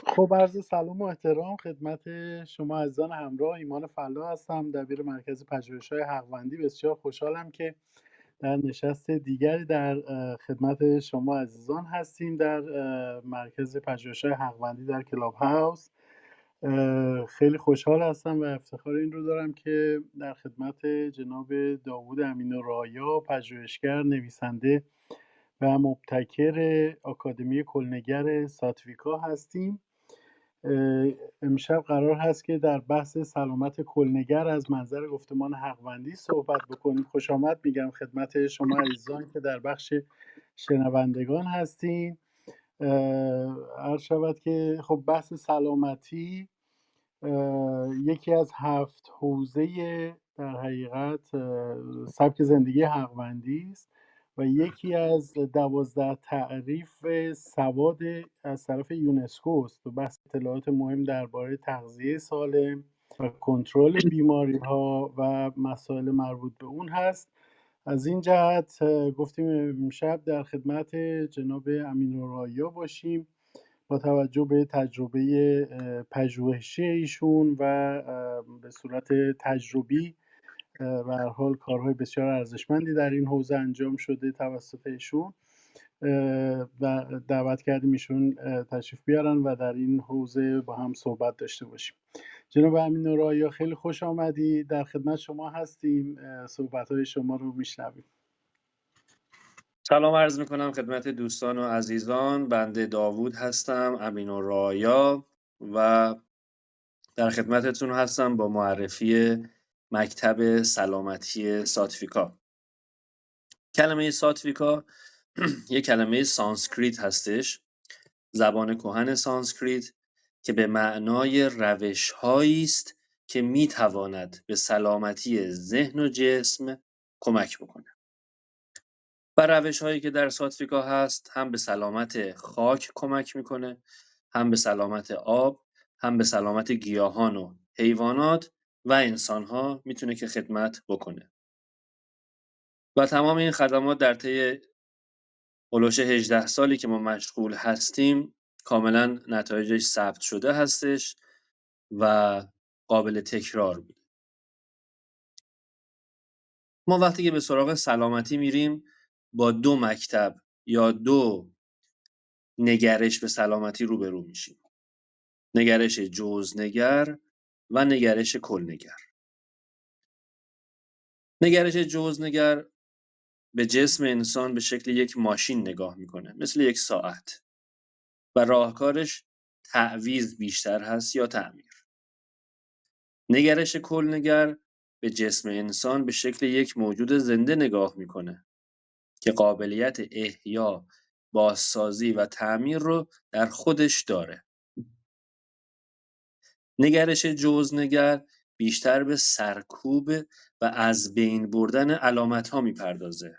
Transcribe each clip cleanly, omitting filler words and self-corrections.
خب عرض سلام و احترام خدمت شما عزیزان همراه. ایمان فلا هستم، دبیر مرکز پژوهش‌های حقوندی. بسیار خوشحالم که در نشست دیگری در خدمت شما عزیزان هستیم در مرکز پژوهش‌های حقوندی در کلاب هاوس. خیلی خوشحال هستم و افتخار این رو دارم که در خدمت جناب داوود امین‌الرایا، پژوهشگر، نویسنده و مبتکر آکادمی کلنگر ساتویکا هستیم. امشب قرار هست که در بحث سلامت کلنگر از منظر گفتمان حقوندی صحبت بکنیم. خوش آمد میگم خدمت شما عزیزان که در بخش شنوندگان هستین. عرض شود که خب بحث سلامتی یکی از 7 حوزه در حقیقت سبک زندگی حقوندی است و یکی از 12 تعریف سواد از طرف یونسکو است و بحث اطلاعات مهم درباره تغذیه سالم و کنترل بیماری‌ها و مسائل مربوط به اون هست. از این جهت گفتیم امشب در خدمت جناب امین‌الرایا باشیم با توجه به تجربه پژوهشی ایشون و به صورت تجربی به هر حال کارهای بسیار ارزشمندی در این حوزه انجام شده توسط ایشون و دعوت کردیم ایشون تشریف بیارن و در این حوزه با هم صحبت داشته باشیم. جناب امین‌الرایا خیلی خوش آمدی، در خدمت شما هستیم، صحبت‌های شما رو میشنویم. سلام عرض میکنم خدمت دوستان و عزیزان. بنده داوود هستم، امین‌الرایا، و در خدمتتون هستم با معرفی مکتب سلامتی ساتویکا. کلمه ساتویکا یک کلمه سانسکریت هستش، زبان کهن سانسکریت، که به معنای روش‌هایی است که میتواند به سلامتی ذهن و جسم کمک بکنه. و روش‌هایی که در ساتویکا هست هم به سلامت خاک کمک میکنه، هم به سلامت آب، هم به سلامت گیاهان و حیوانات و انسان‌ها میتونه که خدمت بکنه. و تمام این خدمات در طی هلوش 18 سالی که ما مشغول هستیم کاملا نتایجش ثبت شده هستش و قابل تکرار بود. ما وقتی که به سراغ سلامتی میریم با دو مکتب یا دو نگرش به سلامتی روبرو میشیم: نگرش جزءنگر و نگرش کلنگر. نگرش جزءنگر به جسم انسان به شکل یک ماشین نگاه میکنه، مثل یک ساعت، و راهکارش تعویض بیشتر هست یا تعمیر. نگرش کلنگر به جسم انسان به شکل یک موجود زنده نگاه میکنه که قابلیت احیا، بازسازی و تعمیر رو در خودش داره. نگرش جزءنگر بیشتر به سرکوب و از بین بردن علامت‌ها می‌پردازه.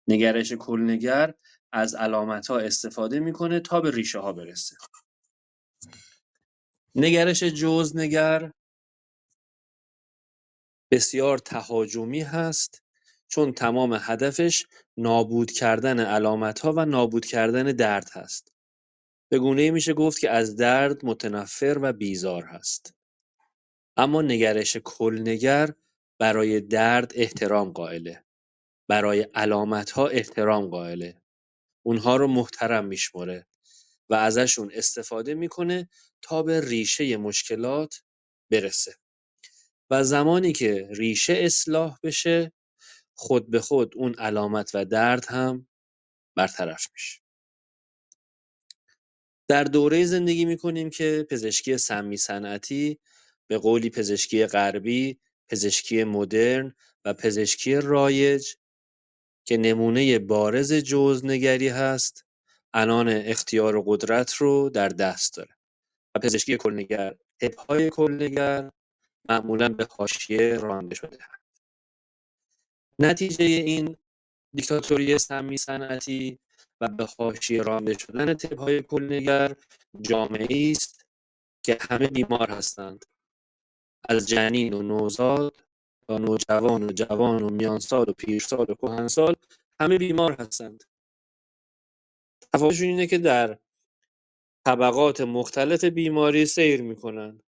نگرش کلنگر از علامت‌ها استفاده می‌کنه تا به ریشه‌ها برسه. نگرش جزءنگر بسیار تهاجمی هست، چون تمام هدفش نابود کردن علامت‌ها و نابود کردن درد هست. به گونه‌ای میشه گفت که از درد متنفر و بیزار هست. اما نگرش کلنگر برای درد احترام قائله، برای علامت‌ها احترام قائله، اونها رو محترم میشمره و ازشون استفاده میکنه تا به ریشه مشکلات برسه. و زمانی که ریشه اصلاح بشه، خود به خود اون علامت و درد هم برطرف میشه. در دوره زندگی میکنیم که پزشکی سمی صنعتی، به قولی پزشکی غربی، پزشکی مدرن و پزشکی رایج که نمونه بارز جزءنگری هست، عنان اختیار و قدرت رو در دست داره و پزشکی کلنگر، طب‌های کلنگر معمولاً به حاشیه رانده شده. نتیجه این دیکتاتوری سمی صنعتی و به حاشیه رانده شدن طب‌های کلنگر جامعه‌ای است که همه بیمار هستند، از جنین و نوزاد تا نوجوان و جوان و میانسال و پیرسال و کهنسال همه بیمار هستند. تفاوتشون اینه که در طبقات مختلف بیماری سیر میکنن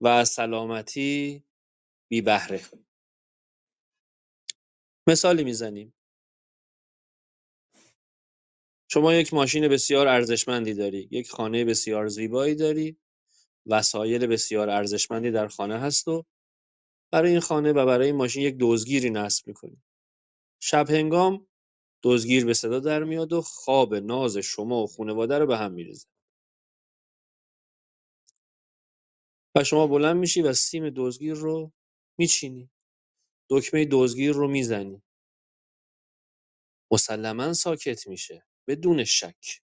و از سلامتی بی بهره. مثالی میزنیم. شما یک ماشین بسیار ارزشمندی داری، یک خانه بسیار زیبایی داری، وسایل بسیار ارزشمندی در خانه هست و برای این خانه و برای این ماشین یک دزدگیری نصب میکنی. شب هنگام دزدگیر به صدا در میاد و خواب ناز شما و خانواده رو به هم میریزه و شما بلند میشی و سیم دزدگیر رو میچینی، دکمه دزدگیر رو میزنی. مسلما ساکت میشه بدون شک.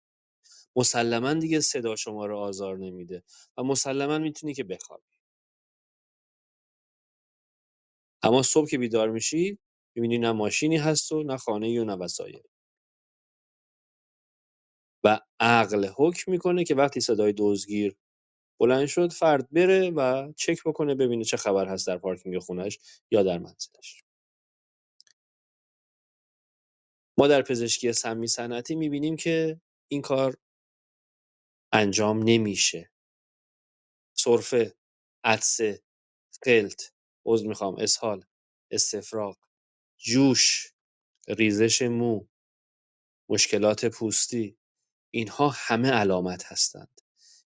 مسلما دیگه صدا شما رو آزار نمیده و مسلما میتونی که بخوابی. اما صبح که بیدار میشی میبینی نه ماشینی هست و نه خانه‌ای و نه وسایل. و عقل حکم میکنه که وقتی صدای دزدگیر بلند شد فرد بره و چک بکنه ببینه چه خبر هست در پارکینگ خونش یا در منزلش. ما در پزشکی سمی صنعتی میبینیم که این کار انجام نمیشه. سرفه، عطسه، قلط، اسهال، استفراغ، جوش، ریزش مو، مشکلات پوستی، اینها همه علامت هستند.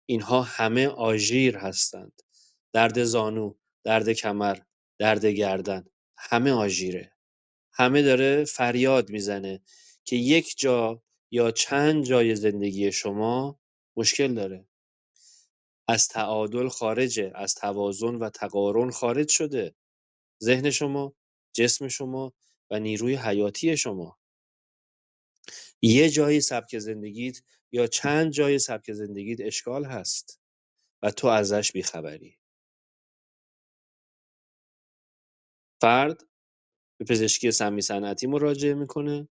اینها همه آژیر هستند. درد زانو، درد کمر، درد گردن، همه آژیره. همه داره فریاد میزنه که یک جا یا چند جای زندگی شما مشکل داره. از تعادل خارجه، از توازن و تقارن خارج شده. ذهن شما، جسم شما و نیروی حیاتی شما. یه جایی سبک زندگیت یا چند جای سبک زندگیت اشکال هست و تو ازش بیخبری. فرد به پزشکی سمی صنعتی مراجعه میکنه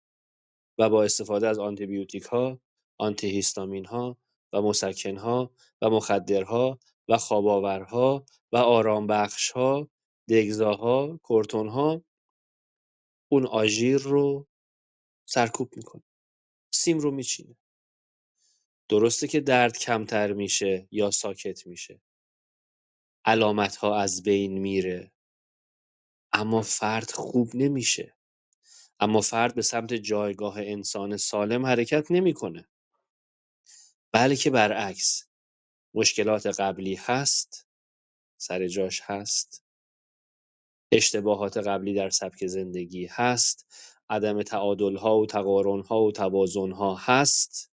و با استفاده از آنتیبیوتیک‌ها، آنتی‌هیستامین‌ها و مسکن‌ها و مخدرها و خواب‌آورها و آرامبخش‌ها، دگزاها، کورتون‌ها اون آژیر رو سرکوب میکنه. سیم رو میچینه. درسته که درد کمتر میشه یا ساکت میشه. علامت‌ها از بین میره. اما فرد خوب نمیشه. اما فرد به سمت جایگاه انسان سالم حرکت نمیکنه. بلکه برعکس مشکلات قبلی هست، سر جاش هست، اشتباهات قبلی در سبک زندگی هست، عدم تعادل‌ها و تقارن‌ها و توازن‌ها هست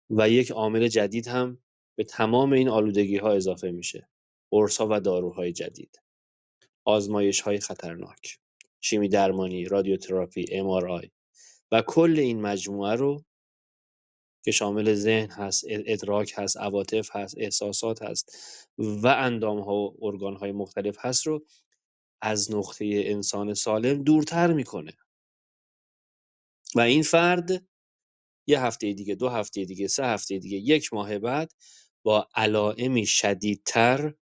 و یک عامل جدید هم به تمام این آلودگی‌ها اضافه میشه. قرص‌ها و داروهای جدید، آزمایش‌های خطرناک، شیمی درمانی، رادیوتراپی، MRI و کل این مجموعه رو که شامل ذهن هست، ادراک هست، عواطف هست، احساسات هست و اندام‌ها و ارگان‌های مختلف هست رو از نقطه انسان سالم دورتر میکنه و این فرد یه هفته دیگه، 2 هفته دیگه، 3 هفته دیگه، 1 ماه بعد با علائمی شدیدتر،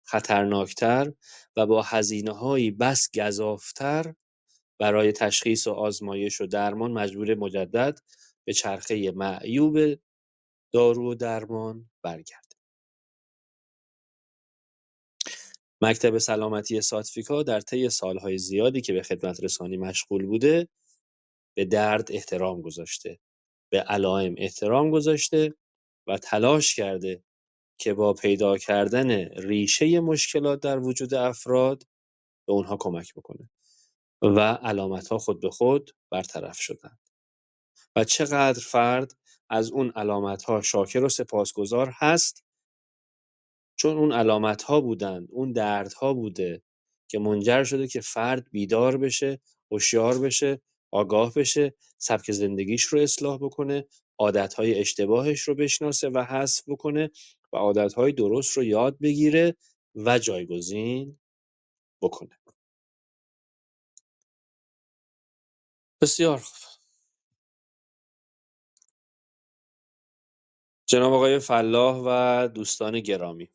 خطرناکتر و با هزینه‌هایی بس گزاف‌تر برای تشخیص و آزمایش و درمان مجبور مجدد به چرخه معیوب دارو و درمان برگرده. مکتب سلامتی ساتفیکا در طی سال‌های زیادی که به خدمت رسانی مشغول بوده، به درد احترام گذاشته، به علائم احترام گذاشته و تلاش کرده که با پیدا کردن ریشه مشکلات در وجود افراد به اونها کمک بکنه و علامت‌ها خود به خود برطرف شدن. و چقدر فرد از اون علامت‌ها شاکر و سپاسگزار هست، چون اون علامت‌ها بودند، اون دردها بوده که منجر شده که فرد بیدار بشه، هوشیار بشه، آگاه بشه، سبک زندگیش رو اصلاح بکنه، عادت‌های اشتباهش رو بشناسه و حذف بکنه و عادت‌های درست رو یاد بگیره و جایگزین بکنه. بسیار خوب. جناب آقای فلاح و دوستان گرامی،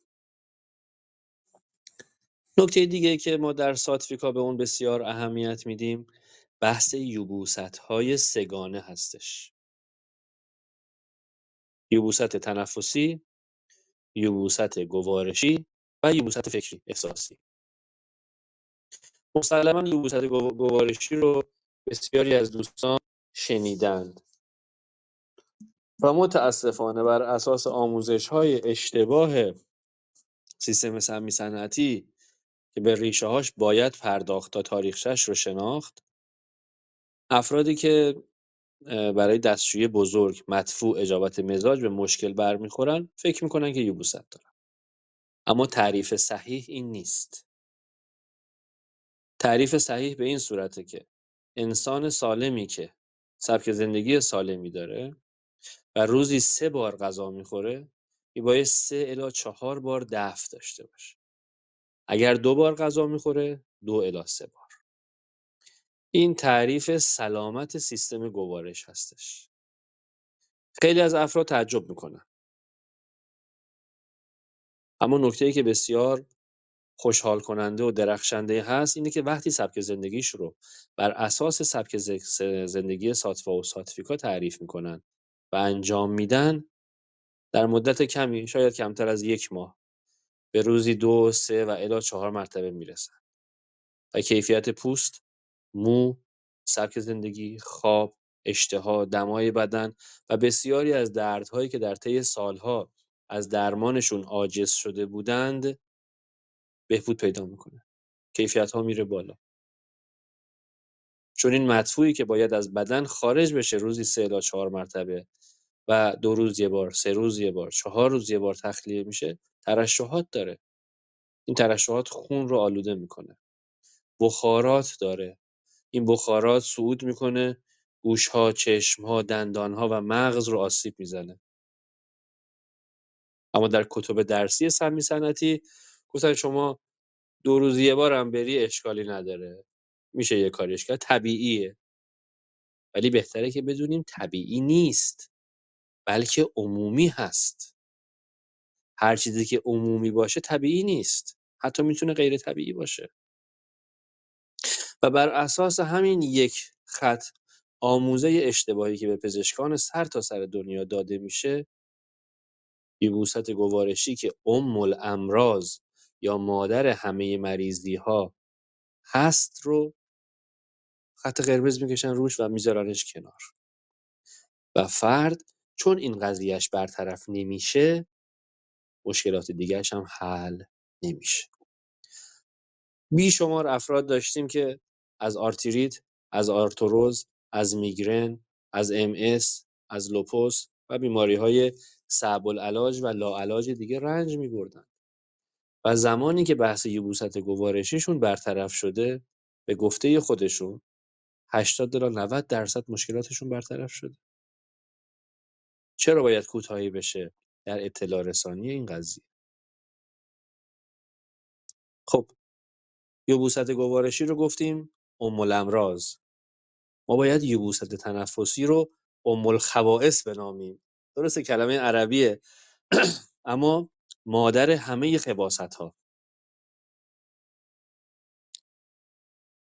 نکته دیگه که ما در ساتفیکا به اون بسیار اهمیت میدیم بحث یبوست‌های سگانه هستش. یبوست تنفسی، یبوست گوارشی و یبوست فکری احساسی. مسلما یبوست گوارشی رو بسیاری از دوستان شنیدند و متاسفانه بر اساس آموزش‌های اشتباه سیستم سمی صنعتی که به ریشه‌هاش باید پرداخت تا تاریخچه‌اش رو شناخت، افرادی که برای دستشویی بزرگ مدفوع اجابت مزاج به مشکل برمیخورن فکر میکنن که یبوست دارن. اما تعریف صحیح این نیست. تعریف صحیح به این صورته که انسان سالمی که سبک زندگی سالمی داره و روزی 3 بار غذا میخوره، باید 3 الی 4 بار دفع داشته باشه. اگر 2 بار غذا میخوره 2 الی 3 بار. این تعریف سلامت سیستم گوارش هستش. خیلی از افراد تعجب میکنن. اما نکته‌ای که بسیار خوشحال کننده و درخشنده هست اینه که وقتی سبک زندگیش رو بر اساس سبک زندگی ساتوا و ساتویکا تعریف میکنن و انجام میدن، در مدت کمی، شاید کمتر از 1 ماه، به روزی 2، 3 و الی 4 مرتبه میرسن و کیفیت پوست، مو، سبک زندگی، خواب، اشتها، دمای بدن و بسیاری از دردهایی که در طی سالها از درمانشون عاجز شده بودند بهبود پیدا میکنه. کیفیت‌ها میره بالا. چون این مدفوعی که باید از بدن خارج بشه روزی 3 الی 4 مرتبه و 2 روز یه بار، 3 روز یه بار، 4 روز یه بار تخلیه میشه، ترشحات داره. این ترشحات خون رو آلوده میکنه. بخارات داره. این بخارات صعود میکنه، گوش‌ها، چشم‌ها، دندان‌ها و مغز رو آسیب میزنه. اما در کتب درسی سمی صنعتی گفتن شما 2 روز یه بار هم بری اشکالی نداره. میشه یه کاریش کرد، طبیعیه. ولی بهتره که بدونیم طبیعی نیست، بلکه عمومی هست. هر چیزی که عمومی باشه طبیعی نیست. حتی میتونه غیر طبیعی باشه. و بر اساس همین یک خط آموزه اشتباهی که به پزشکان سر تا سر دنیا داده میشه، یبوست گوارشی که الامراض یا مادر همه مریضی ها هست رو خط قرمز میکشن روش و میذارنش کنار. و فرد چون این قضیهش برطرف نمیشه، مشکلات دیگرش هم حل نمیشه. بیشمار افراد داشتیم که از آرتریت، از آرتروز، از میگرن، از MS، از لوپوس و بیماری‌های صعب العلاج و لاعلاج دیگه رنج می‌بردن. و زمانی که بحث یبوست گوارشیشون برطرف شده، به گفته خودشون 80 الی 90% مشکلاتشون برطرف شده. چرا باید کوتاهی بشه در اطلاع رسانی این قضیه؟ خب، یبوست گوارشی رو گفتیم الامراض. ما باید یبوست تنفسی رو الخبائث بنامیم. درسته کلمه عربیه اما مادر همه خباثت‌ها.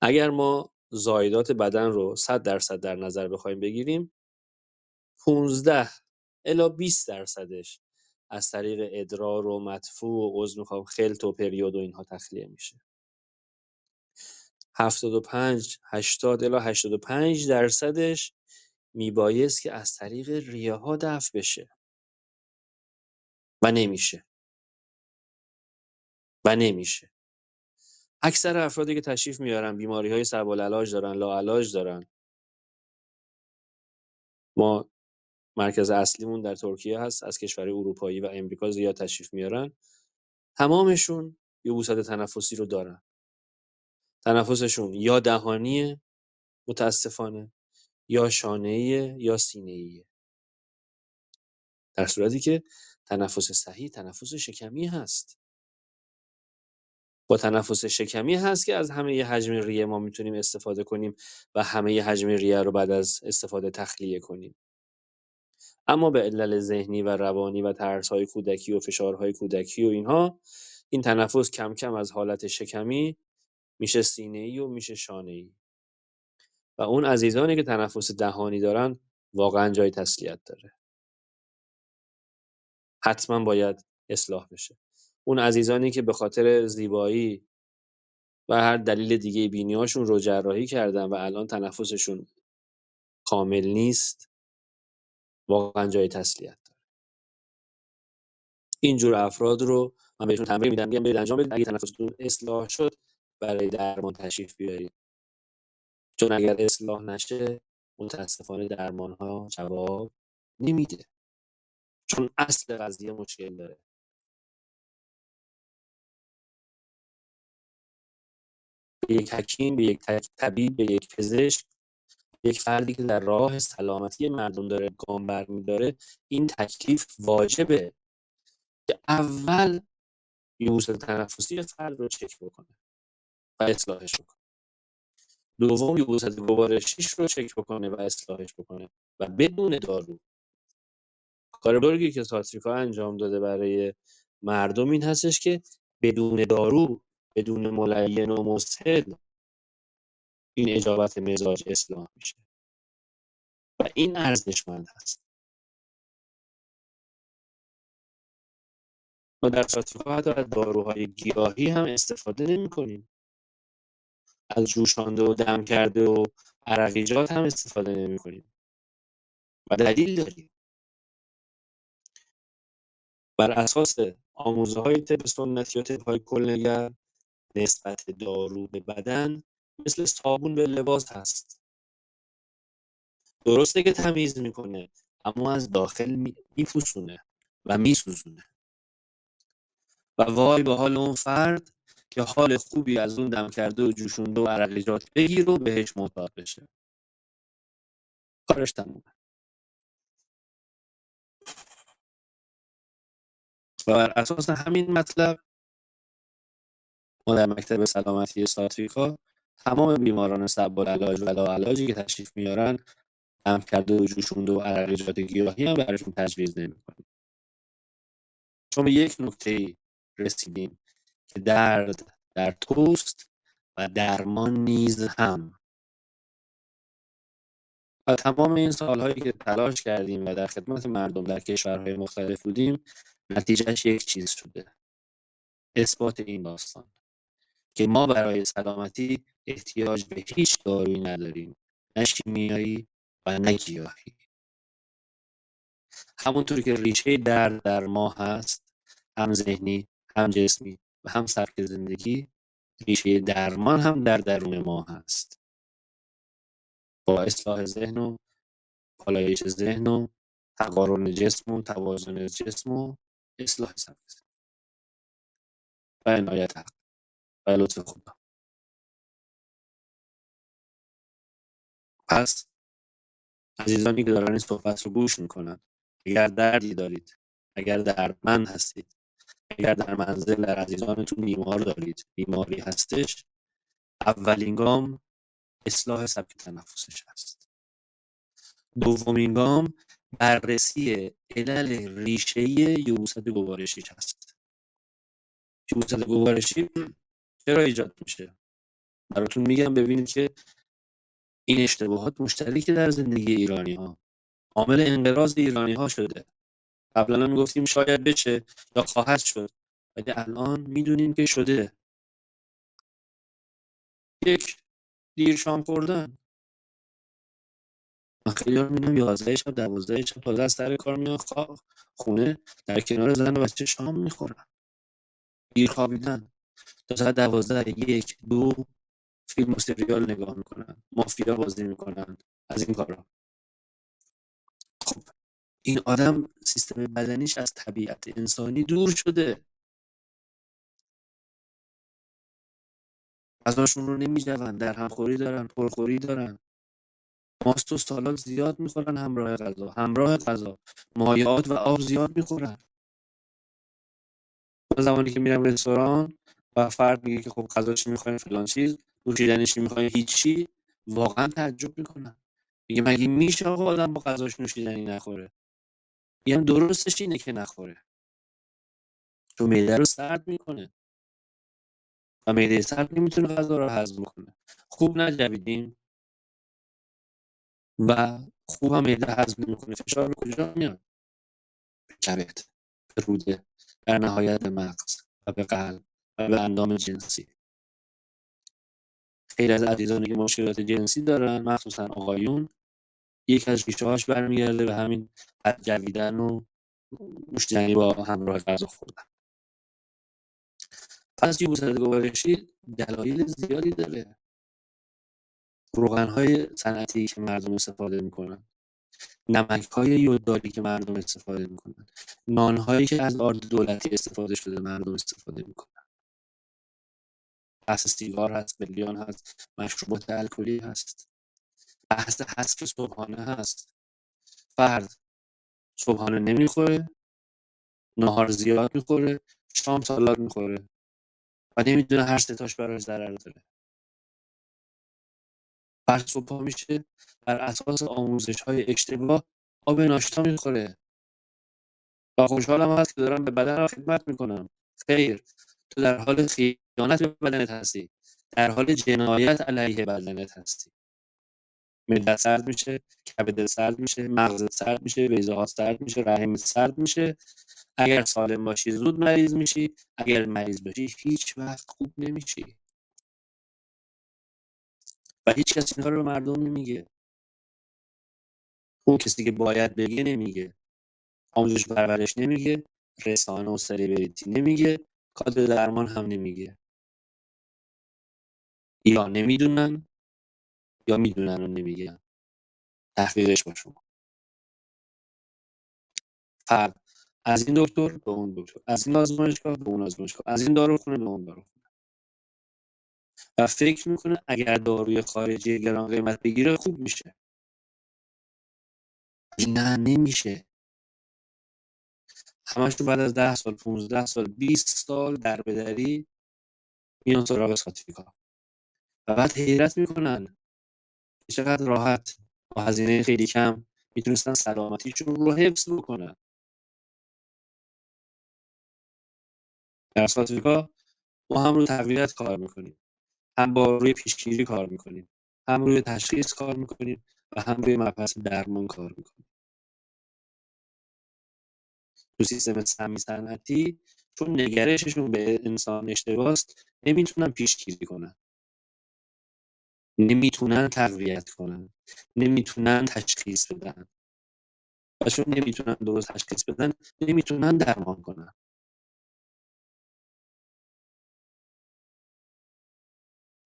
اگر ما زایدات بدن رو 100% در نظر بخوایم بگیریم، 15 الی 20 درصدش از طریق ادرار و مدفوع و خلط و پریود و اینها تخلیه میشه. 75 80 الی 85 درصدش میبایست که از طریق ریه ها دفع بشه و نمیشه. اکثر افرادی که تشریف میارن بیماری‌های صعب العلاج دارن، لاعلاج دارن. ما مرکز اصلیمون در ترکیه هست، از کشورهای اروپایی و امریکا زیاد تشریف میارن. تمامشون یبوست تنفسی رو دارن. تنفسشون یا دهانیه متاسفانه، یا شانه‌ایه یا سینه‌ایه. در صورتی که تنفس صحیح تنفس شکمی هست. با تنفس شکمی هست که از همه ی حجم ریه ما میتونیم استفاده کنیم و همه ی حجم ریه رو بعد از استفاده تخلیه کنیم. اما به علل ذهنی و روانی و ترس‌های کودکی و فشارهای کودکی و اینها، این تنفس کم کم از حالت شکمی میشه سینه‌ای و میشه شانه‌ای. و اون عزیزانی که تنفس دهانی دارن واقعا جای تسلیت داره. حتما باید اصلاح بشه. اون عزیزانی که به خاطر زیبایی و هر دلیل دیگه بینیاشون رو جراحی کردن و الان تنفسشون کامل نیست، واقعا جای تسلیت داره. اینجور افراد رو من بهشون تمرین میدم، میگم برید انجام بدید، اگه تنفستون اصلاح شد برای درمان تشریف بیارید، چون اگر اصلاح نشه متاسفانه درمان ها جواب نمیده، چون اصل قضیه مشکل داره. به یک حکیم، به یک طبیب، به یک پزشک، یک فردی که در راه سلامتی مردم داره گام برمیداره، این تکلیف واجبه که اول یبوست تنفسی فرد رو چک بکنه و اصلاحش بکنه. دوم یبوست گوارشیش رو چک بکنه و اصلاحش بکنه و بدون دارو. کار بزرگی که ساتریکا انجام داده برای مردم این هستش که بدون دارو، بدون ملین و مسهل این اجابت مزاج اصلاح میشه و این ارزشمند هست. ما در ساتریکا حتی از داروهای گیاهی هم استفاده نمی کنیم، از جوشانده و دم کرده و عرقیجات هم استفاده نمی کنیم و دلیل داریم. بر اساس آموزه های طب سنتی و طب های کلنگر، نسبت دارو به بدن مثل صابون به لباس هست. درسته که تمیز میکنه اما از داخل میپوسونه و میسوزونه و وای به حال اون فرد که حال خوبی از اون دم کرده و جوشونده و عرقیجات بگیر و بهش معتاد بشه، کارش تمومه. و بر اساس همین مطلب ما در مکتب سلامتی ساتریکا تمام بیماران سب‌العلاج و لاعلاجی که تشریف میارن دم کرده و جوشونده و عرقیجات گیاهی هم براشون تجویز نمی‌کنیم، چون به یک نکته رسیدیم که درد در توست و درمان نیز هم. و تمام این سالهایی که تلاش کردیم و در خدمت مردم در کشورهای مختلف بودیم، نتیجهش یک چیز شده: اثبات این داستان که ما برای سلامتی احتیاج به هیچ دارویی نداریم، نه شیمیایی و نه گیاهی. همونطور که ریشه درد در ما هست، هم ذهنی، هم جسمی و هم سبک زندگی، ریشه درمان هم در درون ما هست. با اصلاح ذهن و پالایش ذهن و تقارن جسم و توازن جسم و اصلاح سبک زندگی و عنایت حق و لطف خدا. پس عزیزانی که دارن این صحبت رو گوش میکنن، اگر دردی دارید، اگر دردمند هستید، اگر در منزل در عزیزانتون بیمار دارید، بیماری هستش، اولین گام اصلاح سبک تنفسش هست. دومین گام بررسی علل ریشه‌ای یبوست گوارشیش هست. یبوست گوارشی چرا ایجاد میشه؟ براتون میگم ببینید که این اشتباهات مشترک در زندگی ایرانی ها، عامل انقراض ایرانی ها شده. قبلا هم گفتیم شاید بشه یا خواهد شد، ولی الان میدونیم که شده. یک، دیر شام خوردن. من خیلی ها میدونم 11 شب 12 شب تازه از سر کار میان خونه در کنار زن و بچه شام میخورن. دیر خوابیدن، تا ساعت 12 1 2 فیلم و سریال نگاه میکنن، مافیا بازی میکنن، از این کارا. خب این آدم سیستم بدنیش از طبیعت انسانی دور شده، غذاشون رو نمیجون، در همخوری دارن، پرخوری دارن، ماست و سالاد زیاد میخورن، همراه غذا مایعات و آب زیاد میخورن. من زمانی که میرم رستوران و فرد میگه که خب غذاش میخواین فلان چیز، نوشیدنیش میخواین هیچی، واقعا تعجب میکنم. میگه مگه میشه آقا آدم با غذاش نوشیدنی نخوره؟ میگم درستش اینه که نخوره، چون معده رو سرد میکنه و معده سرد نمیتونه غذا رو هضم کنه. خوب نجویدیم و خوب هم معده هضم نمیکنه، فشار به کجا میاد؟ به کبد. روده، در نهایت به مغز و به قلب و به اندام جنسی. خیلی از عزیزانی که مشکلات جنسی دارن، مخصوصا آقایون، یک از ریشه‌هاش برمیگرده به همین بد جویدن و نوشیدنی با همراه غذا خوردن. پس یبوست گوارشی دلایل زیادی داره. روغن‌های صنعتی که مردم استفاده میکنن، نمک‌های یودداری که مردم استفاده میکنن، نان‌هایی که از آرد دولتی استفاده شده مردم استفاده میکنن، بحث سیگار هست، قلیان هست، مشروبات الکلی هست، بحث حذف صبحانه هست. فرد صبحانه نمیخوره، نهار زیاد میخوره، شام سالاد میخوره و نمیدونه هر سه تاش براش ضرر داره. فرد صبح پا میشه، بر اساس آموزش‌های اشتباه آب ناشتا میخوره و خوشحالم هست که دارم به بدنم خدمت میکنم. خیر، تو در حال خیانت به بدنت هستی، در حال جنایت علیه بدنت هستی. معدت سرد میشه، کبدت سرد میشه، مغزت سرد میشه، ویزه‌هات سرد میشه، رحمت سرد میشه. اگر سالم باشی زود مریض میشی، اگر مریض باشی هیچ وقت خوب نمیشی و هیچ کس اینا رو به مردم نمیگه. اون کسی که باید بگه نمیگه، آموزش پرورش نمیگه، رسانه و سلبریتی نمیگه، کادر درمان هم نمیگه. یا نمیدونن یا میدونن و نمیگن. تحقیقش با شما. فرد از این دکتر به اون دکتر، از این آزمایشگاه به اون آزمایشگاه، از این داروخونه به اون داروخونه و فکر میکنه اگر داروی خارجی گران قیمت بگیره خوب میشه. نه، نمیشه. همش بعد از 10 سال، 15 سال، 20 سال دربدری میان سراغ ساتیفیکا و بعد حیرت میکنن چقدر راحت با هزینه خیلی کم میتونستن سلامتیشون رو حفظ بکنن. در ساتیفیکا ما هم روی تقویت کار میکنیم، هم با روی پیشگیری کار میکنیم، هم روی تشخیص کار میکنیم و هم روی مبحث درمان کار میکنیم. تو سیستم سمی صنعتی چون نگرششون به انسان اشتباست نمیتونن پیشگیری کنن، نمیتونن تقویت کنن، نمیتونن تشخیص بدن و چون نمیتونن درست تشخیص بدن نمیتونن درمان کنن.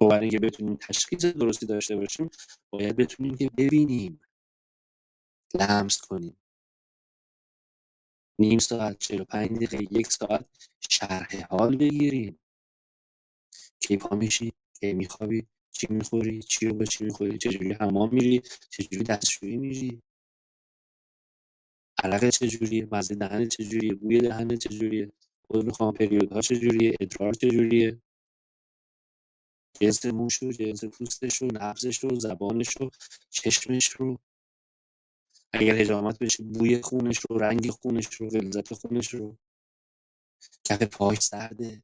برای اینکه بتونیم تشخیص درستی داشته باشیم باید بتونیم که ببینیم، لمس کنیم. نیم ساعت، 45 دقیقه، 1 ساعت شرح حال بگیریم. کی پا میشی، کی میخوابی، چی میخوری، چی رو با چی میخوری، چجوری حمام میری، چجوری دستشویی میری، عرق چجوریه، مزه دهن چجوریه، بوی دهن چجوریه، عضو خام پریودها چجوریه، ادرار چجوریه، جنس موش رو، جنس پوستش رو، نبضش رو، زبانش رو، چشمش رو، اگر حجامت بشه بوی خونش رو، رنگ خونش رو، غلظت خونش رو، کف پاش سرده،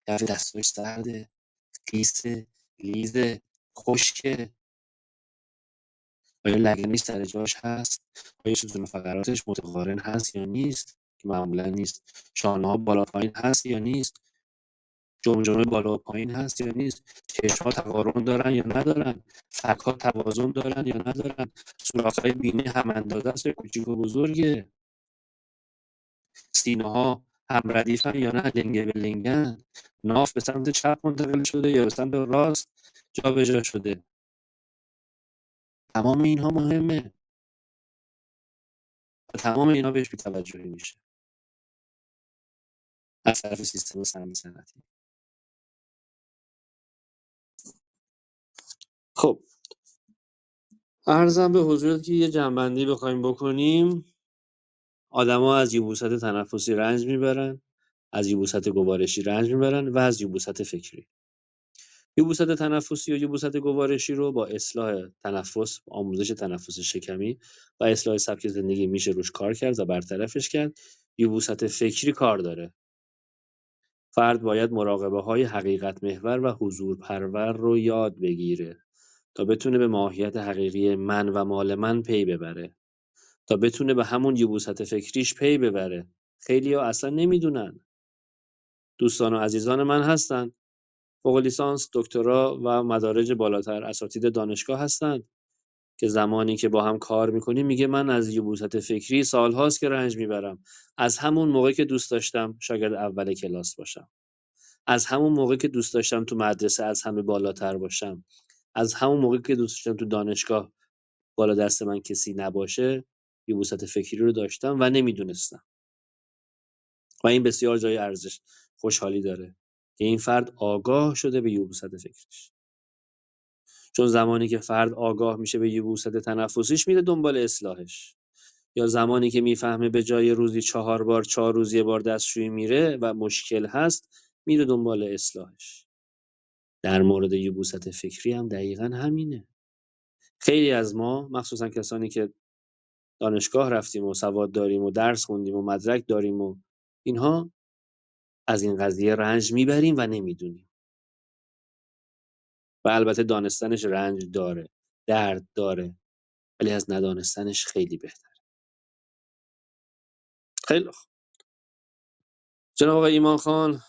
کف دستاش سرده، خیسه، لیزه، خشکه، آیا لگنش سر جاش هست، آیا ستون فقراتش متقارن هست یا نیست که معمولا نیست، شانه ها بالا پایین هست یا نیست، جمجمه بالا و پایین هست یا نیست، چشم ها تقارن دارن یا ندارن، فک ها توازن دارن یا ندارن، سوراخ های بینی هم اندازه است یا کوچیک و بزرگه، سینه ها هم ردیفن یا نه لنگه به لنگن، ناف به سمت چپ منتقل شده یا به سمت راست جا به جا شده. تمام اینها مهمه و تمام اینها بهش بی‌توجهی میشه از طرف سیستم سمی صنعتی. خب عرضم به حضورت که یه جنبندی بخوایم بکنیم، آدما از یبوست تنفسی رنج میبرن، از یبوست گوارشی رنج میبرن و از یبوست فکری. یبوست تنفسی و یبوست گوارشی رو با اصلاح تنفس، آموزش تنفس شکمی و اصلاح سبک زندگی میشه روش کار کرد و برطرفش کرد. یبوست فکری کار داره. فرد باید مراقبه‌های حقیقت محور و حضور پرور رو یاد بگیره تا بتونه به ماهیت حقیقی من و مال من پی ببره، تا بتونه به همون یبوست فکریش پی ببره. خیلی‌ها اصلا نمیدونن. دوستان و عزیزان من هستن، فوق لیسانس، دکترا و مدارج بالاتر، اساتید دانشگاه هستند که زمانی که با هم کار میکنیم میگه من از یبوست فکری سالهاست که رنج میبرم. از همون موقع که دوست داشتم شاگرد اول کلاس باشم، از همون موقع که دوست داشتم تو مدرسه از همه بالاتر باشم، از همون موقع که دوست داشتم تو دانشگاه بالا دست من کسی نباشه، یبوست فکری رو داشتم و نمیدونستم. و این بسیار جای ارزش خوشحالی داره که این فرد آگاه شده به یبوست فکریش. چون زمانی که فرد آگاه میشه به یبوست تنفسیش میره دنبال اصلاحش، یا زمانی که میفهمه به جای روزی 4 بار 4 روز یه بار دستشویی میره و مشکل هست، میره دنبال اصلاحش. در مورد یبوست فکری هم دقیقا همینه. خیلی از ما، مخصوصا کسانی که دانشگاه رفتیم و سواد داریم و درس خوندیم و مدرک داریم و اینها، از این قضیه رنج میبریم و نمیدونیم. و البته دانستنش رنج داره، درد داره، ولی از ندانستنش خیلی بهتر. خیلی خوب. جناب آقای ایمان خان،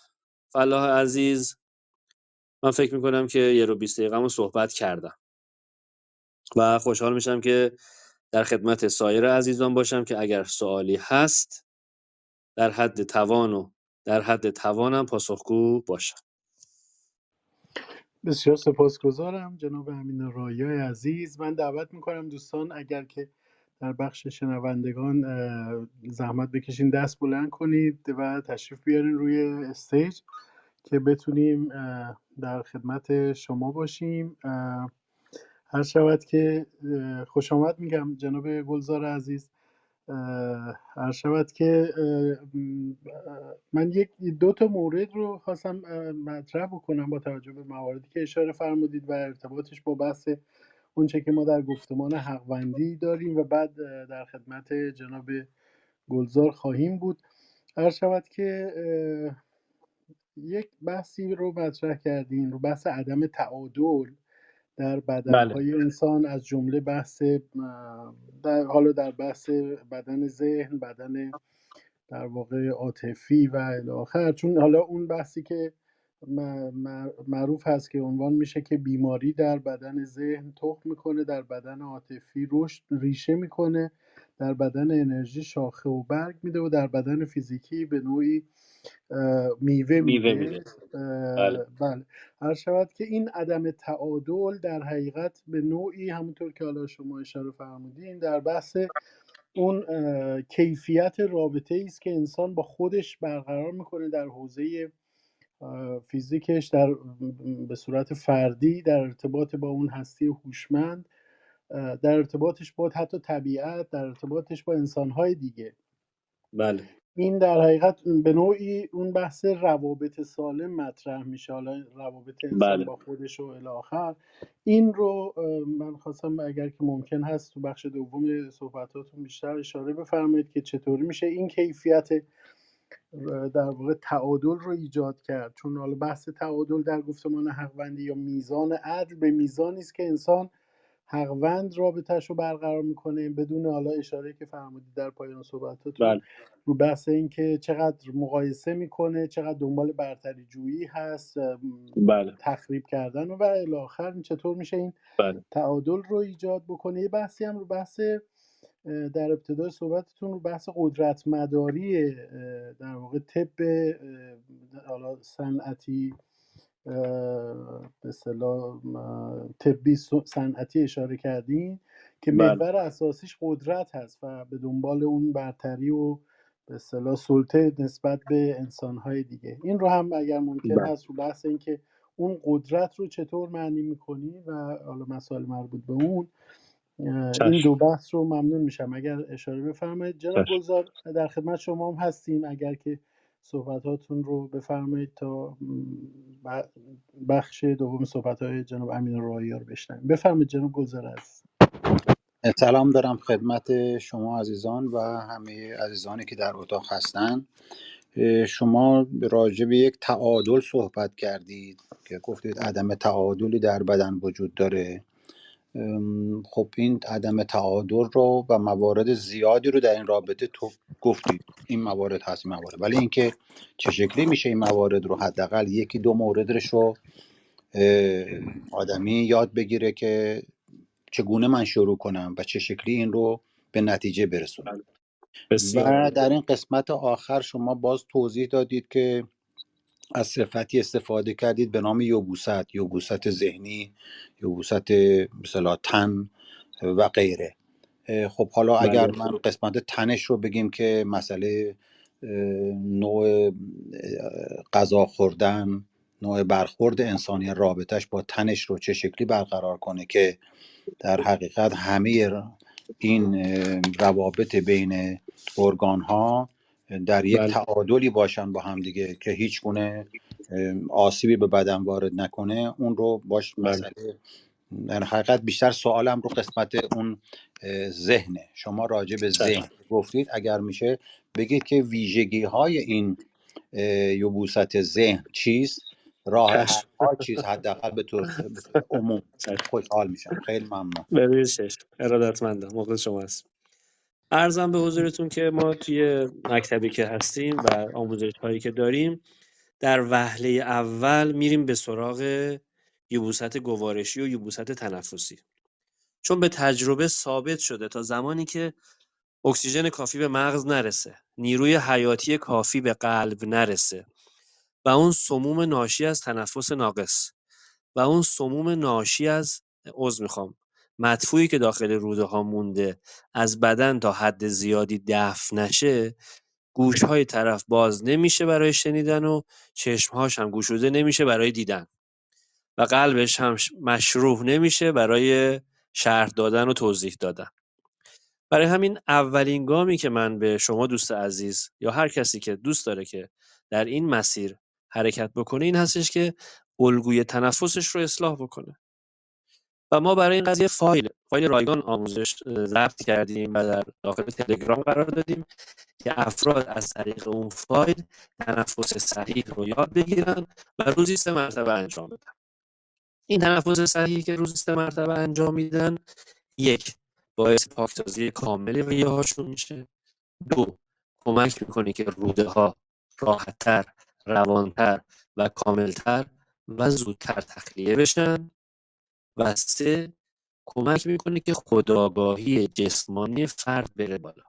فلاح عزیز، من فکر میکنم که 1 رو 20 دقیقه‌مو صحبت کردم و خوشحال میشم که در خدمت سایر عزیزان باشم که اگر سوالی هست در حد توان و در حد توانم پاسخگو باشم. بسیار سپاسگزارم جناب امین رایای عزیز. من دعوت میکنم دوستان اگر که در بخش شنوندگان زحمت بکشین دست بلند کنید و تشریف بیارین روی استیج که بتونیم در خدمت شما باشیم. هر شود که خوش آمد میگم جناب گلزار عزیز. هر شود که من دو تا مورد رو خواستم مطرح بکنم با توجه به مواردی که اشاره فرمودید و ارتباطش با بحث اونچه که ما در گفتمان حقوندی داریم و بعد در خدمت جناب گلزار خواهیم بود. هر شود که یک بحثی رو مطرح کردین رو بحث عدم تعادل در بله، بدنهای انسان، از جمله بحث در بحث بدن ذهن، بدن در واقع عاطفی و الی آخر. چون حالا اون بحثی که معروف هست که عنوان میشه که بیماری در بدن ذهن تخم میکنه، در بدن عاطفی رشد ریشه میکنه، در بدن انرژی شاخه و برگ میده و در بدن فیزیکی به نوعی میوه میوه میده. میده. بله، بله. هر شود که این عدم تعادل در حقیقت به نوعی همونطور که حالا شما اشاره فرمودین در بحث اون کیفیت رابطه است که انسان با خودش برقرار میکنه در حوزه فیزیکش، به صورت فردی، در ارتباط با اون هستی هوشمند، در ارتباطش با حتی طبیعت، در ارتباطش با انسانهای دیگه. بله، این در حقیقت به نوعی اون بحث روابط سالم مطرح میشه، حالا روابط انسان بله، با خودش و الی آخر. این رو من خواستم اگر که ممکن هست تو بخش دوم صحبتاتون بیشتر اشاره بفرمایید که چطوری میشه این کیفیت در واقع تعادل رو ایجاد کرد. چون حالا بحث تعادل در گفتمان حقوندی یا میزان عدل به میزانی است که انسان حقوند رابطه‌اش رو برقرار میکنه، بدون حالا اشاره که فرمودید در پایان صحبتاتون بله، رو بحث این که چقدر مقایسه میکنه، چقدر دنبال برتری جویی هست، بله، تخریب کردن و الی آخر. این چطور میشه این بله، تعادل رو ایجاد بکنه. یه بحثی هم رو بحث در ابتدای صحبتتون رو بحث قدرت مداری در واقع طب حالا صنعتی، به اصطلاح طبی صنعتی اشاره کردین که بله. محور اساسیش قدرت هست و به دنبال اون برتری و به اصطلاح سلطه نسبت به انسان‌های دیگه. این رو هم اگر ممکن بله. هست رو بحث این که اون قدرت رو چطور معنی می‌کنی و حالا مسائل مربوط به اون، این چشم، دو بحث رو ممنون میشم اگر اشاره بفرمایید. جناب چشم. گلزار در خدمت شما هم هستیم، اگر که صحبتاتون رو بفرمایید تا بخش دوم صحبت‌های جناب امین رایی رو بشنویم. بفرمایید جناب گلزار عزیز. سلام دارم خدمت شما عزیزان و همه عزیزانی که در اتاق هستند. شما راجع به یک تعادل صحبت کردید که گفتید عدم تعادلی در بدن وجود داره خب این عدم تعادل رو و موارد زیادی رو در این رابطه تو گفتید، این موارد هست، این موارد، ولی اینکه چه شکلی میشه این موارد رو حداقل یکی دو موردش رو آدمی یاد بگیره که چگونه من شروع کنم و چه شکلی این رو به نتیجه برسونم. بسیار و در این قسمت آخر شما باز توضیح دادید که از صفتی استفاده کردید به نام یبوست ذهنی، یبوست مثلا تن و غیره. خب حالا اگر بله. من قسمت تنش رو بگیم که مسئله نوع غذا خوردن، نوع برخورد انسانی رابطش با تنش رو چه شکلی برقرار کنه که در حقیقت همه این روابط بین ارگان ها در یک بله. تعادلی باشن با هم دیگه که هیچ گونه آسیبی به بدن وارد نکنه، اون رو باش بله. مسئله. در حقیقت بیشتر سوالم رو قسمت اون ذهنه. شما راجع به چشم. ذهن گفتید، اگر میشه بگید که ویژگی های این یبوست ذهن چیست، راه حل چشم. ها چیست، حداقل به طور عموم. چشم. خوشحال میشم. خیلی ممنون. ببینید چشم. ارادتمندم. موقع شما هست. عرضم به حضورتون که ما توی مکتبی که هستیم و آموزش هایی که داریم، در وهله اول میریم به سراغ یبوست گوارشی و یبوست تنفسی، چون به تجربه ثابت شده تا زمانی که اکسیژن کافی به مغز نرسه، نیروی حیاتی کافی به قلب نرسه و اون سموم ناشی از تنفس ناقص و اون سموم ناشی از مدفوعی که داخل روده ها مونده از بدن تا حد زیادی دفع نشه، گوش‌های طرف باز نمیشه برای شنیدن و چشم‌هاش هم گشوده نمیشه برای دیدن و قلبش هم مشروح نمیشه برای شرح دادن و توضیح دادن. برای همین اولین گامی که من به شما دوست عزیز یا هر کسی که دوست داره که در این مسیر حرکت بکنه این هستش که الگوی تنفسش رو اصلاح بکنه. و ما برای این قضیه فایل رایگان آموزش ضبط کردیم و در داخل تلگرام قرار دادیم که افراد از طریق اون فایل تنفس صحیح رو یاد بگیرن و روزی 3 مرتبه انجام بدن. این تنفس صحیحی که روزی 3 مرتبه انجام میدن، 1 باعث پاکسازی کامل ریه هاشون میشه، 2 کمک میکنه که روده ها راحتتر، روانتر و کاملتر و زودتر تخلیه بشن و 3 کمک میکنه که خودآگاهی جسمانی فرد بره بالا.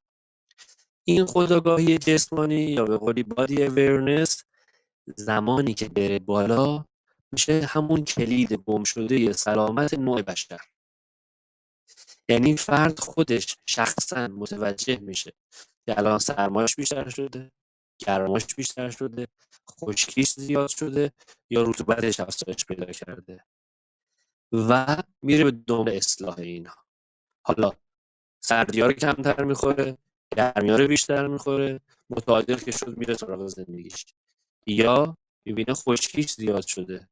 این خودآگاهی جسمانی یا به قولی بادی اویرنس زمانی که بره بالا میشه همون کلید گم شده سلامت نوع بشر. یعنی فرد خودش شخصا متوجه میشه که الان سرماش بیشتر شده، گرماش بیشتر شده، خشکیش زیاد شده یا رطوبتش افزایش پیدا کرده و میره به دنبال اصلاح اینها. حالا سردی‌ها رو کمتر میخوره، گرمی‌ها رو بیشتر میخوره، متعادل که شد میره سراغ زندگیش، یا میبینه خشکیش زیاد شده،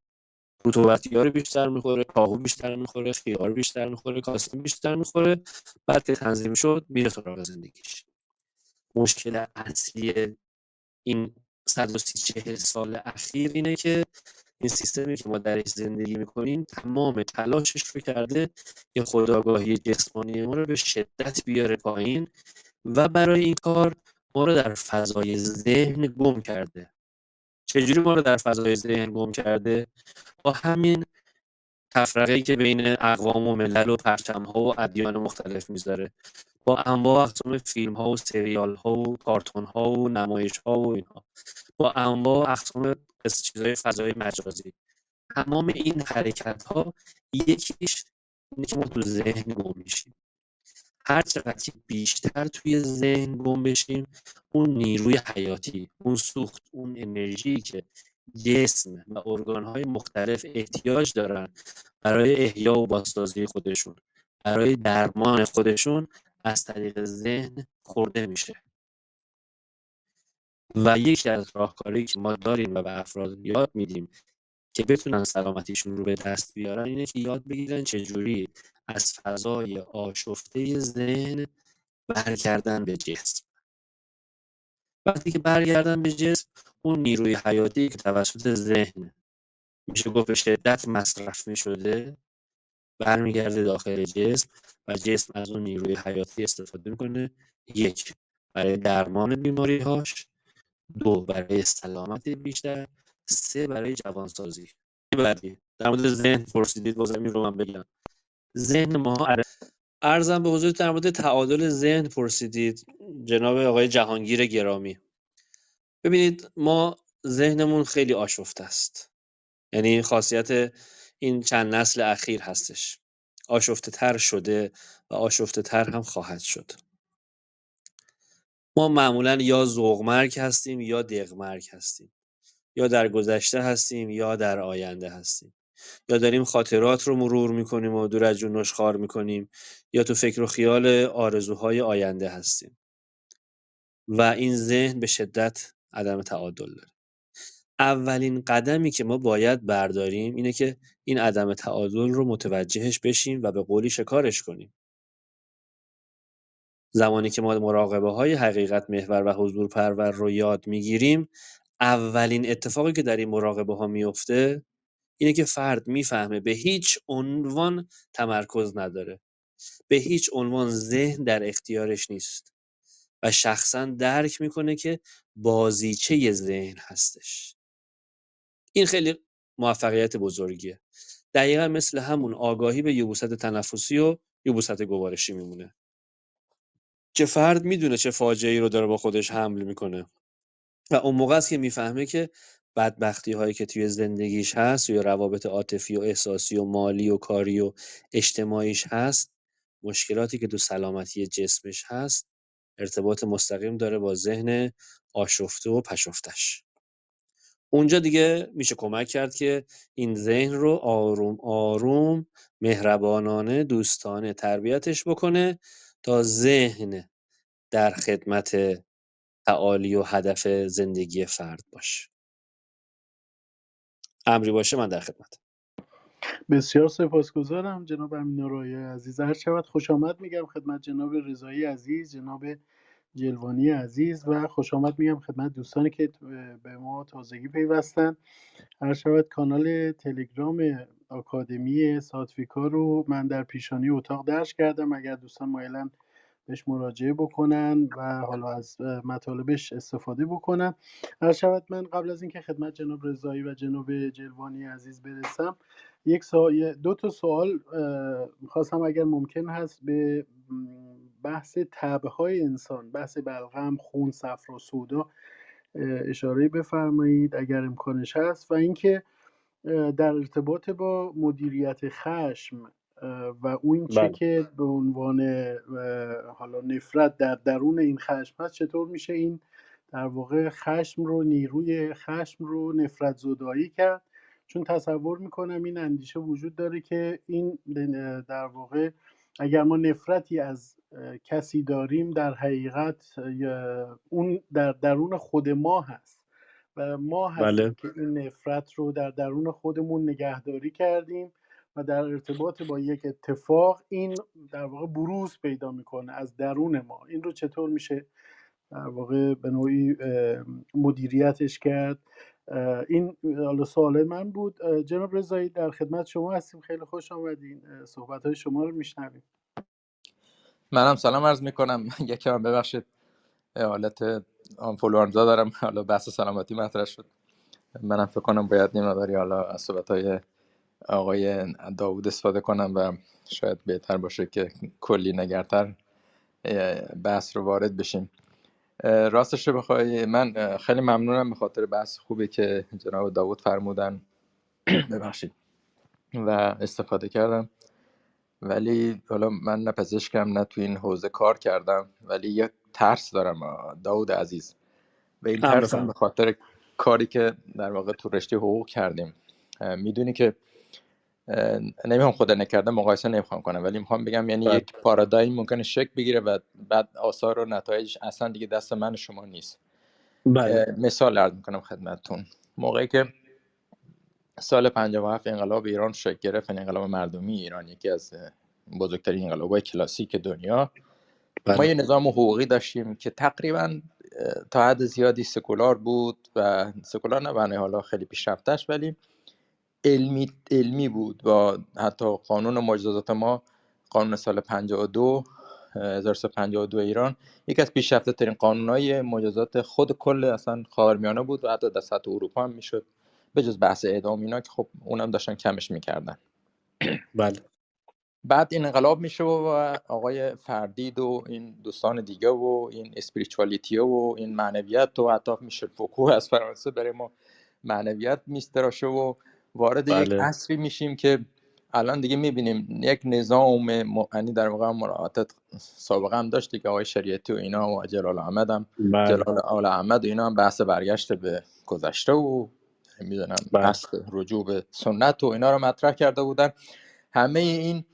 رطوبتی‌ها رو بیشتر میخوره، کاهو بیشتر میخوره، خیار بیشتر میخوره، کاسنی بیشتر میخوره، بعد که تنظیم شد میره سراغ زندگیش. مشکل اصلی این 130-40 سال اخیر اینه که این سیستمی که ما درش زندگی میکنیم تمام تلاشش رو کرده که خودآگاهی جسمانی ما رو به شدت بیاره پایین و برای این کار ما رو در فضای ذهن گم کرده. چجوری ما رو در فضای ذهن گم کرده؟ با همین تفرقه‌ای که بین اقوام و ملل و پرچم‌ها و ادیان مختلف میذاره، با انواع اقسام فیلم‌ها و سریال‌ها و کارتون‌ها و نمایش‌ها و اینها، با انواع اقسام چیزای فضای مجازی، تمام این حرکت‌ها یکیش اینه که ما تو ذهن گم میشیم. هر چقدر که بیشتر توی ذهن گم بشیم، اون نیروی حیاتی، اون سوخت، اون انرژی که جسم و ارگان‌های مختلف احتیاج دارن برای احیا و بازسازی خودشون، برای درمان خودشون، از طریق ذهن خورده میشه. و یکی از راهکارهایی که ما داریم و به افراد یاد میدیم که بتونن سلامتیشون رو به دست بیارن اینه که یاد بگیرن چجوری از فضای آشفته ذهن برگردن به جسم. وقتی که برگردن به جسم، اون نیروی حیاتی که توسط ذهن میشه گفت به شدت مصرف میشده برمیگرده داخل جسم و جسم از اون نیروی حیاتی استفاده میکنه. 1 برای درمان بیماری‌هاش، 2 برای سلامت بیشتر، 3 برای جوانسازی. بعدی در مورد ذهن پرسیدید، بازم این رو من بگم. ذهن ما عرضم به حضورت در مورد تعادل ذهن پرسیدید جناب آقای جهانگیر گرامی. ببینید ما ذهنمون خیلی آشفته است، یعنی خاصیت این چند نسل اخیر هستش، آشفته تر شده و آشفته تر هم خواهد شد. ما معمولا یا ذوق‌مرگ هستیم یا دغمرگ هستیم، یا در گذشته هستیم یا در آینده هستیم، یا داریم خاطرات رو مرور میکنیم و دور از جون نشخوار میکنیم، یا تو فکر و خیال آرزوهای آینده هستیم و این ذهن به شدت عدم تعادل داره. اولین قدمی که ما باید برداریم اینه که این عدم تعادل رو متوجهش بشیم و به قولی شکارش کنیم. زمانی که ما مراقبه های حقیقت محور و حضور پرور رو یاد میگیریم، اولین اتفاقی که در این مراقبه ها میفته اینه که فرد میفهمه به هیچ عنوان تمرکز نداره، به هیچ عنوان ذهن در اختیارش نیست و شخصا درک میکنه که بازیچه ذهن هستش. این خیلی موفقیت بزرگیه. دقیقا مثل همون آگاهی به یبوست تنفسی و یبوست گوارشی میمونه که فرد میدونه چه فاجعه‌ای رو داره با خودش حمل میکنه و اون موقع است که میفهمه که بدبختی هایی که توی زندگیش هست یا روابط عاطفی و احساسی و مالی و کاری و اجتماعیش هست، مشکلاتی که تو سلامتی جسمش هست، ارتباط مستقیم داره با ذهن آشفته و پشفتش. اونجا دیگه میشه کمک کرد که این ذهن رو آروم آروم، مهربانانه، دوستانه تربیتش بکنه تا ذهن در خدمت تعالی و هدف زندگی فرد باشه. امری باشه من در خدمت. بسیار سپاسگزارم جناب امین رایی عزیز. هر شود خوش آمد میگم خدمت جناب رضایی عزیز، جناب جلوانی عزیز و خوش آمد میگم خدمت دوستانی که به ما تازگی پیوستن. هر شود کانال تلگرام آکادمی ساتفیکا رو من در پیشانی اتاق درج کردم، اگر دوستان مایلن بهش مراجعه بکنن و حالا از مطالبش استفاده بکنن. هر شود من قبل از اینکه خدمت جناب رضایی و جناب جلوانی عزیز برسم، دو تا سوال میخواستم اگر ممکن هست به بحث تبهای انسان، بحث بلغم، خون، صفرا، سودا اشاره بفرمایید اگر امکانش هست، و اینکه در ارتباط با مدیریت خشم و اون چه بله. که به عنوان حالا نفرت در درون این خشم هست، چطور میشه این در واقع خشم رو، نیروی خشم رو نفرت زدایی کرد؟ چون تصور میکنم این اندیشه وجود داره که این در واقع اگر ما نفرتی از کسی داریم، در حقیقت اون در درون خود ما هست و ما هستیم بله. که این نفرت رو در درون خودمون نگهداری کردیم و در ارتباط با یک اتفاق این در واقع بروز پیدا میکنه از درون ما. این رو چطور میشه در واقع به نوعی مدیریتش کرد؟ این حالا سوال من بود. جناب رضایی در خدمت شما هستیم، خیلی خوش آمدین، صحبت‌های شما رو میشنویم. منم سلام عرض میکنم. یکم ببخشید حالت آنفولانزا دارم، حالا بحث سلامتی مطرح شد. منم فکر کنم باید یه مقداری حالا از صحبت‌های آقای داوود استفاده کنم و شاید بهتر باشه که کلی نگرتر بحث رو وارد بشیم. راستش رو بخوای من خیلی ممنونم به خاطر بحث خوبی که جناب داوود فرمودن ببخشید و استفاده کردم. ولی حالا من نه پزشکم نه تو این حوزه کار کردم، ولی یک ترس دارم داوود عزیز، و این ترسم به خاطر کاری که در واقع تو رشته حقوق کردیم. میدونی که نمیخوام خدا نکرده مقایسه نمیخوام کنم، ولی میخوام بگم یعنی یک پارادایم ممکنه شکل بگیره و بعد آثار و نتایجش اصلا دیگه دست من و شما نیست. مثال عرض میکنم خدمتتون. موقعی که سال 57 انقلاب ایران شکل گرفت، انقلاب مردمی ایران، یکی از بزرگترین انقلاب‌های کلاسیک دنیا، ما یه نظام حقوقی داشتیم که تقریبا تا حد زیادی سکولار بود و سکولار نه معنی حالا خیلی پیشرفته‌اش، ولی علمی بود و حتی قانون مجازات ما، قانون سال 52 1352 ایران، یکی از پیشرفته ترین قانونهای مجازات خود کل اصلا خاورمیانه بود و حتی در سطح اروپا هم میشد، به جز بحث اعدام اینا که خب اونم داشتن کمش میکردن. بله بعد این انقلاب میشه و آقای فردید و این دوستان دیگه و این اسپریچوالیتی و این معنویت و حتی میشه فوکو از فرانسه برای ما معنویت میستراشه و وارد یک بله عصری میشیم که الان دیگه میبینیم یک نظام یعنی در واقع مراعات سابقه هم داشتی که آقای شریعتی و اینا و جلال احمد هم بله جلال آل احمد و اینا هم بحث برگشت به گذشته و میدونم بله اصل رجوع به سنت و اینا رو مطرح کرده بودن. همه این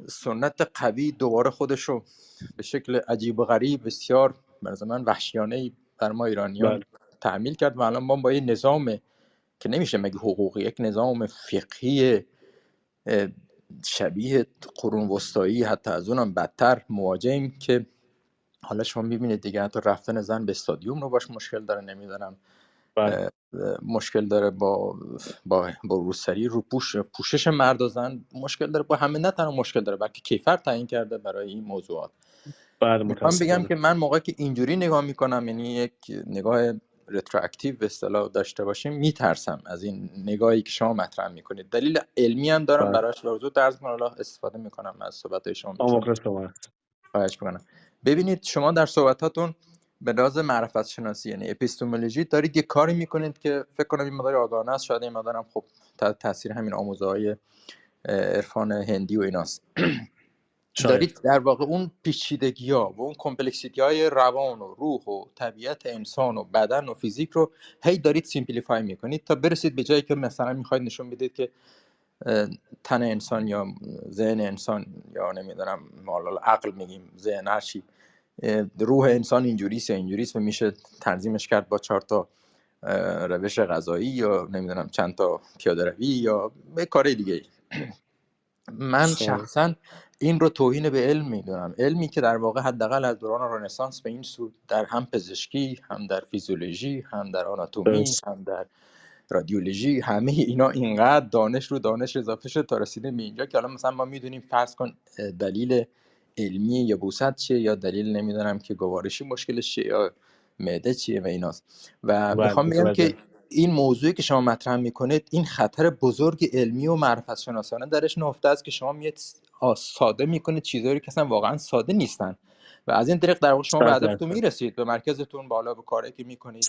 سنت قوی دوباره خودشو به شکل عجیب و غریب بسیار به نظر من وحشیانه‌ای بر ما ایرانیان بله تحمیل کرد و الان ما با این نظام که نمیشه مگه حقوقی، یک نظام فقهی شبیه قرون وسطایی، حتی از اونم بدتر مواجهیم که حالا شما میبینید دیگه حتی رفتن زن به استادیوم رو باش مشکل داره، نمیدونم بله مشکل داره با روسری رو پوشش مرد و زن مشکل داره، با همه، نه تنها مشکل داره بلکه کیفر تعیین کرده برای این موضوعات. بله میخوام بگم متاسفانه که من موقعی که اینجوری نگاه میکنم، یعنی یک نگاه رتروآکتیو به اصطلاح داشته باشیم، میترسم از این نگاهی که شما مطرح میکنید. دلیل علمی هم دارم بله براش، موضوع عرض کنم، حالا استفاده میکنم از صحبت شما میتونم. مخلص شما هست. خواهش میکنم. ببینید شما در صحبتاتون به لحاظ معرفت شناسی یعنی اپیستمولوژی دارید یه کاری میکنید که فکر کنم این مقدار آگاهانه است، شاید این مقدار هم خب تاثیر همین آموزه‌های عرفان هندی و ایناست. شاید دارید در واقع اون پیچیدگی‌ها و اون کمپلکسیتی‌های روان و روح و طبیعت انسان و بدن و فیزیک رو هی دارید سیمپلیفای میکنید تا برسید به جایی که مثلا میخواید نشون بدید که تن انسان یا ذهن انسان یا نمیدونم حالا عقل میگیم، ذهن، هر چی، روح انسان اینجوریست و میشه تنظیمش کرد با 4 تا روش غذایی یا نمیدونم چند تا پیاده روی یا به کار دیگه. من خب شخصا این رو توهین به علم میدونم، علمی که در واقع حداقل از دوران رنسانس به این سو در هم پزشکی، هم در فیزیولوژی، هم در آناتومی، درست هم در رادیولوژی، همه اینا اینقدر دانش رو دانش اضافه شد تا رسیدیم به اینجا که الان مثلا ما میدونیم فرض کن دلیل علمی یا بوسط چیه، یا دلیل نمیدونم که گوارشی مشکلش چیه، یا معده چیه و ایناست. و بله میخوام بگم که متوجه این موضوعی که شما مطرح میکنید، این خطر بزرگ علمی و معرفت شناسانه درش نهفته است که شما میاد ساده میکنید چیزایی که اصلا واقعا ساده نیستن و از این طریق در واقع شما به 100% هدفتون میرسید، به مرکزتون، بالا، به کاری که میکنید. 100%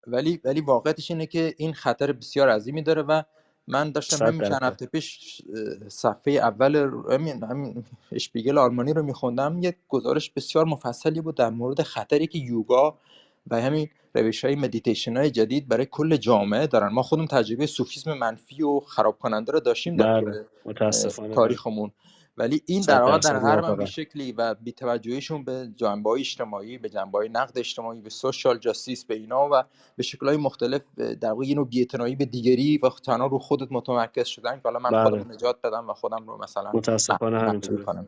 ولی واقعیتش اینه که این خطر بسیار عظیمی داره و من داشتم همین چند 100% هفته پیش صفحه اول همین اشپیگل آلمانی رو میخوندم، یک گزارش بسیار مفصلی بود در مورد خطری که یوگا و همین روش‌های مدیتیشن های جدید برای کل جامعه دارن. ما خودمون تجربه صوفیسم منفی و خراب کننده رو داشتیم در بله طول متاسفانه بله تاریخمون، ولی این در واقع 100% در غرب هم به موافقم شکلی و بی‌توجهیشون به جنبه‌های اجتماعی، به جنبه‌های نقد اجتماعی، به سوشال جاستیس، به اینا و به شکل‌های مختلف در واقع اینو بی‌اعتنایی به دیگری و تنها رو خودت متمرکز شدن که حالا من خودم بله رو نجات بدم و خودم رو مثلا متاسفانه مخفی همینطوره کنم.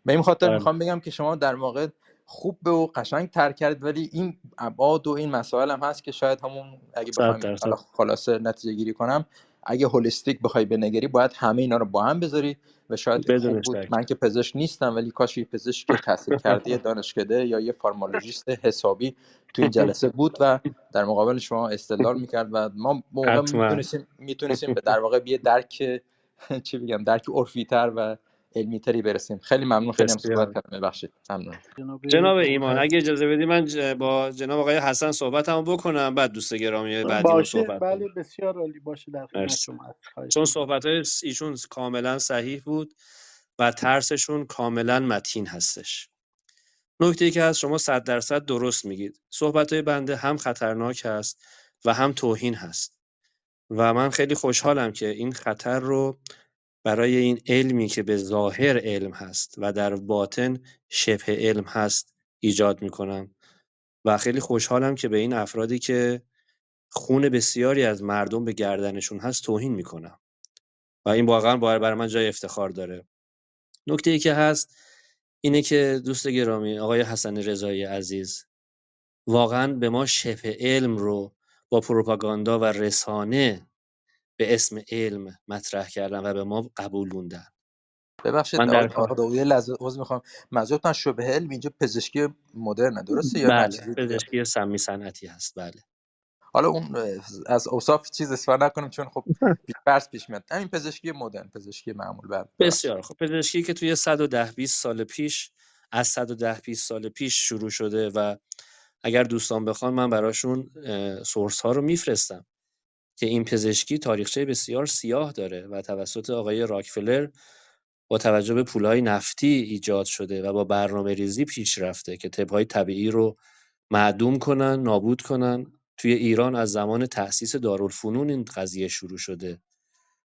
به این خاطر بله میخوام بگم که شما در واقع خوب و قشنگ ترک کردید، ولی این ابعاد و این مسائل هم هست که شاید همون اگه بخوایم 100% حالا خلاصه نتیجه گیری کنم، اگه هولیستیک بخوای بنگری باید همه اینا رو با هم بذاری و شاید خوب بدون بود. شک من که پزشک نیستم ولی کاش یه پزشک تحصیل کرده دانشکده یا یه فارمالوژیست حسابی تو این جلسه بود و در مقابل شما استدلال میکرد و ما موقع حتما میتونستیم به در واقع یه درک چی بگم، درک عرفی‌تر و علمی تری برسیم. خیلی ممنون، خیلی هم صحبت بسیار کردم، ببخشید. ممنون. جناب جناب ایمان گودرز. اگه اجازه بدی من با جناب آقای حسن صحبتمو بکنم، بعد دوست گرامی بعدیمو باشه، صحبت بله، کنم. بسیار عالی، باشه، در خدمت مرسی. شما هست. خواهش چون می‌کنم. صحبت‌های ایشون کاملا صحیح بود و ترسشون کاملا متین هستش. نکته‌ای که هست شما 100% درست میگید. صحبت‌های بنده هم خطرناک هست و هم توهین هست و من خیلی خوشحالم که این خطر رو برای این علمی که به ظاهر علم هست و در باطن شبه علم هست ایجاد میکنم و خیلی خوشحالم که به این افرادی که خون بسیاری از مردم به گردنشون هست توهین میکنم و این واقعا برای من جای افتخار داره. نکته ای که هست اینه که دوست گرامی آقای حسن رضایی عزیز واقعا به ما شبه علم رو با پروپاگاندا و رسانه به اسم علم مطرح کردن و به ما قبولوندن. ببخشید من آقای در آقای لحظه عذر میخوام، منظورتون از شبه علم اینجا پزشکی مدرنه درسته یا نه بله چیزی دیگه؟ پزشکی سمی صنعتی هست. بله حالا اون از اوصاف چیز استفاده نکنیم چون خب فرض پیش میاد. همین پزشکی مدرن، پزشکی معمول. ببخشید. بسیار خب. پزشکی که توی 110-20 سال پیش، از 110-20 سال پیش شروع شده و اگر دوستان بخوان من براشون سورس ها رو میفرستم که این پزشکی تاریخچه بسیار سیاه داره و توسط آقای راکفلر با توجه به پولهای نفتی ایجاد شده و با برنامه ریزی پیش رفته که طبهای طبیعی رو معدوم کنن، نابود کنن. توی ایران از زمان تأسیس دارالفنون این قضیه شروع شده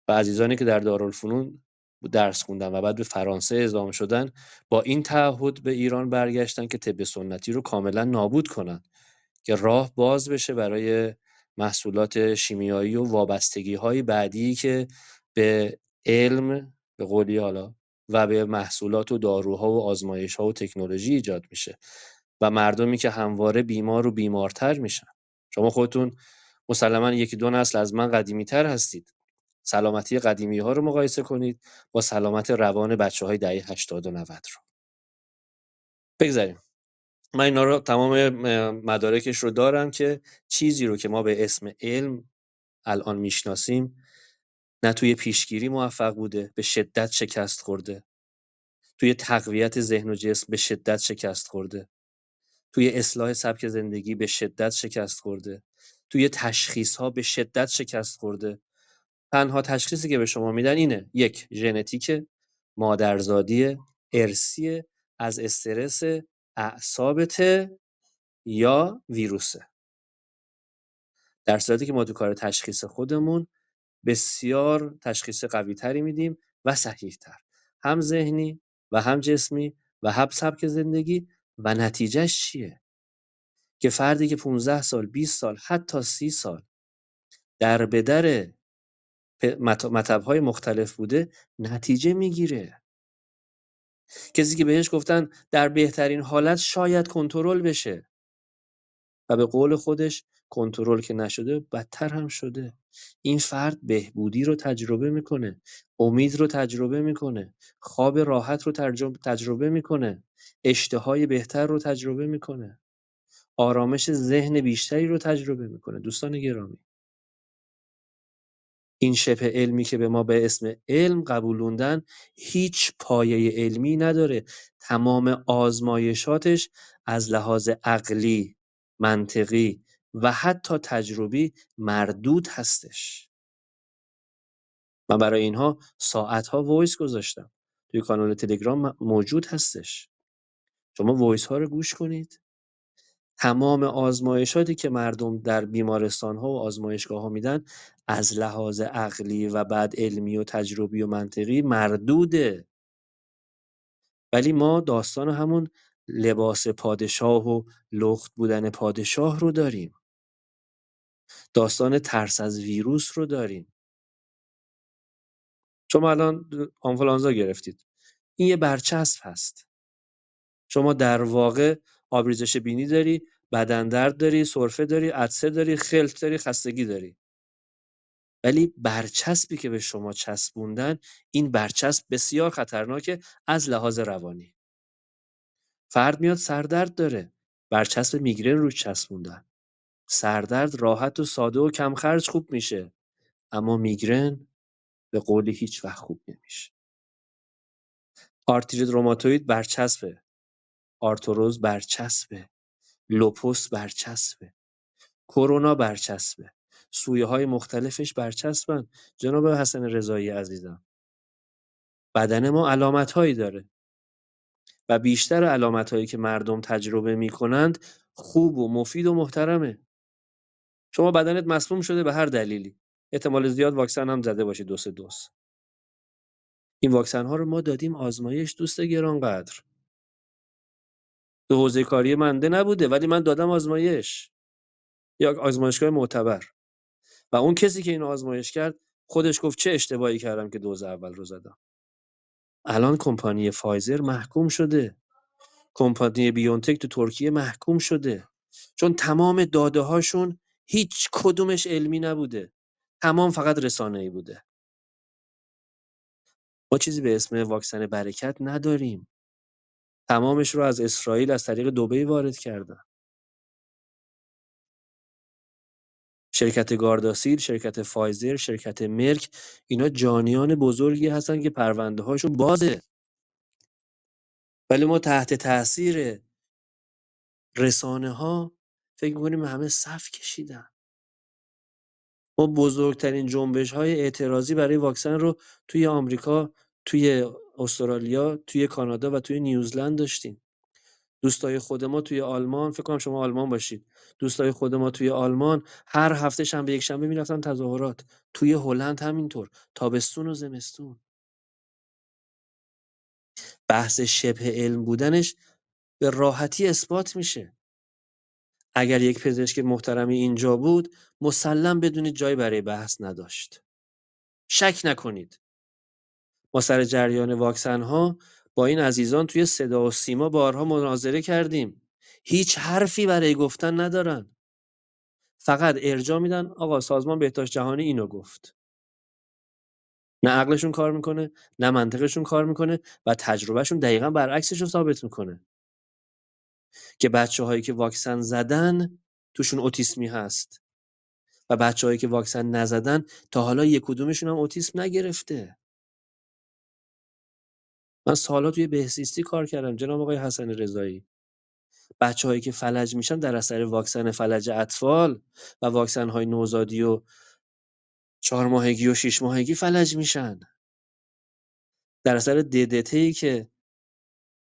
و عزیزانی که در دارالفنون درس خوندن و بعد به فرانسه اعزام شدن با این تعهد به ایران برگشتن که طب سنتی رو کاملا نابود کنن که راه باز بشه برای محصولات شیمیایی و وابستگی‌های بعدی که به علم به قولی حالا و به محصولات و داروها و آزمایش‌ها و تکنولوژی ایجاد میشه و مردمی که همواره بیمار و بیمارتر میشن. شما خودتون مسلما یکی دو نسل از من قدیمی‌تر هستید. سلامتی قدیمی‌ها رو مقایسه کنید با سلامت روان بچه‌های دهه 80 و 90 رو. بگذریم. من اینا رو تمام مدارکش رو دارم که چیزی رو که ما به اسم علم الان میشناسیم نه توی پیشگیری موفق بوده، به شدت شکست خورده. توی تقویت ذهن و جسم به شدت شکست خورده. توی اصلاح سبک زندگی به شدت شکست خورده. توی تشخیص‌ها به شدت شکست خورده. تنها تشخیصی که به شما میدن اینه: یک، ژنتیک، مادرزادی، ارثی، از استرس، اعصابته یا ویروسه. در صورتی که ما تو کار تشخیص خودمون بسیار تشخیص قوی‌تری میدیم و صحیح‌تر، هم ذهنی و هم جسمی و هم سبک زندگی. و نتیجهش چیه؟ که فردی که 15 سال، 20 سال، حتی 30 سال در به در مطب‌های مختلف بوده نتیجه میگیره. کسی که بهش گفتن در بهترین حالت شاید کنترل بشه و به قول خودش کنترل که نشده بدتر هم شده. این فرد بهبودی رو تجربه میکنه، امید رو تجربه میکنه، خواب راحت رو تجربه میکنه، اشتهای بهتر رو تجربه میکنه، آرامش ذهن بیشتری رو تجربه میکنه. دوستان گرامی، این شبه علمی که به ما به اسم علم قبولوندن هیچ پایه علمی نداره. تمام آزمایشاتش از لحاظ عقلی، منطقی و حتی تجربی مردود هستش. من برای اینها ساعتها وایس گذاشتم. توی کانال تلگرام موجود هستش. شما وایس ها رو گوش کنید. تمام آزمایشاتی که مردم در بیمارستان‌ها و آزمایشگاه‌ها میدن از لحاظ عقلی و بعد علمی و تجربی و منطقی مردوده. ولی ما داستان همون لباس پادشاه و لخت بودن پادشاه رو داریم. داستان ترس از ویروس رو داریم. شما الان آنفولانزا گرفتید. این یه برچسب هست. شما در واقع آبریزش بینی داری، بدن درد داری، سرفه داری، عطسه داری، خلط داری، خستگی داری. ولی برچسبی که به شما چسبوندن، این برچسب بسیار خطرناکه از لحاظ روانی. فرد میاد سردرد داره، برچسب میگرن روش چسبوندن. سردرد راحت و ساده و کم خرج خوب میشه، اما میگرن به قولی هیچ وقت خوب نمیشه. آرتریت روماتوئید برچسبه، آرتروز برچسبه، لوپوس برچسبه، کرونا برچسبه، سویه های مختلفش برچسبن. جناب حسن رضایی عزیزم، بدن ما علامت‌هایی داره و بیشتر علامت‌هایی که مردم تجربه می‌کنند خوب و مفید و محترمه. شما بدنت مسموم شده به هر دلیلی، احتمال زیاد واکسن هم زده باشی 2 دوز. این واکسن‌ها رو ما دادیم آزمایش دوست گرانقدر. تو حوزه کاری منده نبوده ولی من دادم آزمایش. یا آزمایشگاه معتبر. و اون کسی که اینو آزمایش کرد خودش گفت چه اشتباهی کردم که دوز اول رو زدم. الان کمپانی فایزر محکوم شده. کمپانی بیونتک تو ترکیه محکوم شده. چون تمام داده‌هاشون هیچ کدومش علمی نبوده. تمام فقط رسانه‌ای بوده. ما چیزی به اسم واکسن برکت نداریم. تمامش رو از اسرائیل از طریق دبی وارد کردن. شرکت گارداسیل، شرکت فایزر، شرکت مرک، اینا جانیان بزرگی هستن که پرونده هاشون بازه. ولی ما تحت تاثیر رسانه ها فکر می‌کنیم همه صف کشیدن. ما بزرگترین جنبش های اعتراضی برای واکسن رو توی آمریکا، توی استرالیا، توی کانادا و توی نیوزلند داشتیم. دوستای خود ما توی آلمان، فکر کنم شما آلمان باشید، دوستای خود ما توی آلمان هر هفته شنبه یک شنبه میرفتن تظاهرات. توی هلند همینطور، تابستون و زمستون. بحث شبه علم بودنش به راحتی اثبات میشه. اگر یک پزشک محترمی اینجا بود، مسلم بدونید جایی برای بحث نداشت. شک نکنید. ما سر جریان واکسن ها با این عزیزان توی صدا و سیما بارها مناظره کردیم. هیچ حرفی برای گفتن ندارن. فقط ارجاع میدن آقا سازمان بهداشت جهانی اینو گفت. نه عقلشون کار میکنه، نه منطقشون کار میکنه و تجربهشون دقیقاً برعکسش رو ثابت میکنه. که بچه‌هایی که واکسن زدن توشون اوتیسمی هست و بچه‌هایی که واکسن نزدن تا حالا یک کدومشون هم اوتیسم نگرفته. من سال‌ها توی بهزیستی کار کردم جناب آقای حسن رضایی. بچه‌هایی که فلج میشن در اثر واکسن فلج اطفال و واکسن‌های نوزادی و 4 ماهگی و 6 ماهگی فلج میشن. در اثر DDT‌ای که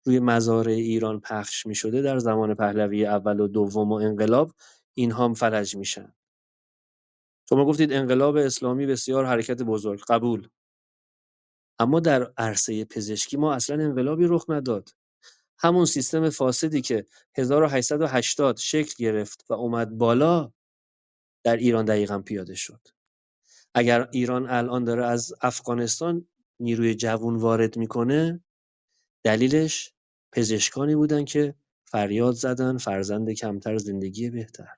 روی مزارع ایران پخش می‌شده در زمان پهلوی اول و دوم و انقلاب، اینها هم فلج میشن. شما گفتید انقلاب اسلامی بسیار حرکت بزرگ، قبول. اما در عرصه پزشکی ما اصلا انقلابی رخ نداد. همون سیستم فاسدی که 1880 شکل گرفت و اومد بالا در ایران دقیقاً پیاده شد. اگر ایران الان داره از افغانستان نیروی جوون وارد میکنه، دلیلش پزشکانی بودن که فریاد زدن فرزند کمتر زندگی بهتر.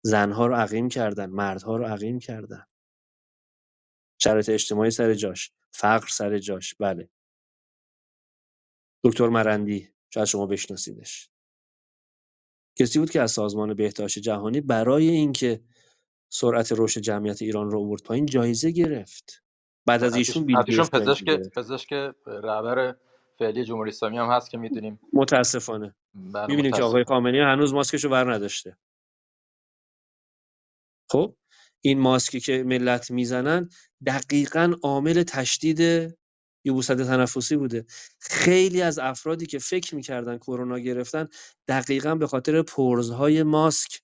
زنها رو عقیم کردن، مردها رو عقیم کردن. شرایط اجتماعی سر جاش، فقر سر جاش. بله. دکتر مرندی، شاید شما بشناسیدش. کسی بود که از سازمان بهداشت جهانی برای اینکه سرعت رشد جمعیت ایران رو آورد پایین جایزه گرفت. بعد از ایشون بیل ایشون گیتس جایزه گرفت. پزشک رهبر فعلی جمهوری اسلامی هم هست که میدونیم. متاسفانه بله می‌بینیم که آقای متاسفم. خامنه‌ای هنوز ماسکشو ور نداشته. خب این ماسکی که ملت میزنن دقیقاً عامل تشدید یبوست تنفسی بوده. خیلی از افرادی که فکر می‌کردن کرونا گرفتن دقیقاً به خاطر پرزهای ماسک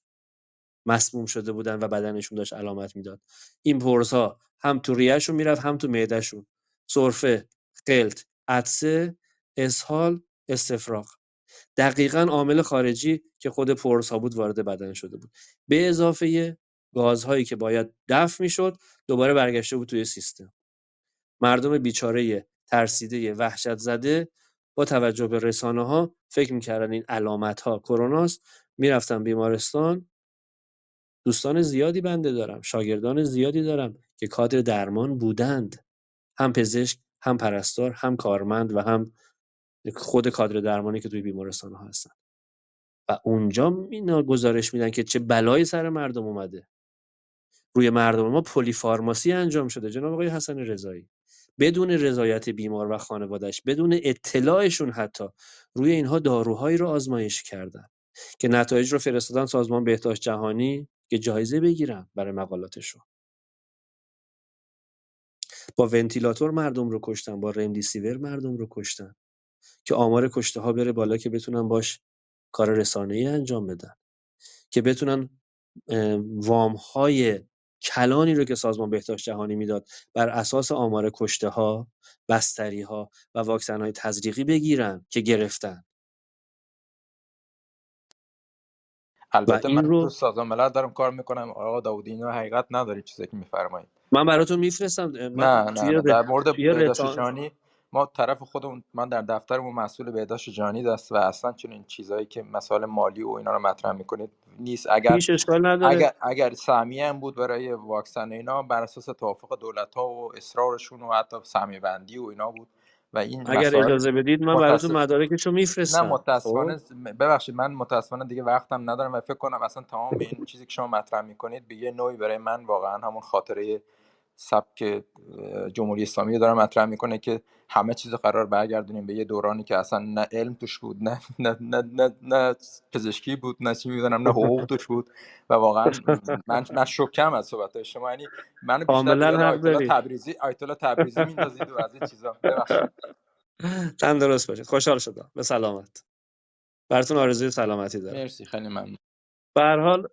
مسموم شده بودن و بدنشون داشت علامت میداد. این پرزها هم تو ریه‌شون میرفت هم تو معده‌شون. سرفه، غلط، عطسه، اسهال، استفراغ. دقیقاً عامل خارجی که خود پرزها بود وارد بدن شده بود. به اضافه گازهایی که باید دفع میشد دوباره برگشته بود توی سیستم. مردم بیچاره ترسیده وحشت زده با توجه به رسانه‌ها فکر می‌کردن این علامت‌ها کروناست، میرفتن بیمارستان. دوستان زیادی بنده دارم، شاگردان زیادی دارم که کادر درمان بودند، هم پزشک، هم پرستار، هم کارمند و هم خود کادر درمانی که توی بیمارستان‌ها هستن و اونجا اینا گزارش میدن که چه بلایی سر مردم اومده. روی مردم ما پلی فارماسی انجام شده جناب آقای حسن رضایی، بدون رضایت بیمار و خانواده‌اش، بدون اطلاعشون حتی روی اینها داروهایی رو آزمایش کردن که نتایج رو فرستادن سازمان بهداشت جهانی که جایزه بگیرن برای مقالاتشون. با ونتیلاتور مردم رو کشتن، با رمدیسیور مردم رو کشتن که آمار کشته ها بره بالا که بتونن باش کار رسانه‌ای انجام بدن، که بتونن وام‌های کلانی رو که سازمان بهداشت جهانی میداد بر اساس آمار کشته‌ها، بستری‌ها و واکسن‌های تزریقی بگیرن که گرفتن. و البته این من تو رو سازمان ملل دارم کار میکنم آقا داودی، اینا حقیقت نداره چیزی که میفرمایید. من براتون میفرستم. من نه توی در مورد توی بهداشت جهانی ما طرف خودمون، من در دفترمون مسئول بهداشت جانی است و اصلا چنین چیزایی که مسائل مالی و اینا رو مطرح میکنید نیست. هیچ اشکال نداره. اگر سهمیه هم بود برای واکسن اینا، بر اساس توافق دولت‌ها و اصرارشون و حتی سهمیه بندی و اینا بود و این اگر مسائل اجازه بدید من براتون مدارکشو نه میفرستم. متاسفانه، خب ببخشید من متاسفانه دیگه وقتم ندارم و فکر کنم اصلا تمام این چیزی که شما مطرح میکنید به یه نوعی برای من واقعا همون خاطره سبک جمهوری اسلامی داره مطرح میکنه که همه چیز قرار برگردونیم به یه دورانی که اصلا نه علم توش بود، نه پزشکی بود، نه چی میدونم، نه حقوق توش بود و واقعا من شوکم از صحبت‌های شما. یعنی منو بیشتر به کاملا یاد حق دارید. آیت الله تبریزی میندازید و از این چیزا. ببخشید. تندرست باشید. خوشحال شدم. به سلامت. براتون آرزوی سلامتی دارم. مرسی، خیلی ممنون. به هر حال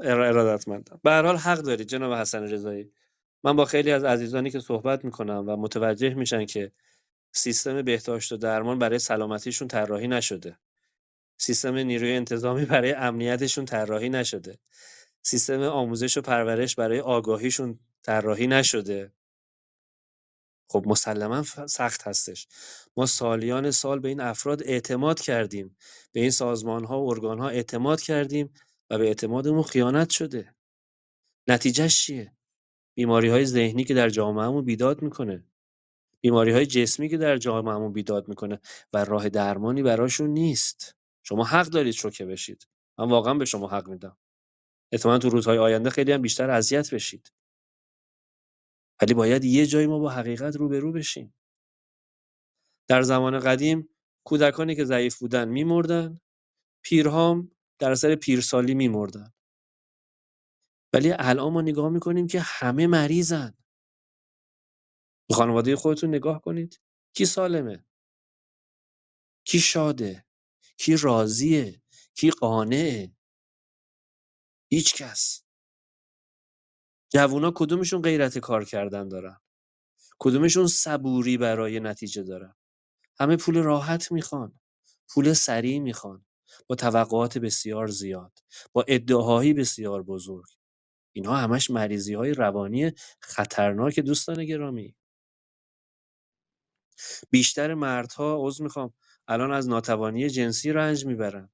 ارادتمندم. به هر حال حق دارید جناب حسن رضایی. من با خیلی از عزیزانی که صحبت میکنم و متوجه میشن که سیستم بهداشت و درمان برای سلامتیشون طراحی نشده. سیستم نیروی انتظامی برای امنیتشون طراحی نشده. سیستم آموزش و پرورش برای آگاهیشون طراحی نشده. خب مسلما سخت هستش. ما سالیان سال به این افراد اعتماد کردیم. به این سازمان‌ها و ارگان‌ها اعتماد کردیم و به اعتمادمون خیانت شده. نتیجهش چیه؟ بیماری‌های ذهنی که در جامعهمون بیداد میکنه. بیماری‌های جسمی که در جامعهمون بیداد میکنه و راه درمانی براشون نیست. شما حق دارید شوکه بشید. من واقعا به شما حق میدم. احتمالاً تو روزهای آینده خیلی هم بیشتر اذیت بشید. ولی باید یه جایی ما با حقیقت روبرو بشیم. در زمان قدیم کودکانی که ضعیف بودن می‌مردن، پیرهام در اثر پیرسالی می‌مردن. ولی الان ما نگاه می‌کنیم که همه مریضن. به خانواده خودتون نگاه کنید. کی سالمه؟ کی شاده؟ کی راضیه؟ کی قانعه؟ هیچ کس. جوونا کدومشون غیرت کار کردن دارن؟ کدومشون صبوری برای نتیجه دارن؟ همه پول راحت میخوان. پول سریع میخوان. با توقعات بسیار زیاد. با ادعاهایی بسیار بزرگ. اینها همش مریضی‌های روانی خطرناک دوستان گرامی. بیشتر مردها عذر میخوام الان از ناتوانی جنسی رنج میبرن.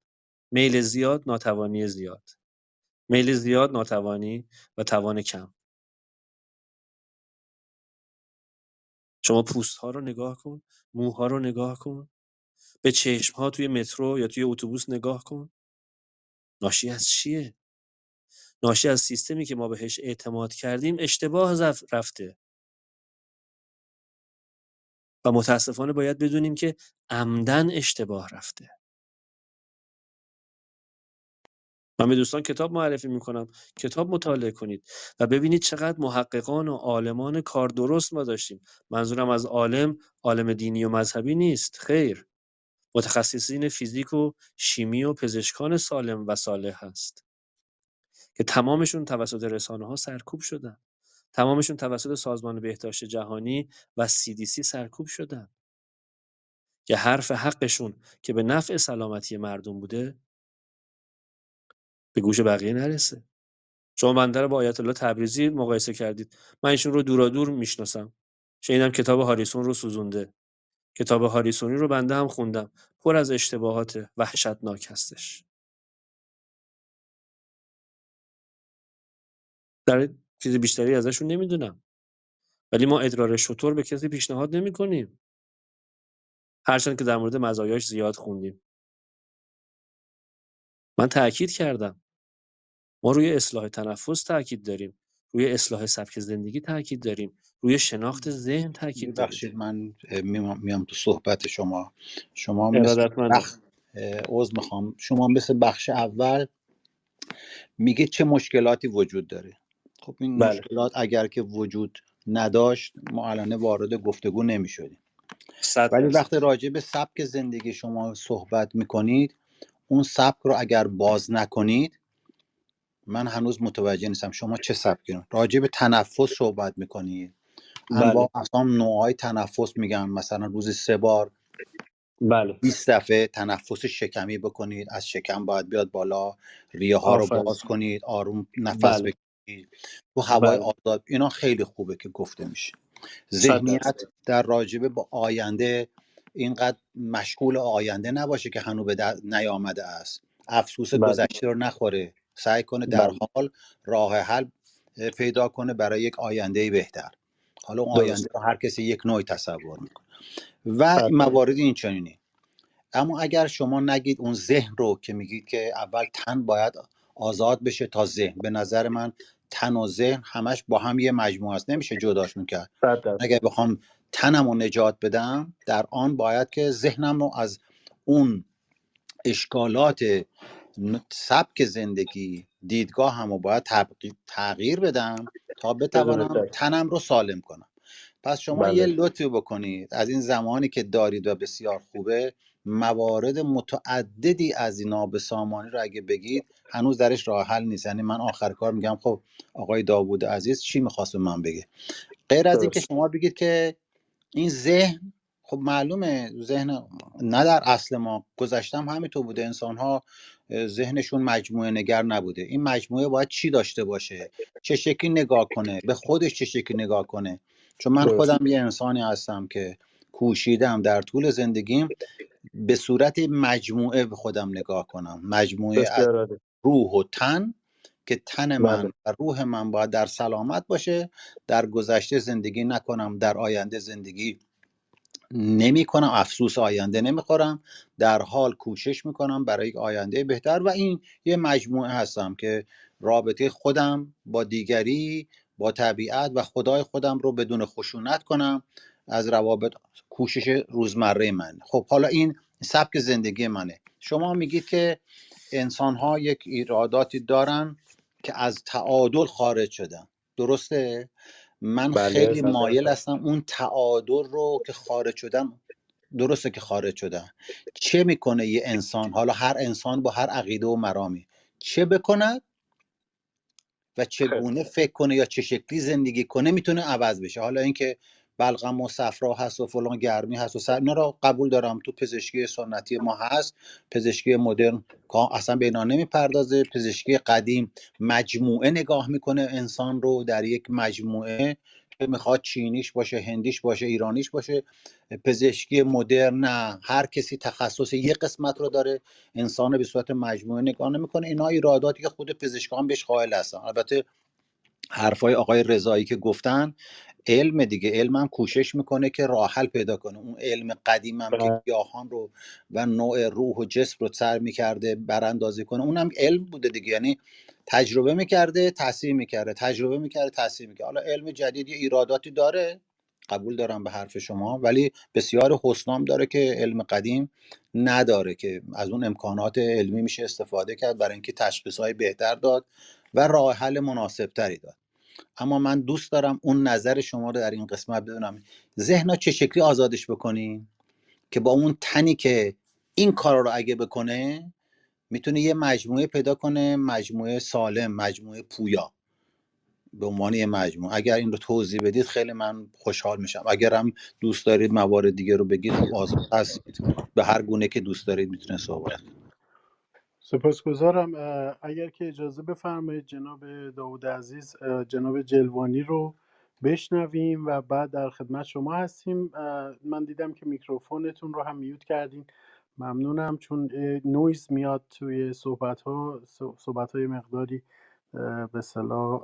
میل زیاد، ناتوانی زیاد. میل زیاد، ناتوانی و توان کم. شما پوست‌ها رو نگاه کن، موها رو نگاه کن، به چشم‌ها توی مترو یا توی اتوبوس نگاه کن. ناشی از چیه؟ ناشی از سیستمی که ما بهش اعتماد کردیم اشتباه رفته و متاسفانه باید بدونیم که عمدن اشتباه رفته. من به دوستان کتاب معرفی میکنم، کتاب مطالعه کنید و ببینید چقدر محققان و عالمان کار درست ما داشتیم. منظورم از عالم دینی و مذهبی نیست، خیر. متخصصین فیزیک و شیمی و پزشکان سالم و صالح هست که تمامشون توسط رسانه‌ها سرکوب شدن. تمامشون توسط سازمان بهداشت جهانی و CDC سرکوب شدن. که حرف حقشون که به نفع سلامتی مردم بوده به گوش بقیه نرسه. شما بنده رو با آیت الله تبریزی مقایسه کردید. من ایشون رو دورادور میشناسم. شنیدم کتاب هاریسون رو سوزونده. کتاب هاریسونی رو بنده هم خوندم. پر از اشتباهات وحشتناک هستش. در چیز بیشتری ازشون نمیدونم. ولی ما ادرار شتر به کسی پیشنهاد نمی‌کنیم. هرچند که در مورد مزایاش زیاد خوندیم. من تأکید کردم. ما روی اصلاح تنفس تأکید داریم. روی اصلاح سبک زندگی تأکید داریم. روی شناخت ذهن تأکید داریم. ببخشید من میام تو صحبت شما مثل ارادتمندم. عذر میخوام، شما مثل بخش اول میگه چه مشکلاتی وجود داره. خب این بله. مشکلات اگر که وجود نداشت ما الان وارد گفتگو نمیشدیم. 100%. ولی وقتی راجع به سبک زندگی شما صحبت میکنید، اون سبک رو اگر باز نکنید، من هنوز متوجه نیستم شما چه سبکی رو. راجع به تنفس صحبت میکنید، انواع بله. اقسام نوعهای تنفس میگن، مثلا روزی 3 بار بله. 20 دفعه تنفس شکمی بکنید، از شکم باید بیاد بالا، ریه ها رو آفرین. باز کنید، آروم نفس بله. بکشید. تو هوای بله آزاد، اینا خیلی خوبه که گفته میشه. 100%. ذهنیت در راجبه با آینده اینقدر مشغول آینده نباشه که هنوز به نیامده است، افسوس بله گذشته رو نخوره، سعی کنه در بله حال راه حل پیدا کنه برای یک آینده بهتر. حالا اون آینده درست رو هر کسی یک نوع تصور میکنه و این حتما موارد این چنینی. اما اگر شما نگید اون ذهن رو که میگید که اول تن باید آزاد بشه تا ذهن، به نظر من تن و ذهن همش با هم یه مجموعه است، نمیشه جداشون کرد. 100%. اگر بخوام تنم رو نجات بدم، در آن باید که ذهنم رو از اون اشکالات سبک زندگی، دیدگاه هم رو باید تغییر بدم تا بدون بتوانم شک. تنم رو سالم کنم. پس شما یه بله لطفی بکنید از این زمانی که دارید و بسیار خوبه، موارد متعددی از این ناب سامانی رو اگه بگید، هنوز درش راه حل نیست. یعنی من آخر کار میگم خب آقای داوود عزیز چی میخواست به من بگه، غیر از این که درست شما بگید که این ذهن، خب معلومه ذهن نه در اصل ما گذشتم همینطور بوده، انسان ها ذهنشون مجموعه نگر نبوده. این مجموعه باید چی داشته باشه، چه شکلی نگاه کنه، به خودش چه شکلی نگاه کنه. چون من درست خودم یه انسانی هستم که کوشیدم در طول زندگیم به صورت مجموعه به خودم نگاه کنم، مجموعه از بسیار عالی. روح و تن، که تن بله من و روح من باید در سلامت باشه، در گذشته زندگی نکنم، در آینده زندگی نمی کنم، افسوس آینده نمیخورم، در حال کوشش میکنم برای یک آینده بهتر. و این یه مجموعه هستم که رابطه خودم با دیگری، با طبیعت و خدای خودم رو بدون خشونت کنم از روابط، کوشش روزمره من. خب حالا این سبک زندگی منه. شما میگید که انسان ها یک ایراداتی دارن که از تعادل خارج شدن، درسته؟ من بله خیلی 100%. مایل هستم اون تعادل رو که خارج شدن، درسته که خارج شدن، چه میکنه یه انسان، حالا هر انسان با هر عقیده و مرامی، چه بکند و خیلی چگونه فکر کنه یا چه شکلی زندگی کنه میتونه عوض بشه. حالا اینکه بلغم و صفرا هست و فلان گرمی هست و اینا رو قبول دارم، تو پزشکی سنتی ما هست، پزشکی مدرن که اصلا به اینا نمیپردازه. پزشکی قدیم مجموعه نگاه میکنه انسان رو در یک مجموعه، که میخواد چینیش باشه، هندیش باشه، ایرانیش باشه. پزشکی مدرن نه، هر کسی تخصص یک قسمت رو داره، انسان رو به صورت مجموعه نگاه نمیکنه. اینا ایراداتی که خود پزشکان بهش قائل هستن. البته حرفای آقای رضایی که گفتن علم دیگه، علم هم کوشش میکنه که راه حل پیدا کنه. اون علم قدیم هم که بله گیاهان رو و نوع روح و جسم رو سر میکرده براندازی کنه، اونم علم بوده دیگه. یعنی تجربه میکرده تاثیر میکرده، تجربه میکرده تاثیر میکرده. حالا علم جدید یه ایراداتی داره، قبول دارم به حرف شما، ولی بسیار حسنام داره که علم قدیم نداره، که از اون امکانات علمی میشه استفاده کرد برای اینکه تشخیصهای بهتر داد و راه حل مناسب تری داد. اما من دوست دارم اون نظر شما رو در این قسمت بدونم، ذهن چه شکلی آزادش بکنیم که با اون تنی که این کار رو اگه بکنه میتونه یه مجموعه پیدا کنه، مجموعه سالم، مجموعه پویا، به عنوان یه مجموعه. اگر این رو توضیح بدید خیلی من خوشحال میشم. اگرم دوست دارید موارد دیگه رو بگید خب آزاد هستید، به هر گونه که دوست دارید میتونه صحبت. سپاسگزارم. اگر که اجازه بفرمایید جناب داوود عزیز، جناب جلوانی رو بشنویم و بعد در خدمت شما هستیم. من دیدم که میکروفونتون رو هم میوت کردین. ممنونم، چون نویز میاد توی صحبت های مقداری به اصطلاح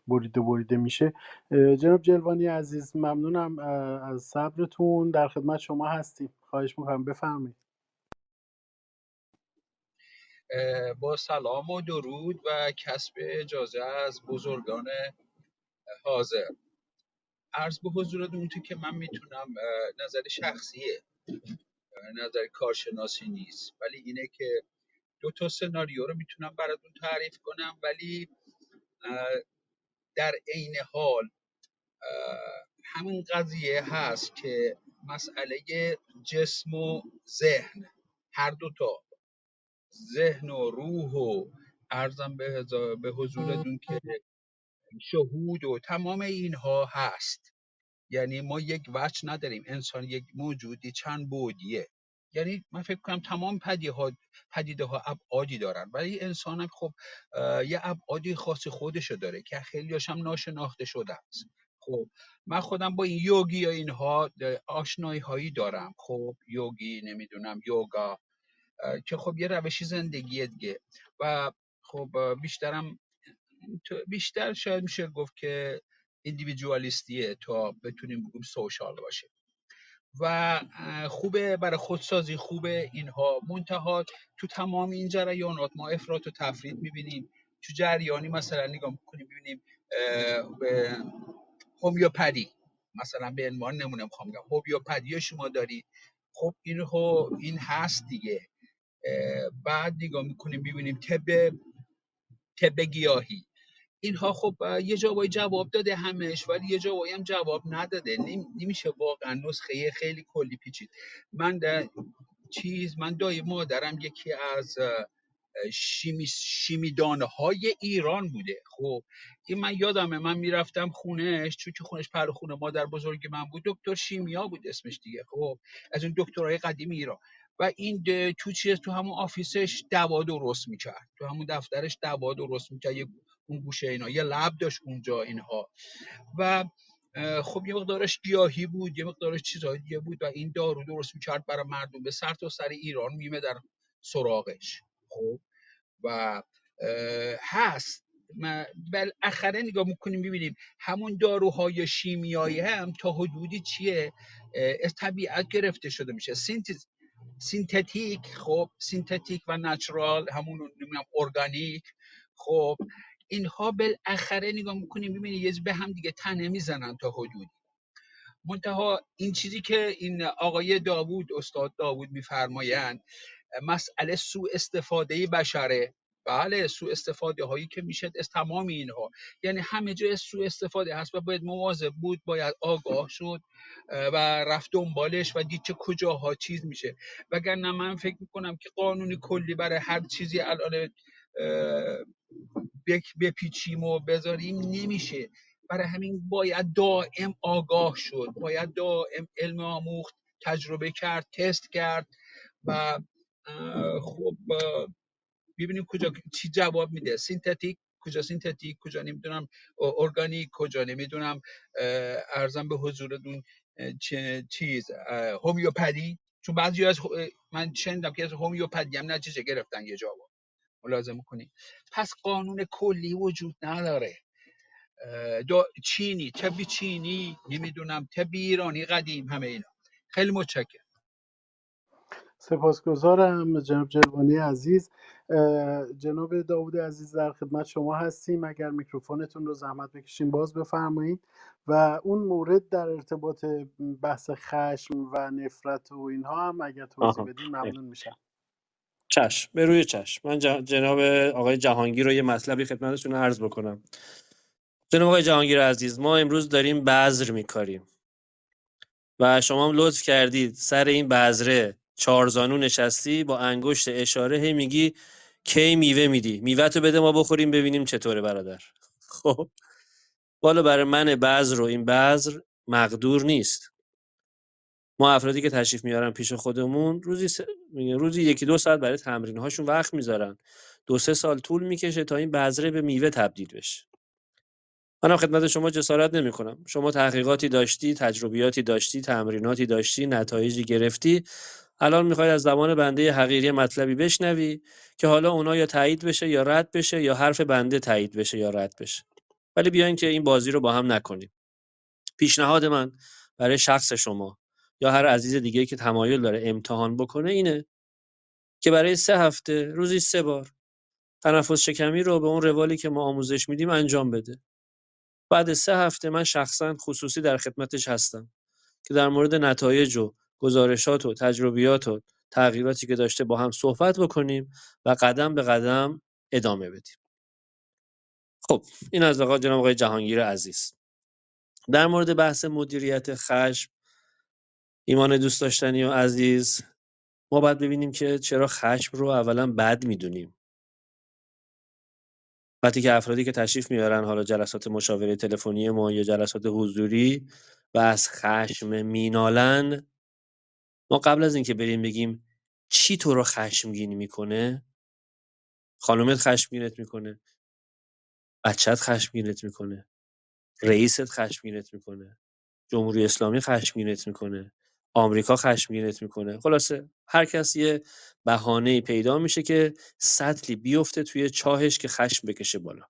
بریده میشه. جناب جلوانی عزیز ممنونم از صبرتون، در خدمت شما هستیم. خواهش میکنم بفرمایید. با سلام و درود و کسب اجازه از بزرگان حاضر، عرض به حضورتون که من میتونم، نظر شخصیه، نظر کارشناسی نیست، ولی اینه که دو تا سناریو رو میتونم براتون تعریف کنم، ولی در عین حال همین قضیه هست که مسئله جسم و ذهن، هر دوتا، ذهن و روح و ارزم به حضورتون که شهود و تمام اینها هست. یعنی ما یک وجه نداریم، انسان یک موجودی چند بعدیه. یعنی من فکر کنم تمام پدیده ها ابعادی دارن، ولی انسان هم خب یه ابعادی خاص خودشو داره که خیلیاش هم ناشناخته شده است. خب من خودم با این یوگی یا اینها آشنایی هایی دارم. خب یوگی، نمیدونم یوگا، که خب یه روشی زندگیه دیگه. و خب بیشتر شاید میشه گفت که ایندیویدوالیستیه تا بتونیم بگیم سوشال باشه و خوبه برای خودسازی، خوبه اینها. منتها تو تمام این جریانات ما افراط و تفرید میبینیم. تو جریانی مثلا نگاه میکنیم ببینیم به هومیوپدی مثلا، به عنوان نمونه میخوام بگم هومیوپدی شما داری، خب این هست دیگه. بعد نگاه میکنیم ببینیم طب گیاهی، اینها خب یه جوابی جواب داده همش، ولی یه جوابی هم جواب نداده. نمیشه واقعا نسخه خیلی کلی پیچید. من من دایی مادرم یکی از شیمیدانه های ایران بوده. خب این من یادمه من میرفتم خونهش، چون که خونش پر خونه مادر بزرگ من بود، دکتر شیمیا بود اسمش دیگه. خب از اون دکترای قدیم ایران. و این تو همون آفیسش دوا درست میکرد، تو همون دفترش دوا درست میکرد، اون گوشه اینا یه لب داشت اونجا اینها. و خب یه مقدارش گیاهی بود، یه مقدارش چیزهای دیگه بود، و این دارو درست میکرد برای مردم به سر تا سر ایران میمدن سراغش. خب و هست بالاخره نگاه میکنیم ببینیم همون داروهای شیمیایی هم تا حدودی چیه، از طبیعت گرفته شده میشه، سینتتیک. خب سینتتیک و نچرال همون نمیدونم ارگانیک. خب اینها بالاخره نگاه میکنیم ببینید یه به هم دیگه تنه میزنن تا حدودی. منتها این چیزی که این آقای داوود، استاد داوود میفرمایند، مسئله سوء استفاده بشره. بله، سوء استفاده هایی که میشه از تمام اینها، یعنی همه جای سوء استفاده هست و باید مواظب بود، باید آگاه شد و رفت دنبالش و دید چه کجاها چیز میشه. وگرنه من فکر میکنم که قانونی کلی برای هر چیزی الان بپیچیم و بذاریم نمیشه. برای همین باید دائم آگاه شد، باید دائم علم آموخت، تجربه کرد، تست کرد و خب ببینیم کجا چی جواب میده. سینتتیک کجا نمیدونم ارگانیک کجا نمیدونم ارزم به حضورتون چیز هومیوپدی. چون بعضی از من شنیدم که از هومیوپدی هم نتیجه گرفتن یه جواب، ملاحظه کنید. پس قانون کلی وجود نداره. طب چینی نمیدونم طب ایرانی قدیم، همه اینا. خیلی متشکرم. سپاسگزارم جناب جلوانی عزیز. جناب داوود عزیز در خدمت شما هستیم، اگر میکروفونتون رو زحمت بکشین باز بفرمایید. و اون مورد در ارتباط بحث خشم و نفرت و اینها هم اگر توضیح آها، بدین ممنون میشم. چشم، به روی چشم. من جناب آقای جهانگیر رو یه مطلبی خدمتتون عرض بکنم. جناب آقای جهانگیر عزیز، ما امروز داریم بذر میکاریم و شما هم لطف کردید سر این بذره چارزانو نشستی، با انگشت اشاره هی میگی کی میوه میدی، میوه تو بده ما بخوریم ببینیم چطوره برادر. خب والا برای من بذر و این بذر مقدور نیست. ما افرادی که تشریف میارن پیش خودمون روزی 1-2 ساعت برای تمرین هاشون وقت میذارن، 2-3 سال طول میکشه تا این بذره به میوه تبدیل بشه. منم خدمت شما جسارت نمیکنم. شما تحقیقاتی داشتی، تجربیاتی داشتی، تمریناتی داشتی، نتایجی گرفتی. الان میخوای از زبان بنده حقیری مطلبی بشنوی که حالا اونا یا تایید بشه یا رد بشه، یا حرف بنده تایید بشه یا رد بشه. ولی بیاین که این بازی رو با هم نکنیم. پیشنهاد من برای شخص شما یا هر عزیز دیگه که تمایل داره امتحان بکنه اینه که برای 3 هفته روزی 3 بار تنفس شکمی رو به اون روالی که ما آموزش میدیم انجام بده. بعد 3 هفته من شخصا خصوصی در خدمتش هستم که در مورد نتایج و گزارشات و تجربیات و تغییراتی که داشته با هم صحبت بکنیم و قدم به قدم ادامه بدیم. خب این از جناب آقای جهانگیر عزیز. در مورد بحث مدیریت خشم، ایمان دوست داشتنی و عزیز، ما باید ببینیم که چرا خشم رو اولا بد میدونیم. وقتی که افرادی که تشریف میارن حالا جلسات مشاوره تلفنی ما یا جلسات حضوری و از خشم مینالن، ما قبل از اینکه بریم بگیم چی تو رو خشمگین میکنه، خانومت خشمگینت میکنه، بچت خشمگینت میکنه، رئیست خشمگینت میکنه، جمهوری اسلامی خشمگینت میکنه، آمریکا خشمگینت میکنه، خلاصه هر کس یه بهانه‌ای پیدا میشه که سطلی بیفته توی چاهش که خشم بکشه بالا.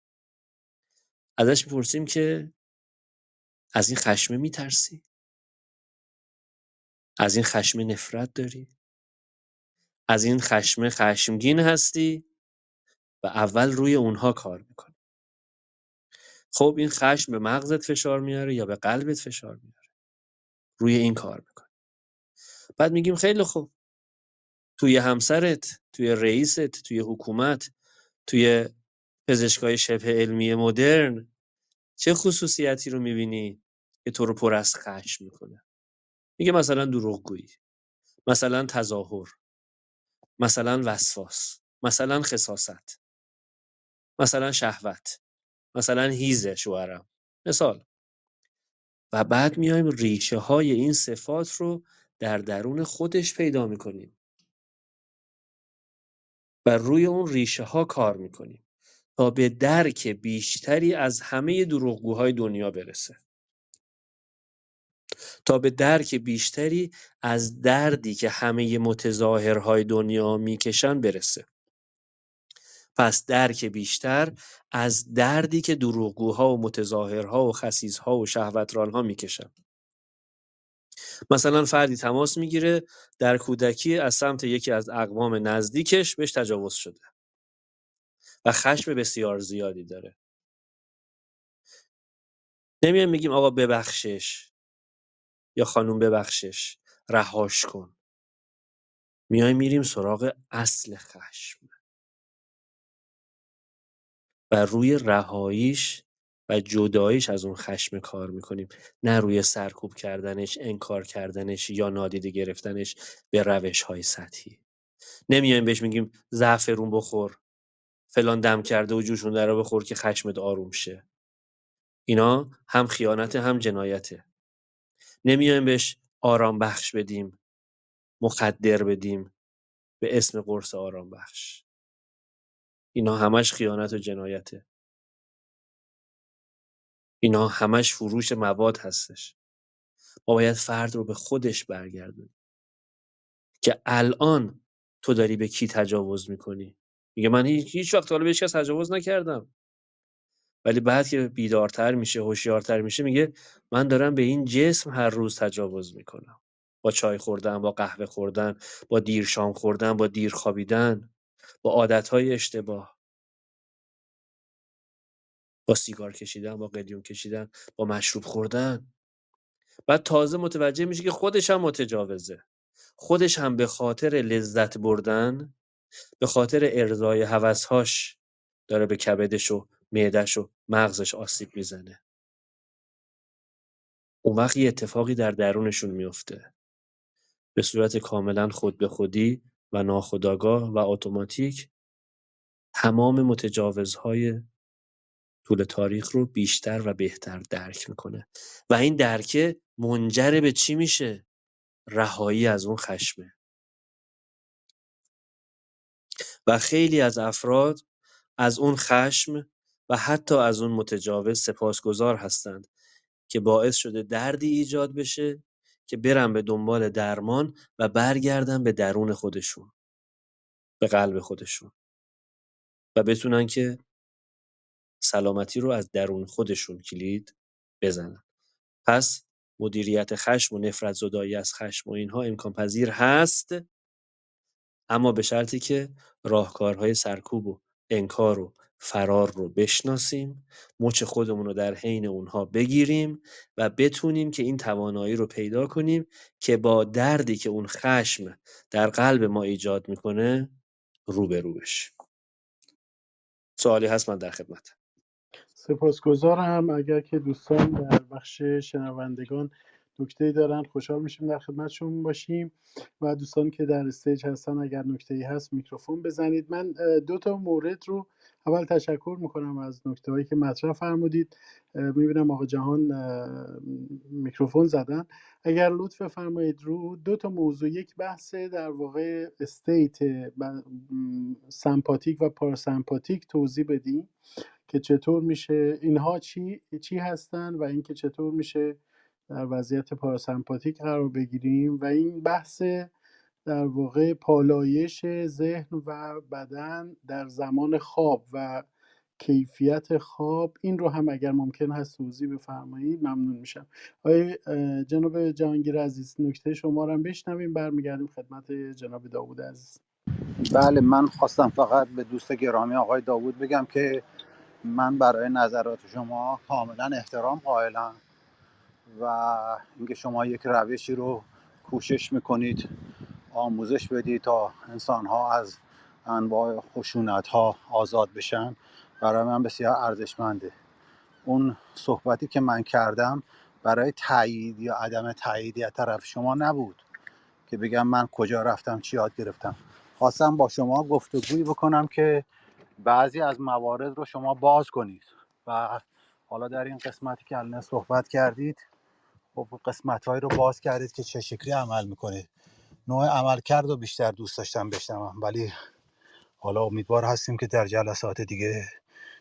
ازش میپرسیم که از این خشمه میترسی؟ از این خشمه نفرت داری؟ از این خشمه خشمگین هستی؟ و اول روی اونها کار میکنی. خب این خشم به مغزت فشار میاره یا به قلبت فشار میاره؟ روی این کار میکنی. بعد میگیم خیلی خوب، توی همسرت، توی رئیست، توی حکومت، توی پزشکای شبه علمی مدرن چه خصوصیتی رو میبینی که تو رو پر از خشم میکنه؟ میگه مثلا دروغگویی، مثلا تظاهر، مثلا وسواس، مثلا خساست، مثلا شهوت، مثلا هیز شوهرم، مثال. و بعد میایم ریشه های این صفات رو در درون خودش پیدا میکنیم و روی اون ریشه ها کار میکنیم تا به درک بیشتری از همه دروغگوهای دنیا برسه، تا به درک بیشتری از دردی که همه متظاهرهای دنیا میکشن برسه. پس درک بیشتر از دردی که دروغگوها و متظاهرها و خسیسها و شهوترانها میکشن. مثلا فردی تماس میگیره در کودکی از سمت یکی از اقوام نزدیکش بهش تجاوز شده و خشم بسیار زیادی داره. نمیایم میگیم آقا ببخشش یا خانوم ببخشش، رهاش کن. میایم میریم سراغ اصل خشم و روی رهاییش و جداییش از اون خشم کار میکنیم، نه روی سرکوب کردنش، انکار کردنش یا نادیده گرفتنش به روش‌های سطحی. نمیایم بهش میگیم زعفرون بخور، فلان دم کرده و جوشونده رو بخور که خشمت آروم شه. اینا هم خیانت هم جنایته. نمیایم بهش آرام بخش بدیم، مخدر بدیم به اسم قرص آرام بخش. اینا همش خیانت و جنایته. اینا همش فروش مواد هستش. ما باید فرد رو به خودش برگردونیم که الان تو داری به کی تجاوز میکنی. میگه من هیچ وقت حالا به هیچ کس تجاوز نکردم، ولی بعد که بیدارتر میشه، هوشیارتر میشه، میگه من دارم به این جسم هر روز تجاوز میکنم. با چای خوردن، با قهوه خوردن، با دیر شام خوردن، با دیر خوابیدن، با عادتهای اشتباه، با سیگار کشیدن، با قلیون کشیدن، با مشروب خوردن. بعد تازه متوجه میشه که خودش هم متجاوزه. خودش هم به خاطر لذت بردن، به خاطر ارضای هوس‌هاش داره به کبدش و معده‌ش و مغزش آسیب میزنه. اون وقت یه اتفاقی در درونشون میفته. به صورت کاملا خود به خودی و ناخودآگاه و اتوماتیک تمام متجاوزهای طول تاریخ رو بیشتر و بهتر درک میکنه و این درکه منجر به چی میشه؟ رهایی از اون خشمه. و خیلی از افراد از اون خشم و حتی از اون متجاوز سپاسگزار هستند که باعث شده دردی ایجاد بشه که برن به دنبال درمان و برگردن به درون خودشون، به قلب خودشون و بتونن که سلامتی رو از درون خودشون کلید بزنن. پس مدیریت خشم و نفرت زدایی از خشم و اینها امکان پذیر هست، اما به شرطی که راهکارهای سرکوب و انکار و فرار رو بشناسیم، مچ خودمون رو در حین اونها بگیریم و بتونیم که این توانایی رو پیدا کنیم که با دردی که اون خشم در قلب ما ایجاد میکنه روبرو بشیم. سوالی هست؟ من در خدمتم. سپاسگزارم. اگر که دوستان در بخش شنوندگان نکته‌ای دارن خوشحال میشیم در خدمتشون باشیم و دوستان که در استیج هستن اگر نکته‌ای هست میکروفون بزنید. من دو تا مورد رو اول تشکر میکنم از نکته‌هایی که مطرح فرمودید. میبینم آقا جهان میکروفون زدن. اگر لطف فرمایید رو دو تا موضوع، یک بحث در واقع استیت سمپاتیک و پاراسمپاتیک توضیح بدیم که چطور میشه اینها چی هستن و اینکه چطور میشه در وضعیت پاراسمپاتیک قرار بگیریم، و این بحث در واقع پالایش ذهن و بدن در زمان خواب و کیفیت خواب، این رو هم اگر ممکن هست توضیح بفرمایید ممنون میشم. آقای جناب جهانگیر عزیز، نکته شما رو هم بشنویم، برمیگردیم خدمت جناب داوود عزیز. بله، من خواستم فقط به دوست گرامی آقای داوود بگم که من برای نظرات شما کاملا احترام قائلم و اینکه شما یک روشی رو کوشش میکنید آموزش بدید تا انسان‌ها از انواع خشونت‌ها آزاد بشن، برای من بسیار ارزشمنده. اون صحبتی که من کردم برای تایید یا عدم تایید از طرف شما نبود که بگم من کجا رفتم چی یاد گرفتم. خواستم با شما گفتگویی بکنم که بعضی از موارد رو شما باز کنید و حالا در این قسمتی که الان صحبت کردید، خب قسمت‌هایی رو باز کردید که چه شکلی عمل میکنید. نوع عملکرد رو بیشتر دوست داشتم بشنوم، ولی حالا امیدوار هستیم که در جلسات دیگه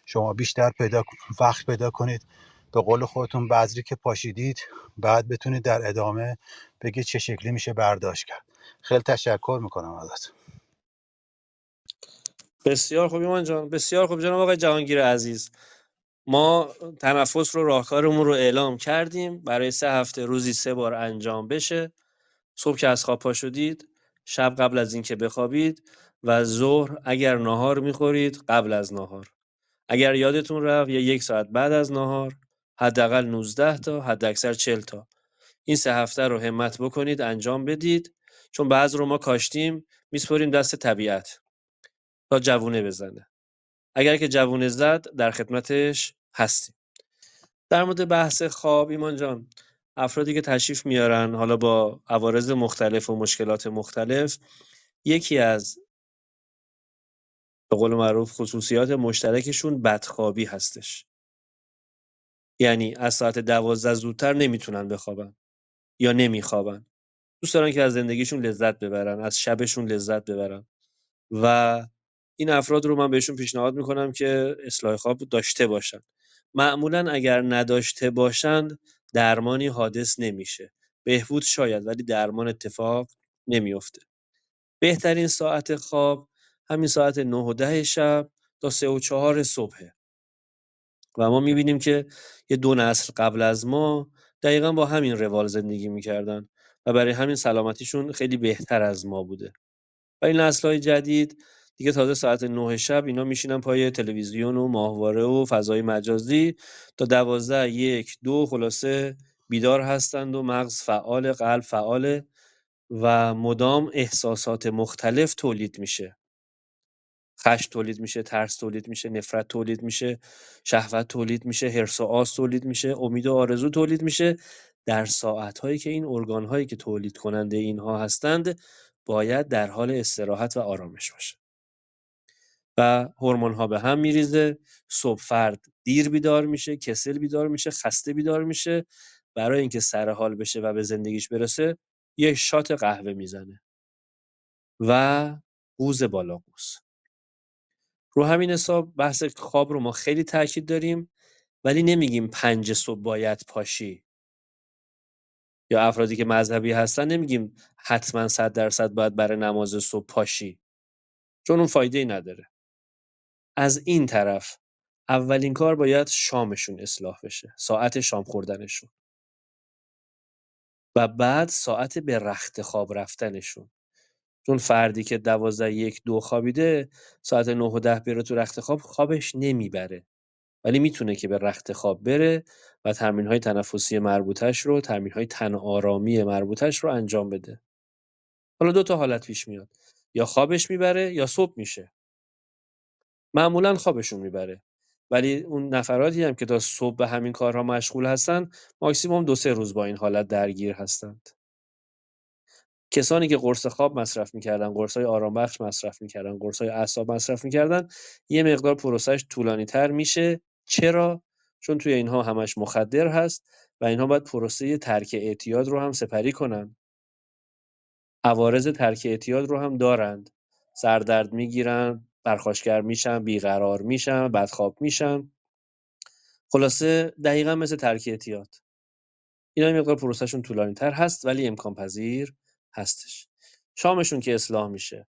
شما بیشتر وقت پیدا کنید، به قول خودتون بذری که پاشیدید بعد بتونید در ادامه بگید چه شکلی میشه برداشت کرد. خیلی تشکر میکنم ازت. بسیار خوب ایمان جان، بسیار خوب جناب آقای جهانگیر عزیز. ما تنفس رو راهکارمون رو اعلام کردیم برای 3 هفته روزی 3 بار انجام بشه. صبح که از خواب پا شدید، شب قبل از اینکه بخوابید و ظهر اگر ناهار میخورید قبل از ناهار. اگر یادتون رفت یا 1 ساعت بعد از ناهار، حداقل 19 تا حداکثر 40 تا. این 3 هفته رو همت بکنید انجام بدید، چون بعض رو ما کاشتیم میسپریم دست طبیعت تا جوونه بزنه. اگر که جوونه زد در خدمتش هستیم. در مورد بحث خواب ایمان جان، افرادی که تشریف میارن حالا با عوارض مختلف و مشکلات مختلف، یکی از به قول معروف خصوصیات مشترکشون بدخوابی هستش. یعنی از ساعت 12 زودتر نمیتونن بخوابن یا نمیخوابن. دوست دارن که از زندگیشون لذت ببرن، از شبشون لذت ببرن و این افراد رو من بهشون پیشنهاد میکنم که اصلاح خواب داشته باشن. معمولا اگر نداشته باشند درمانی حادث نمیشه. بهبود شاید، ولی درمان اتفاق نمیفته. بهترین ساعت خواب همین ساعت 9 و 10 شب تا 3 و 4 صبحه و ما میبینیم که یه 2 نسل قبل از ما دقیقا با همین روال زندگی میکردن و برای همین سلامتیشون خیلی بهتر از ما بوده. ولی نسل‌های جدید دیگه تازه ساعت 9 شب اینا میشینن پای تلویزیون و ماهواره و فضای مجازی تا 12 1 2 خلاصه بیدار هستند و مغز فعال، قلب فعاله و مدام احساسات مختلف تولید میشه. خشم تولید میشه، ترس تولید میشه، نفرت تولید میشه، شهوت تولید میشه، حرص و آز تولید میشه، امید و آرزو تولید میشه. در ساعت‌هایی که این ارگان‌هایی که تولید کننده اینها هستند باید در حال استراحت و آرامش باشه و هورمون‌ها به هم میریزه. صبح فرد دیر بیدار میشه، کسل بیدار میشه، خسته بیدار میشه. برای اینکه سر حال بشه و به زندگیش برسه یه شات قهوه میزنه و قوز بالا قوز. رو همین حساب بحث خواب رو ما خیلی تاکید داریم، ولی نمیگیم 5 صبح باید پاشی، یا افرادی که مذهبی هستن نمیگیم حتما 100% باید برای نماز صبح پاشی، چون اون فایده ای نداره. از این طرف اولین کار باید شامشون اصلاح بشه، ساعت شام خوردنشون، و بعد ساعت به رخت خواب رفتنشون. چون فردی که 12 1 2 خوابیده ساعت 9 و 10 بره تو رخت خواب، خوابش نمیبره، ولی میتونه که به رخت خواب بره و تمرین‌های تنفسی مربوطش رو، تمرین‌های تن آرامی مربوطش رو انجام بده. حالا 2 تا حالت پیش میاد، یا خوابش میبره یا صبح میشه. معمولا خوابشون میبره، ولی اون نفراتی هم که تا صبح به همین کارها مشغول هستن ماکسیموم 2-3 روز با این حالت درگیر هستند. کسانی که قرص خواب مصرف میکردن، قرص‌های آرامبخش مصرف میکردن، قرص‌های اعصاب مصرف میکردن، یه مقدار پروسش طولانی‌تر میشه. چرا؟ چون توی اینها همش مخدر هست و اینها باید پروسه ترک اعتیاد رو هم سپری کنن. عوارض ترک اعتیاد رو هم دارند. سردرد میگیرن، پرخاشگر میشن، بیقرار میشن، بدخواب میشن. خلاصه دقیقا مثل ترک اعتیاد. اینا یه مقدار پروسهشون طولانی‌تر هست ولی امکان پذیر هستش. شامشون که اصلاح میشه،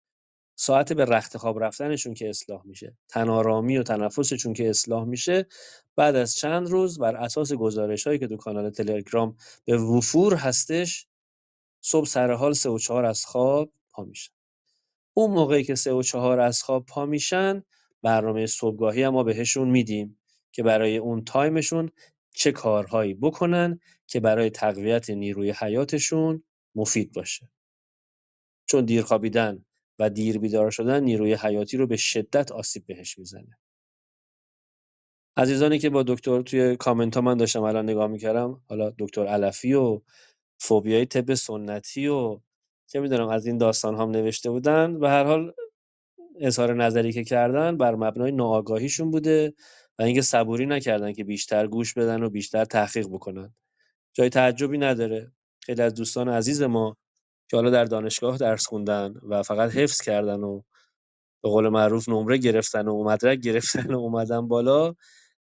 ساعت به رخت خواب رفتنشون که اصلاح میشه، تن‌آرامی و تنفسشون که اصلاح میشه، بعد از چند روز بر اساس گزارش‌هایی که تو کانال تلگرام به وفور هستش، صبح سر حال 3 و 4 از خواب پا میشن. اون موقعی که 3 و 4 از خواب پا میشن، برنامه صبحگاهی هم ما بهشون میدیم که برای اون تایمشون چه کارهایی بکنن که برای تقویت نیروی حیاتشون مفید باشه. چون دیر خوابیدن و دیر بیدار شدن نیروی حیاتی رو به شدت آسیب بهش میزنه. عزیزانی که با دکتر توی کامنت ها من داشتم الان نگاه میکردم، حالا دکتر علفی و فوبیای طب سنتی و چه میدونم از این داستان هم نوشته بودن، به هر حال اظهار نظری که کردن بر مبنای ناآگاهیشون بوده و اینکه صبوری نکردن که بیشتر گوش بدن و بیشتر تحقیق بکنن. جای تعجبی نداره. خیلی از دوستان عزیز ما که حالا در دانشگاه درس خوندن و فقط حفظ کردن و به قول معروف نمره گرفتن و مدرک گرفتن و اومدن بالا،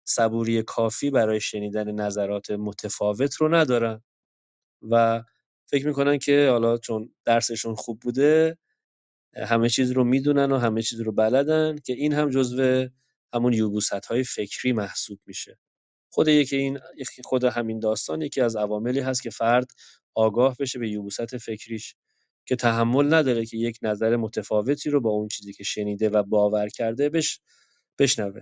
صبوری کافی برای شنیدن نظرات متفاوت رو ندارن و فکر میکنن که حالا چون درسشون خوب بوده همه چیز رو میدونن و همه چیز رو بلدن، که این هم جزو همون یبوست‌های فکری محسوب میشه. خود همین داستان یکی از عواملی هست که فرد آگاه بشه به یبوست فکریش، که تحمل نداره که یک نظر متفاوتی رو با اون چیزی که شنیده و باور کرده بشنوه.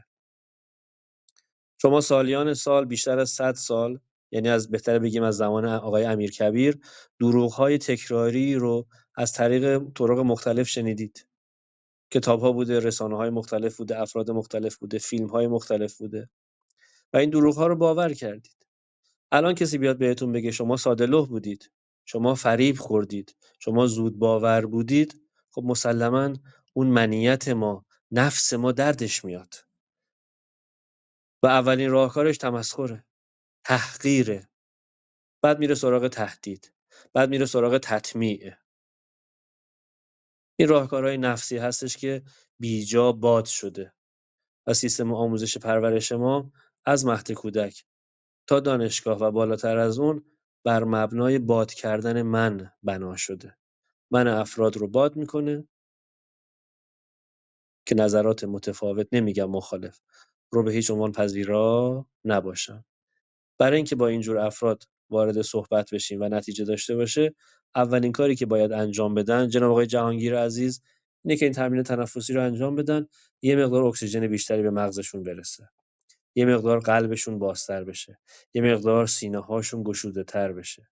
شما سالیان سال، بیشتر از 100 سال، یعنی از بهتره بگیم از زمان آقای امیرکبیر، دروغ‌های تکراری رو از طریق طرق مختلف شنیدید. کتاب‌ها بوده، رسانه‌های مختلف بوده، افراد مختلف بوده، فیلم‌های مختلف بوده و این دروغ‌ها رو باور کردید. الان کسی بیاد بهتون بگه شما ساده‌لوح بودید، شما فریب خوردید، شما زود باور بودید، خب مسلماً اون منیت ما، نفس ما دردش میاد و اولین راهکارش تمسخره، تحقیره. بعد میره سراغ تهدید، بعد میره سراغ تطمیع. این راهکارهای نفسی هستش که بیجا باد شده و سیستم آموزش پرورش ما از مهد کودک تا دانشگاه و بالاتر از اون بر مبنای باد کردن من بنا شده. من افراد رو باد میکنه که نظرات متفاوت، نمیگم مخالف، رو به هیچ عنوان پذیرا نباشن. برای اینکه با اینجور افراد وارد صحبت بشیم و نتیجه داشته باشه، اولین کاری که باید انجام بدن جناب آقای جهانگیر عزیز اینه که این تمرین تنفسی رو انجام بدن، یه مقدار اکسیژن بیشتری به مغزشون برسه، یه مقدار قلبشون بازتر بشه، یه مقدار سینه‌هاشون گشوده‌تر بشه،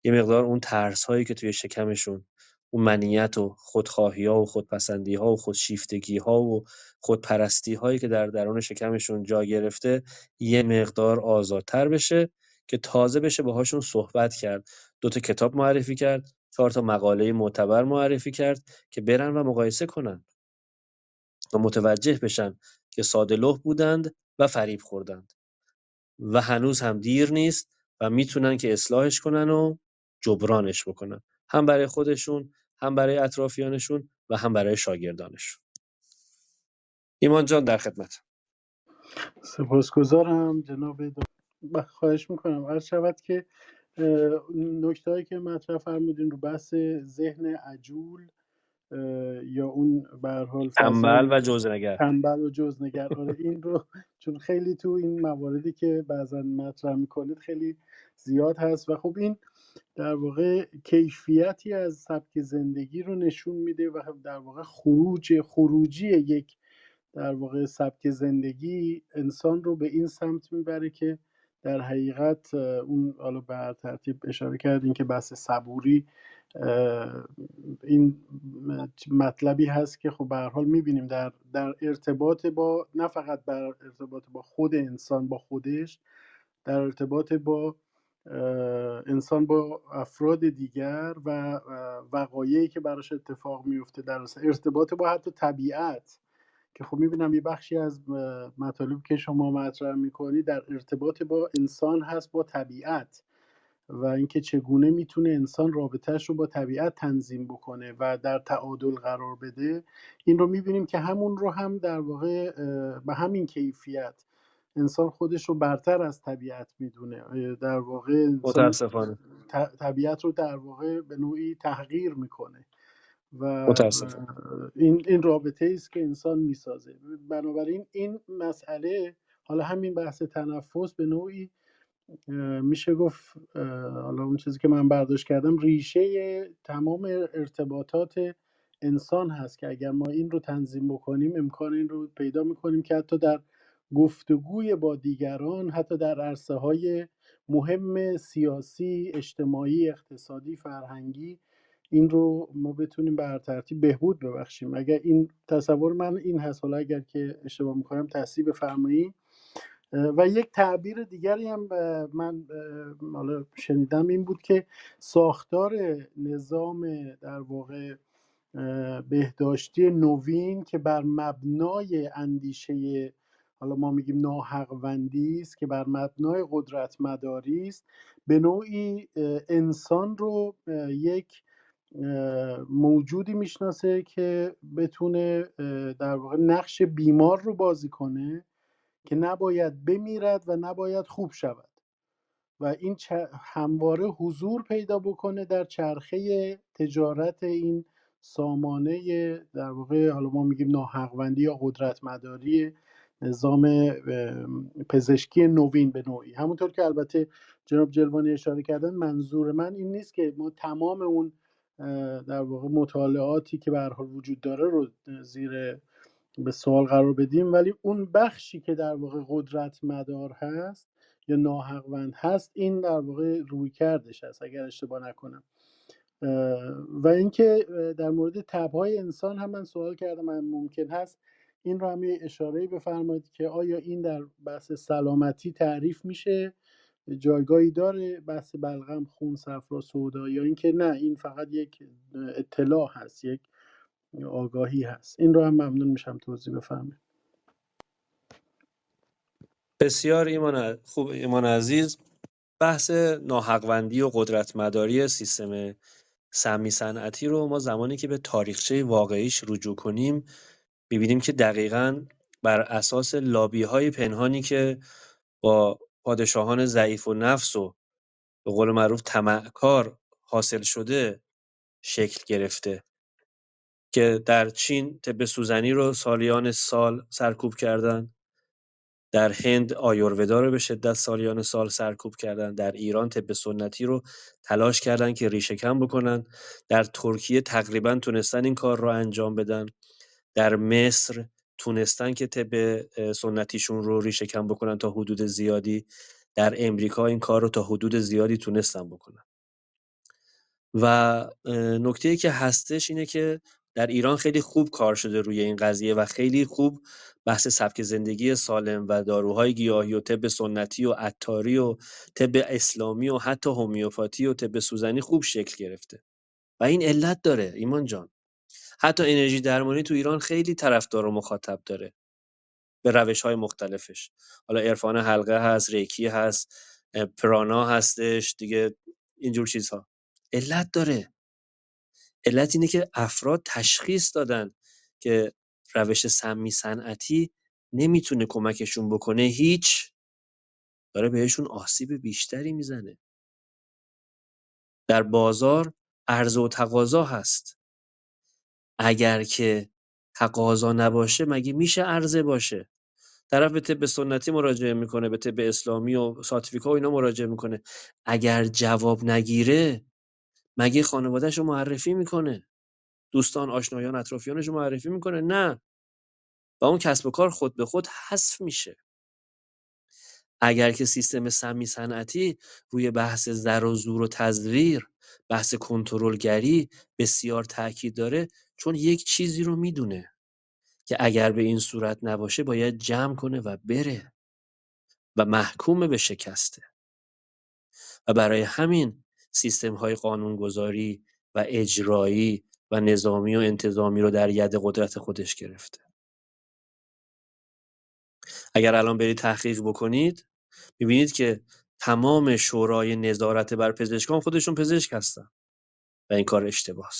یه مقدار اون ترس‌هایی که توی شکمشون، اون منیت و خودخواهی‌ها و خودپسندی‌ها و خودشیفتگی‌ها و خودپرستی‌هایی که در درون شکمشون جا گرفته، یه مقدار آزادتر بشه که تازه بشه باهاشون صحبت کرد. 2 تا کتاب معرفی کرد، 4 تا مقاله معتبر معرفی کرد که برن و مقایسه کنن و متوجه بشن که ساده‌لوح بودند و فریب خوردند. و هنوز هم دیر نیست و میتونن که اصلاحش کنن و جبرانش بکنن، هم برای خودشون، هم برای اطرافیانشون و هم برای شاگردانشون. ایمان جان در خدمت. سپاسگزارم جناب خواهش میکنم عرض شود که نکتهایی که مطرح فرمودین رو بحث ذهن عجول یا اون به هر حال تنبل فضای و جزئی‌نگر. تنبل و جزنگر، آره این رو چون خیلی تو این مواردی که بعضا مطرح میکنید خیلی زیاد هست و خب این در واقع کیفیتی از سبک زندگی رو نشون میده و در واقع خروجی یک در واقع سبک زندگی انسان رو به این سمت میبره که در حقیقت اون حالا به ترتیب اشاره کردین که بحث صبوری این مطلبی هست که خب به هر حال میبینیم در ارتباط با، نه فقط در ارتباط با خود انسان با خودش، در ارتباط با انسان با افراد دیگر و وقایعی که براش اتفاق میفته، در ارتباط با حتی طبیعت، که خب میبینم یه بخشی از مطالب که شما مطرح میکنی در ارتباط با انسان هست، با طبیعت، و اینکه چگونه میتونه انسان رابطهش رو با طبیعت تنظیم بکنه و در تعادل قرار بده. این رو میبینیم که همون رو هم در واقع به همین کیفیت انسان خودش رو برتر از طبیعت میدونه. در واقع انسان متاسفانه. طبیعت رو در واقع به نوعی تحقیر میکنه و متاسفانه. این رابطه است که انسان میسازه. بنابراین این مسئله، حالا همین بحث تنفس به نوعی میشه گفت، حالا اون چیزی که من برداشت کردم، ریشه تمام ارتباطات انسان هست که اگر ما این رو تنظیم بکنیم امکان این رو پیدا میکنیم که حتی در گفتگوی با دیگران، حتی در عرصه های مهم سیاسی، اجتماعی، اقتصادی، فرهنگی، این رو ما بتونیم به ترتیب بهبود ببخشیم. اگر این تصور من این هست، حالا اگر که اشتباه میکنم تصحیح بفرمایید. و یک تعبیر دیگری هم من حالا شنیدم این بود که ساختار نظام در واقع بهداشتی نوین که بر مبنای اندیشه، حالا ما میگیم ناحق‌وندی است، که بر مبنای قدرت مداری است، به نوعی انسان رو یک موجودی میشناسه که بتونه در واقع نقش بیمار رو بازی کنه که نباید بمیرد و نباید خوب شود و این همواره حضور پیدا بکنه در چرخه تجارت این سامانه، در واقع حالا ما میگیم ناحق‌وندی یا قدرت مداری نظام پزشکی نوین به نوعی. همونطور که البته جناب جلوانی اشاره کردن، منظور من این نیست که ما تمام اون در واقع مطالعاتی که به هر حال وجود داره رو زیر به سوال قرار بدیم، ولی اون بخشی که در واقع قدرت مدار هست یا ناحق‌وند هست، این در واقع روی کردش هست اگر اشتباه نکنم. و اینکه در مورد تبهای انسان هم من سوال کردم، من ممکن هست این رو هم یه اشاره‌ای بفرمایید که آیا این در بحث سلامتی تعریف میشه، جایگاهی داره بحث بلغم، خون، صفرا، سودا، یا اینکه نه این فقط یک اطلاع هست، یک آگاهی هست؟ این رو هم ممنون میشم توضیح بفرمایید. بسیار خوب ایمان عزیز. بحث ناحق‌وندی و قدرت مداری سیستم سمی صنعتی رو ما زمانی که به تاریخچه واقعیش رجوع کنیم می‌بینیم که دقیقاً بر اساس لابی‌های پنهانی که با پادشاهان ضعیف و نفس و به قول معروف طمعکار حاصل شده شکل گرفته، که در چین طب سوزنی رو سالیان سال سرکوب کردن، در هند آیورودا رو به شدت سالیان سال سرکوب کردن، در ایران طب سنتی رو تلاش کردن که ریشه‌کن بکنن، در ترکیه تقریبا تونستن این کار رو انجام بدن، در مصر تونستن که طب سنتیشون رو ریشه‌کن بکنن تا حدود زیادی، در امریکا این کار رو تا حدود زیادی تونستن بکنن. و نکته‌ای که هستش اینه که در ایران خیلی خوب کار شده روی این قضیه و خیلی خوب بحث سبک زندگی سالم و داروهای گیاهی و طب سنتی و عطاری و طب اسلامی و حتی هومیوپاتی و طب سوزنی خوب شکل گرفته و این علت داره ایمان جان. حتی انرژی درمانی تو ایران خیلی طرفدار و مخاطب داره به روش‌های مختلفش. حالا عرفان حلقه هست، ریکی هست، پرانا هستش دیگه، اینجور چیزها. علت داره. علت اینه که افراد تشخیص دادن که روش سمی صنعتی نمیتونه کمکشون بکنه، هیچ، داره بهشون آسیب بیشتری میزنه. در بازار عرضه و تقاضا هست. اگر که تقاضا نباشه مگه میشه عرضه باشه؟ طرف به طب سنتی مراجعه میکنه، به طب اسلامی و ساتیفیکا و اینا مراجعه میکنه. اگر جواب نگیره مگه خانواده‌شو معرفی میکنه؟ دوستان، آشنایان، اطرافیانش رو معرفی میکنه؟ نه. و اون کسب و کار خود به خود حذف میشه. اگر که سیستم سمی صنعتی روی بحث زر و زور و تزویر، بحث کنترلگری بسیار تاکید داره، چون یک چیزی رو میدونه که اگر به این صورت نباشه باید جمع کنه و بره و محکوم به شکسته. و برای همین سیستم‌های قانونگذاری و اجرایی و نظامی و انتظامی رو در ید قدرت خودش گرفته. اگر الان برید تحقیق بکنید می‌بینید که تمام شورای نظارت بر پزشکان خودشون پزشک هستن و این کار اشتباهه.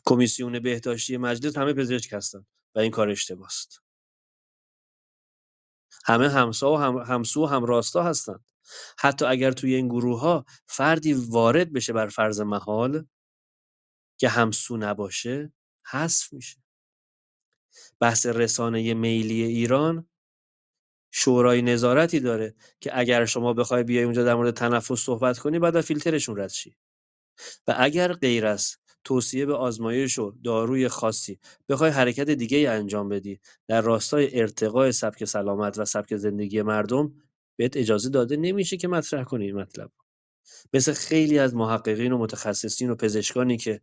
کمیسیون بهداشتی مجلس همه پزشک هستن و این کار اشتباهه. همه همسو و همراستا هستن. حتی اگر توی این گروه‌ها فردی وارد بشه بر فرض محال که همسو نباشه حذف میشه. بحث رسانه میلی ایران شورای نظارتی داره که اگر شما بخوای بیای اونجا در مورد تنفس صحبت کنی بعد از فیلترشون رد شی و اگر غیر از توصیه به آزمایش و داروی خاصی بخوای حرکت دیگه ای انجام بدی در راستای ارتقاء سبک سلامت و سبک زندگی مردم بهت اجازه داده نمیشه که مطرح کنی این مطلب. مثل خیلی از محققین و متخصصین و پزشکانی که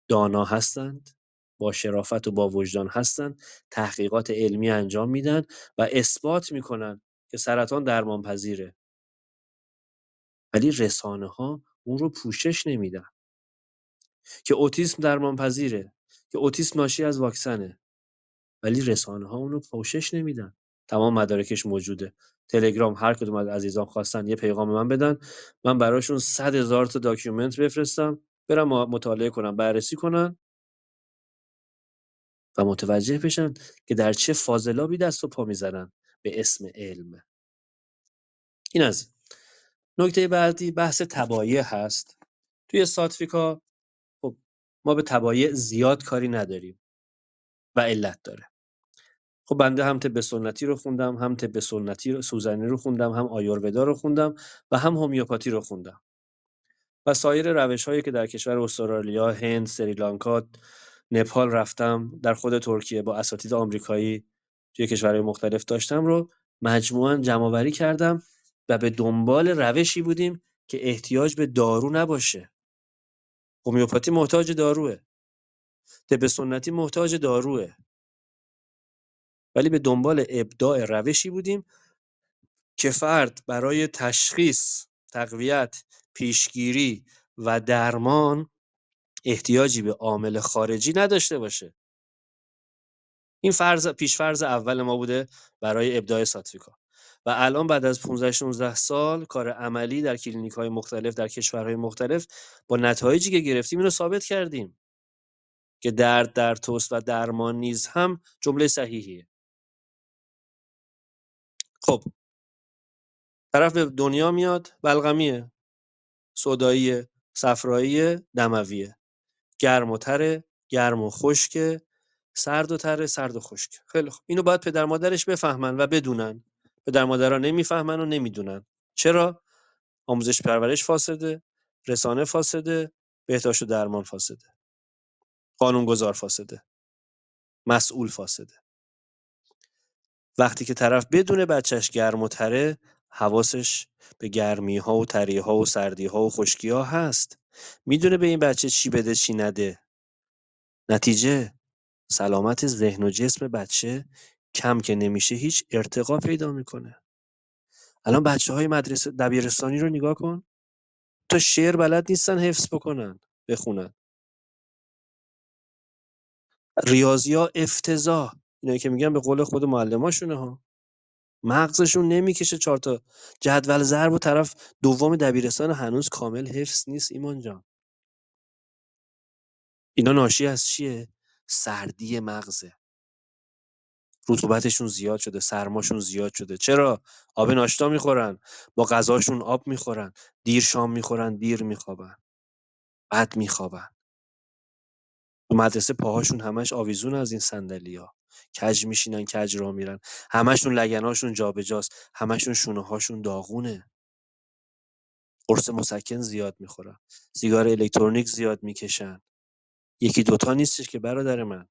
دانا هستند، با شرافت و با وجدان هستند، تحقیقات علمی انجام میدن و اثبات میکنن که سرطان درمانپذیره، ولی رسانه‌ها اون رو پوشش نمیدن. که اوتیسم درمانپذیره، که اوتیسم ناشی از واکسنه، ولی رسانه‌ها اون رو پوشش نمیدن. تمام مدارکش موجوده. تلگرام هر کدوم از عزیزان خواستن یه پیغام من بدن، من براشون 100,000 تا داکیومنت بفرستم، برم مطالعه کنم، بررسی کنن و متوجه بشن که در چه فاضلابی دست و پا میزنن به اسم علم. این از این. نکته بعدی بحث تبایع هست. توی ساتفیکا خب ما به تبایع زیاد کاری نداریم و علت داره. خب بنده هم طب سنتی رو خوندم، هم طب سنتی رو سوزنی رو خوندم، هم آیورودا رو خوندم و هم هومیوپاتی رو خوندم. و سایر روش‌هایی که در کشور استرالیا، هند، سریلانکا، نپال رفتم، در خود ترکیه با اساتید آمریکایی توی کشورهای مختلف داشتم رو مجموعاً جمع‌آوری کردم و به دنبال روشی بودیم که احتیاج به دارو نباشه. هومیوپاتی محتاج داروه، طب سنتی محتاج داروه، ولی به دنبال ابداع روشی بودیم که فرد برای تشخیص، تقویت، پیشگیری و درمان احتیاجی به عامل خارجی نداشته باشه. این پیش‌فرض اول ما بوده برای ابداع ساتویکا و الان بعد از 15-16 سال کار عملی در کلینیک‌های مختلف در کشورهای مختلف با نتایجی که گرفتیم اینو ثابت کردیم که درد در توست و درمان نیز هم جمله صحیحیه. خب طرف به دنیا میاد بلغمیه، سوداییه، صفراییه، دمویه، گرم و تره، گرم و خشکه، سرد و تره، سرد و خشک. خیلی خوب. اینو باید پدر مادرش بفهمن و بدونن. پدر مادرها نمیفهمن و نمیدونن. چرا؟ آموزش پرورش فاسده، رسانه فاسده، بهداشت و درمان فاسده. قانونگذار فاسده. مسئول فاسده. وقتی که طرف بدونه بچهش گرم و تره، حواسش به گرمی‌ها و تری‌ها و سردی‌ها و خشکی‌ها هست. میدونه به این بچه چی بده چی نده. نتیجه سلامت ذهن و جسم بچه کم که نمیشه هیچ ارتقا پیدا میکنه. الان بچه‌های مدرسه دبیرستانی رو نگاه کن، تا شعر بلد نیستن حفظ بکنن، بخونن. ریاضی‌ها افتضاح. اینایی که میگن به قول خود معلماشونه ها. مغزشون نمیکشه 4 تا جدول ضرب و طرف دوم دبیرستان هنوز کامل حفظ نیست. ایمان جان اینا ناشی از چیه؟ سردی مغزه. رطوبتشون زیاد شده، سرماشون زیاد شده. چرا؟ آب ناشتا میخورن، با غذاشون آب میخورن، دیر شام میخورن، دیر میخوابن، بد میخوابن. تو مدرسه پاهاشون همش آویزون از این صندلیا، کج میشینن، کج راه میرن، همشون لگناشون جابجاست، همشون شونه هاشون داغونه. قرص مسکن زیاد میخورن، سیگار الکترونیک زیاد میکشن. یکی دوتا نیستش که برادر من.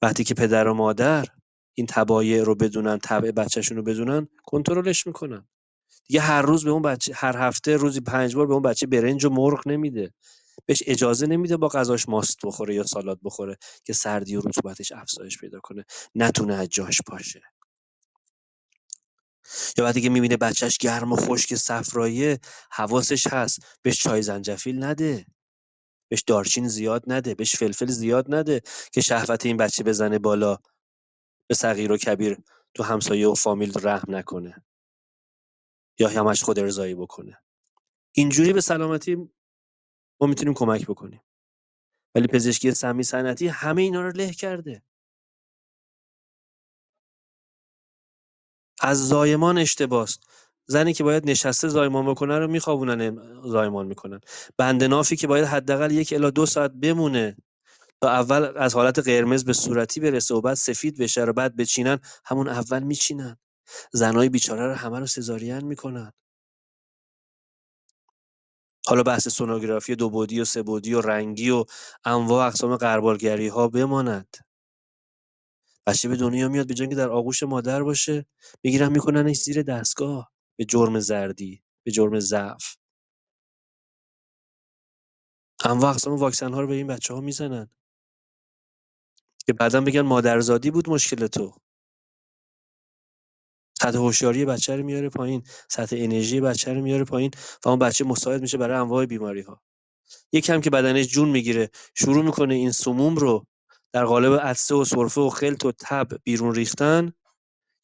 وقتی که پدر و مادر این تبایع رو بدونن، تبع بچه‌شون رو بدونن، کنترلش میکنن. دیگه هر روز به اون بچه، هر هفته روزی 5 بار به اون بچه برنج و مرغ نمیده. بهش اجازه نمیده با غذاش ماست بخوره یا سالاد بخوره که سردی و رطوبتش افزایش پیدا کنه، نتونه از جاش پاشه. یا وقتی که میبینه بچهش گرم و خشک صفراییه، حواسش هست بهش چای زنجفیل نده، بهش دارچین زیاد نده، بهش فلفل زیاد نده که شهوت این بچه بزنه بالا، به صغیر و کبیر تو همسایه و فامیل رحم نکنه یا همش خود ارضایی بکنه. اینجوری به سلامتی ما میتونیم کمک بکنیم. ولی پزشکی سمی صنعتی همه اینا رو له کرده. از زایمان اشتباس. زنی که باید نشسته زایمان بکنه رو میخوابونن زایمان میکنن. بند نافی که باید حداقل 1 الی 2 ساعت بمونه تا اول از حالت قرمز به صورتی برسه و بعد سفید بشه رو بعد بچینن، همون اول میچینن. زنای بیچاره رو همه رو سزارین میکنن. حالا بحث سونوگرافی 2 بعدی و 3 بعدی و رنگی و انواع اقسام غربالگری‌ها بماند. بچه به دنیا میاد به جای اینکه در آغوش مادر باشه، میگیرن میکننش زیر دستگاه به جرم زردی، به جرم ضعف. انواع اقسام واکسن ها رو به این بچه‌ها میزنن که بعداً بگن مادرزادی بود مشکل تو. سطح هوشیاری بچه رو میاره پایین، سطح انرژی بچه رو میاره پایین و اون بچه مساعد میشه برای انواع بیماری‌ها. یکم که بدنش جون میگیره، شروع میکنه این سموم رو در قالب عطسه و سرفه و خلط و تب بیرون ریختن،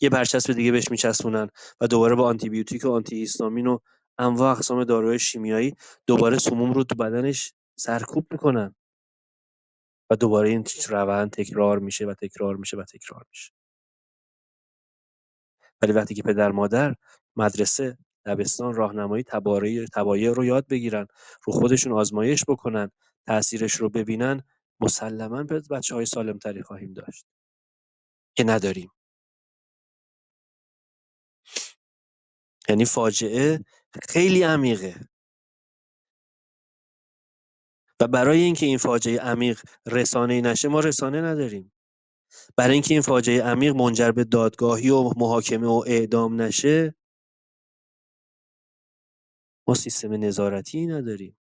یه برچسب دیگه بهش میچسبونن و دوباره با آنتی بیوتیک و آنتی هیستامین و انواع اقسام داروهای شیمیایی دوباره سموم رو تو بدنش سرکوب میکنن و دوباره این روند تکرار میشه و تکرار میشه و تکرار میشه. ولی وقتی که پدر مادر مدرسه، دبستان، راهنمایی، تبایع رو یاد بگیرن، رو خودشون آزمایش بکنن، تأثیرش رو ببینن، مسلماً به بچه‌های سالم‌تری خواهیم داشت که نداریم. یعنی فاجعه خیلی عمیقه و برای اینکه این فاجعه عمیق رسانه‌ای نشه ما رسانه نداریم. برای اینکه این فاجعه عمیق منجر به دادگاهی و محاکمه و اعدام نشه ما سیستم نظارتی نداریم.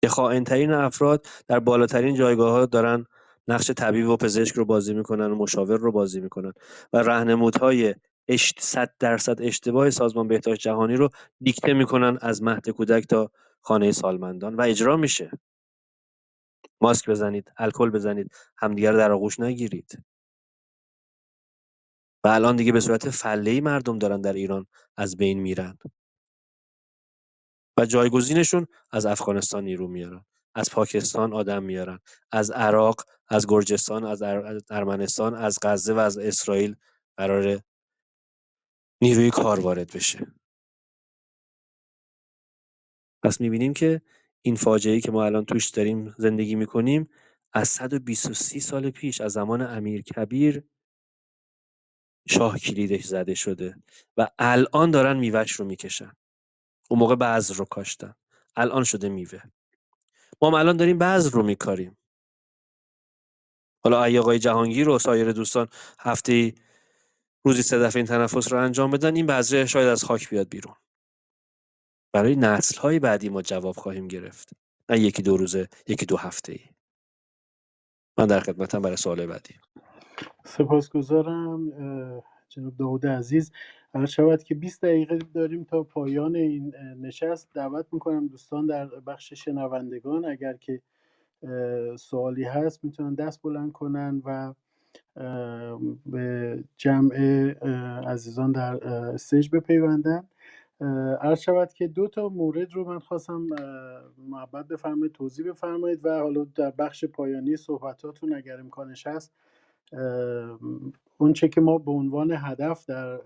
که خائن‌ترین افراد در بالاترین جایگاه‌ها دارن نقش طبیب و پزشک رو بازی میکنن و مشاور رو بازی میکنن و راهنمودهای 100% اشتباه سازمان بهداشت جهانی رو دیکته میکنن از مهد کودک تا خانه سالمندان و اجرا میشه. ماسک بزنید، الکل بزنید، همدیگه رو در آغوش نگیرید. و الان دیگه به صورت فله‌ای مردم دارن در ایران از بین میرن و جایگزینشون از افغانستان نیرو میارن، از پاکستان آدم میارن، از عراق، از گرجستان، از ارمنستان، از غزه و از اسرائیل قرار نیروی کار وارد بشه. پس میبینیم که این فاجعه‌ای که ما الان توش داریم زندگی میکنیم از 123 سال پیش از زمان امیرکبیر شاه کلیدش زده شده و الان دارن میوه‌ش رو میکشن. اون موقع بذر رو کاشتن، الان شده میوه. ما هم الان داریم بذر رو میکاریم. حالا آقای جهانگیر و سایر دوستان هفته‌ای روزی 3 دفعه این تنفس رو انجام بدن، این بذره شاید از خاک بیاد بیرون. برای نسل‌های بعدی ما جواب خواهیم گرفت. نه 1-2 روزه، 1-2 هفته‌ای. من در خدمتم برای سوال بعدی. سپاسگزارم جناب داوود عزیز. عرض شود که 20 دقیقه داریم تا پایان این نشست. دعوت میکنم دوستان در بخش شنوندگان اگر که سوالی هست میتونن دست بلند کنن و به جمع عزیزان در استیج بپیوندن. عرض شود که 2 تا مورد رو من خواستم محبت بفرمایید توضیح بفرمایید و حالا در بخش پایانی صحبتاتون اگر امکانش هست اون چه که ما به عنوان هدف در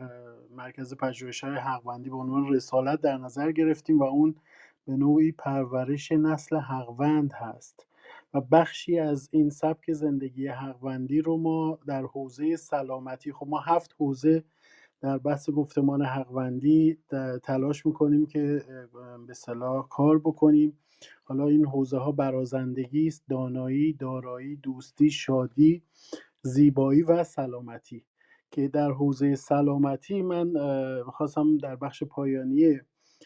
مرکز پژوهش‌های حقوندی به عنوان رسالت در نظر گرفتیم و اون به نوعی پرورش نسل حقوند هست و بخشی از این سبک زندگی حقوندی رو ما در حوزه سلامتی، خب ما 7 حوزه در بحث گفتمان حقوندی تلاش میکنیم که به اصطلاح کار بکنیم. حالا این حوزه ها برازندگی است، دانایی، دارایی، دوستی، شادی، زیبایی و سلامتی که در حوزه سلامتی من خواستم در بخش پایانی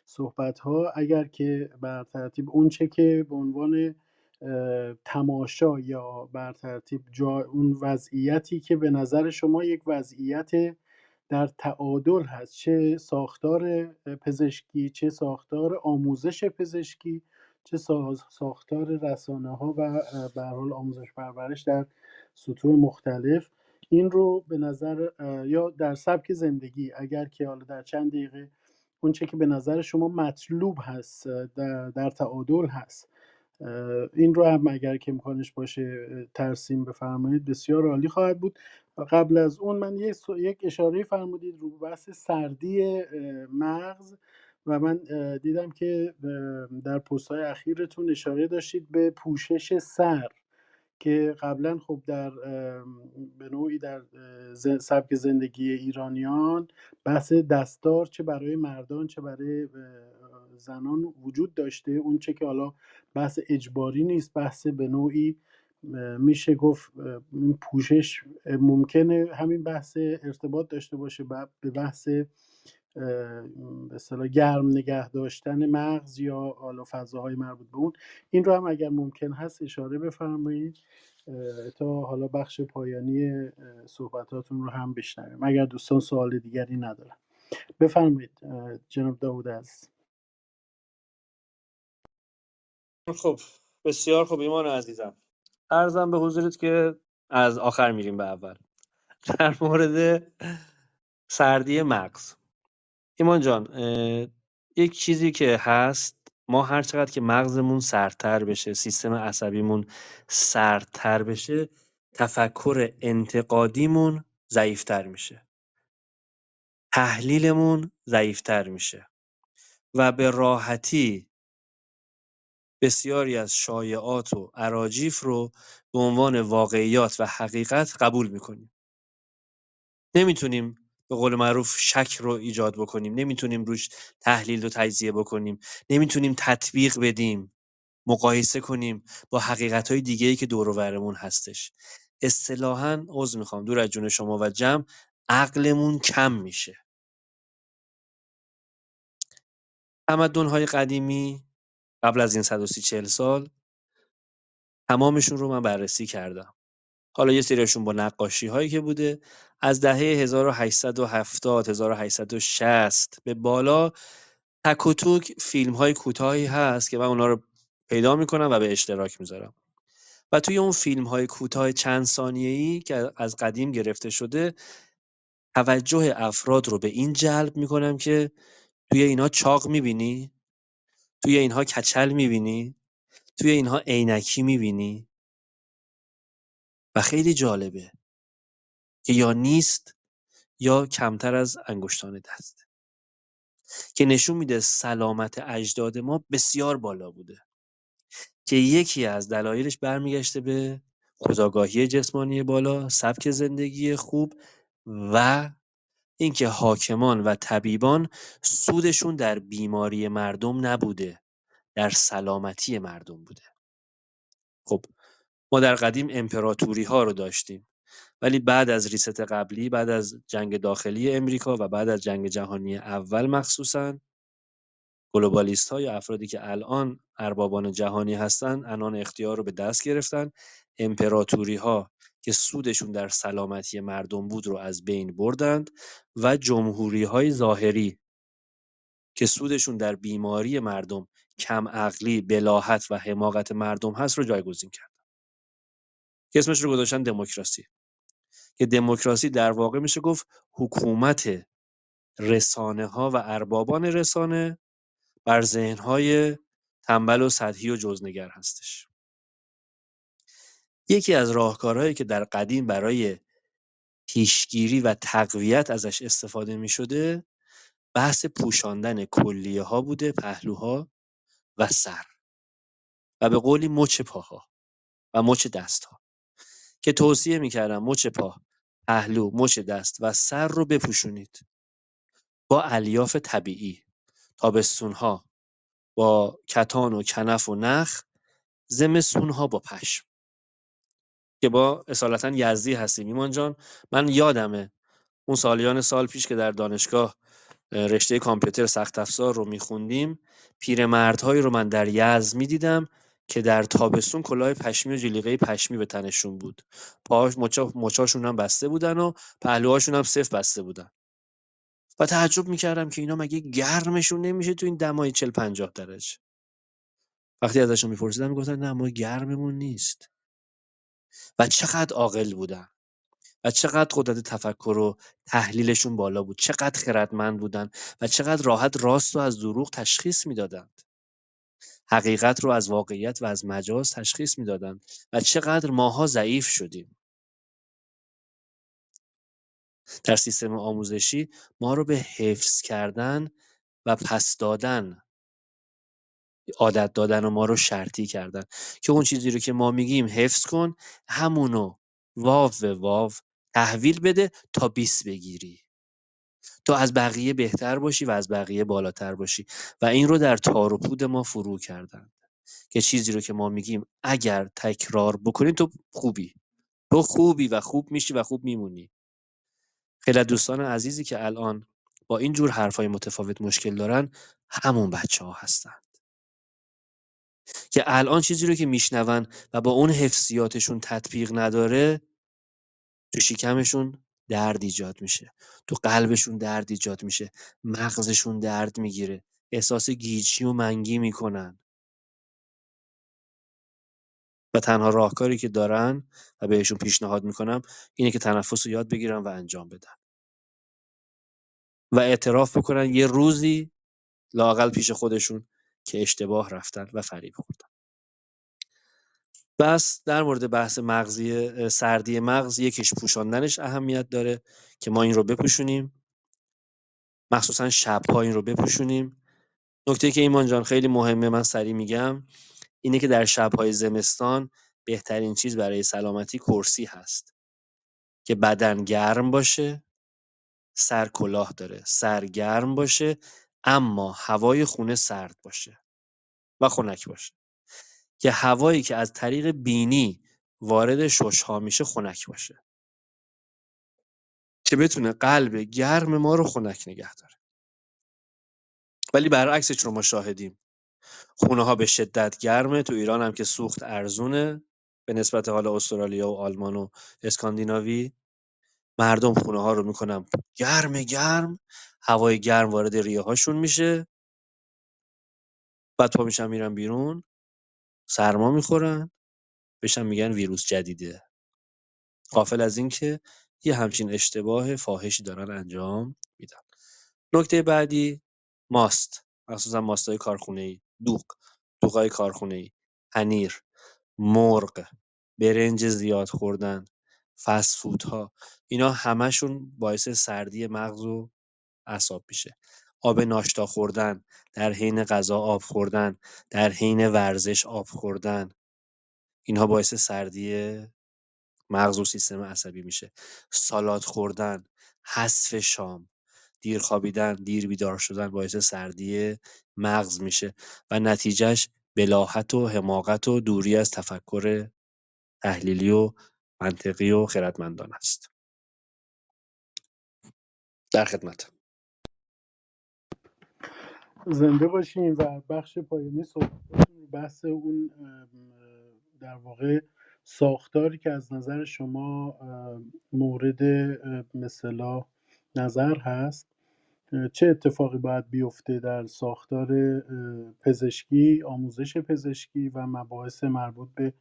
صحبت ها اگر که بر ترتیب اون چه که به عنوان تماشا یا بر ترتیب اون وضعیتی که به نظر شما یک وضعیت در تعادل هست، چه ساختار پزشکی، چه ساختار آموزش پزشکی، چه ساختار رسانه‌ها و به هر حال آموزش پرورش در سطوح مختلف. این رو به نظر یا در سبک زندگی، اگر که حالا در چند دقیقه اون چه که به نظر شما مطلوب هست در تعادل هست، این رو هم اگر که امکانش باشه ترسیم بفرمایید بسیار عالی خواهد بود. قبل از اون من یک اشاره فرمودید رو بحث سردی مغز و من دیدم که در پست‌های اخیرتون اشاره داشتید به پوشش سر که قبلا خب در به نوعی در سبک زندگی ایرانیان بحث دستار چه برای مردان چه برای زنان وجود داشته. اون چه که حالا بحث اجباری نیست، بحث به نوعی میشه گفت این پوشش ممکنه همین بحث ارتباط داشته باشه به بحث به اصطلاح گرم نگه داشتن مغز یا حالا فضاهای مربوط به اون. این رو هم اگر ممکن هست اشاره بفرمایید تا حالا بخش پایانی صحبتاتون رو هم بشنویم، اگر دوستان سوال دیگری ندارن. بفرمایید جناب داوود عزیز. خب بسیار خوب ایمان عزیزم، عرضم به حضورت که از آخر میریم به اول. در مورد سردی مغز، ایمان جان، یک چیزی که هست، ما هر چقدر که مغزمون سردتر بشه، سیستم عصبیمون سردتر بشه، تفکر انتقادیمون ضعیفتر میشه، تحلیلمون ضعیفتر میشه و به راحتی بسیاری از شایعات و اراجیف رو به عنوان واقعیات و حقیقت قبول میکنیم. نمیتونیم به قول معروف شک رو ایجاد بکنیم، نمیتونیم روش تحلیل و تجزیه بکنیم، نمیتونیم تطبیق بدیم، مقایسه کنیم با حقیقت‌های دیگه‌ای که دور و برمون هستش. اصطلاحاً عذر میخوام دور از جون شما و جمع، عقلمون کم میشه. تمدن‌های قدیمی قبل از این 130-40 سال تمامشون رو من بررسی کردم. حالا یه سریاشون با نقاشی‌هایی که بوده، از دهه 1870 1860 به بالا تک و توک فیلم‌های کوتاهی هست که من اونا رو پیدا می‌کنم و به اشتراک می‌ذارم. و توی اون فیلم‌های کوتاه چند ثانیه‌ای که از قدیم گرفته شده، توجه افراد رو به این جلب می‌کنم که توی اینها چاق می‌بینی؟ توی اینها کچل می‌بینی؟ توی اینها عینکی می‌بینی؟ و خیلی جالبه که یا نیست یا کمتر از انگشتان دست، که نشون میده سلامت اجداد ما بسیار بالا بوده، که یکی از دلایلش برمیگشته به خودآگاهی جسمانی بالا، سبک زندگی خوب و اینکه حاکمان و طبیبان سودشون در بیماری مردم نبوده، در سلامتی مردم بوده. خب ما در قدیم امپراتوری ها رو داشتیم، ولی بعد از ریست قبلی، بعد از جنگ داخلی امریکا و بعد از جنگ جهانی اول مخصوصاً، گلوبالیست ها یا افرادی که الان اربابان جهانی هستن عنان اختیار رو به دست گرفتن. امپراتوری ها که سودشون در سلامتی مردم بود رو از بین بردند و جمهوری های ظاهری که سودشون در بیماری مردم، کم عقلی، بلاهت و حماقت مردم هست رو جایگزین کرد، که اسمش رو گذاشتن دموکراسی. که دموکراسی در واقع میشه گفت حکومت رسانه ها و اربابان رسانه بر ذهن‌های تنبل و سطحی و جزئی‌نگر هستش. یکی از راهکارهایی که در قدیم برای پیشگیری و تقویت ازش استفاده می‌شده، بحث پوشاندن کلیه‌ها بوده، پهلوها و سر، و به قولی مچ پاها و مچ دست‌ها، که توصیه می‌کردم مچ پا، پهلو، مچ دست و سر رو بپوشونید با الیاف طبیعی. تابستون‌ها با کتان و کنف و نخ، زمستون‌ها با پشم، که با اصالتا یزدی هستیم ایمان جان. من یادمه اون سالیان سال پیش که در دانشگاه رشته کامپیوتر سخت افزار رو میخوندیم، پیرمردهایی رو من در یزد میدیدم که در تابستون کلاه پشمی و جلیقه پشمی به تنشون بود. مچاشون هم بسته بودن و پهلوهاشون هم صفر بسته بودن. و تعجب میکردم که اینا مگه گرمشون نمیشه تو این دمای 40-50 درجه. وقتی ازشون میپرسیدم میگفتن نه ما گرممون نیست. و چقدر عاقل بودن و چقدر قدرت تفکر و تحلیلشون بالا بود، چقدر خردمند بودن و چقدر راحت راست رو از دروغ تشخیص میدادند، حقیقت رو از واقعیت و از مجاز تشخیص میدادند و چقدر ماها ضعیف شدیم. در سیستم آموزشی ما رو به حفظ کردن و پس دادن عادت دادن و ما رو شرطی کردن که اون چیزی رو که ما میگیم حفظ کن همونو واو به واو تحویل بده تا 20 بگیری، تا از بقیه بهتر باشی و از بقیه بالاتر باشی. و این رو در تار و پود ما فرو کردن که چیزی رو که ما میگیم اگر تکرار بکنی تو خوبی و خوب میشی و خوب میمونی. خیلی از دوستان عزیزی که الان با این جور حرفای متفاوت مشکل دارن همون بچه‌ها هستن که الان چیزی رو که میشنون و با اون حفظیاتشون تطبیق نداره، تو شکمشون درد ایجاد میشه، تو قلبشون درد ایجاد میشه، مغزشون درد میگیره، احساس گیجی و منگی میکنن و تنها راهکاری که دارن و بهشون پیشنهاد میکنم اینه که تنفس رو یاد بگیرن و انجام بدن و اعتراف بکنن یه روزی لااقل پیش خودشون که اشتباه رفتن و فریب خوردن. بس در مورد بحث سردی مغز یکیش پوشاندنش اهمیت داره که ما این رو بپوشونیم، مخصوصا شب‌ها این رو بپوشونیم. نکته که ایمان جان خیلی مهمه من سریع میگم اینه که در شب‌های زمستان بهترین چیز برای سلامتی کرسی هست که بدن گرم باشه، سر کلاه داره، سر گرم باشه اما هوای خونه سرد باشه و خنک باشه، که هوایی که از طریق بینی وارد شش‌ها میشه خنک باشه که بتونه قلب گرم ما رو خنک نگه داره. ولی برعکسش رو ما شاهدیم. خونه‌ها به شدت گرمه، تو ایران هم که سوخت ارزونه به نسبت حالا استرالیا و آلمان و اسکاندیناوی. مردم خونه‌ها رو میکنن گرم، هوای گرم وارد ریه هاشون میشه، بعد پا میشن میرن بیرون، سرما میخورن، بهشون میگن ویروس جدیده. غافل از این که یه همچین اشتباه فاحشی دارن انجام میدن. نکته بعدی ماست، مخصوصا ماست‌های کارخونه‌ای، دوغ‌های کارخونه‌ای، پنیر، مرغ، برنج زیاد خوردن، فست فودها، اینا همشون باعث سردی مغز و اعصاب میشه. آب ناشتا خوردن، در حین غذا آب خوردن، در حین ورزش آب خوردن، اینها باعث سردی مغز و سیستم عصبی میشه. سالاد خوردن، حذف شام، دیر خوابیدن، دیر بیدار شدن باعث سردی مغز میشه و نتیجهش بلاهت و حماقت و دوری از تفکر تحلیلی و منطقی و خردمندانه است. در خدمت. زنده باشین و بخش پایانی صحبتتون بحث اون در واقع ساختاری که از نظر شما مورد مثلا نظر هست، چه اتفاقی باید بیفته در ساختار پزشکی، آموزش پزشکی و مباحث مربوط به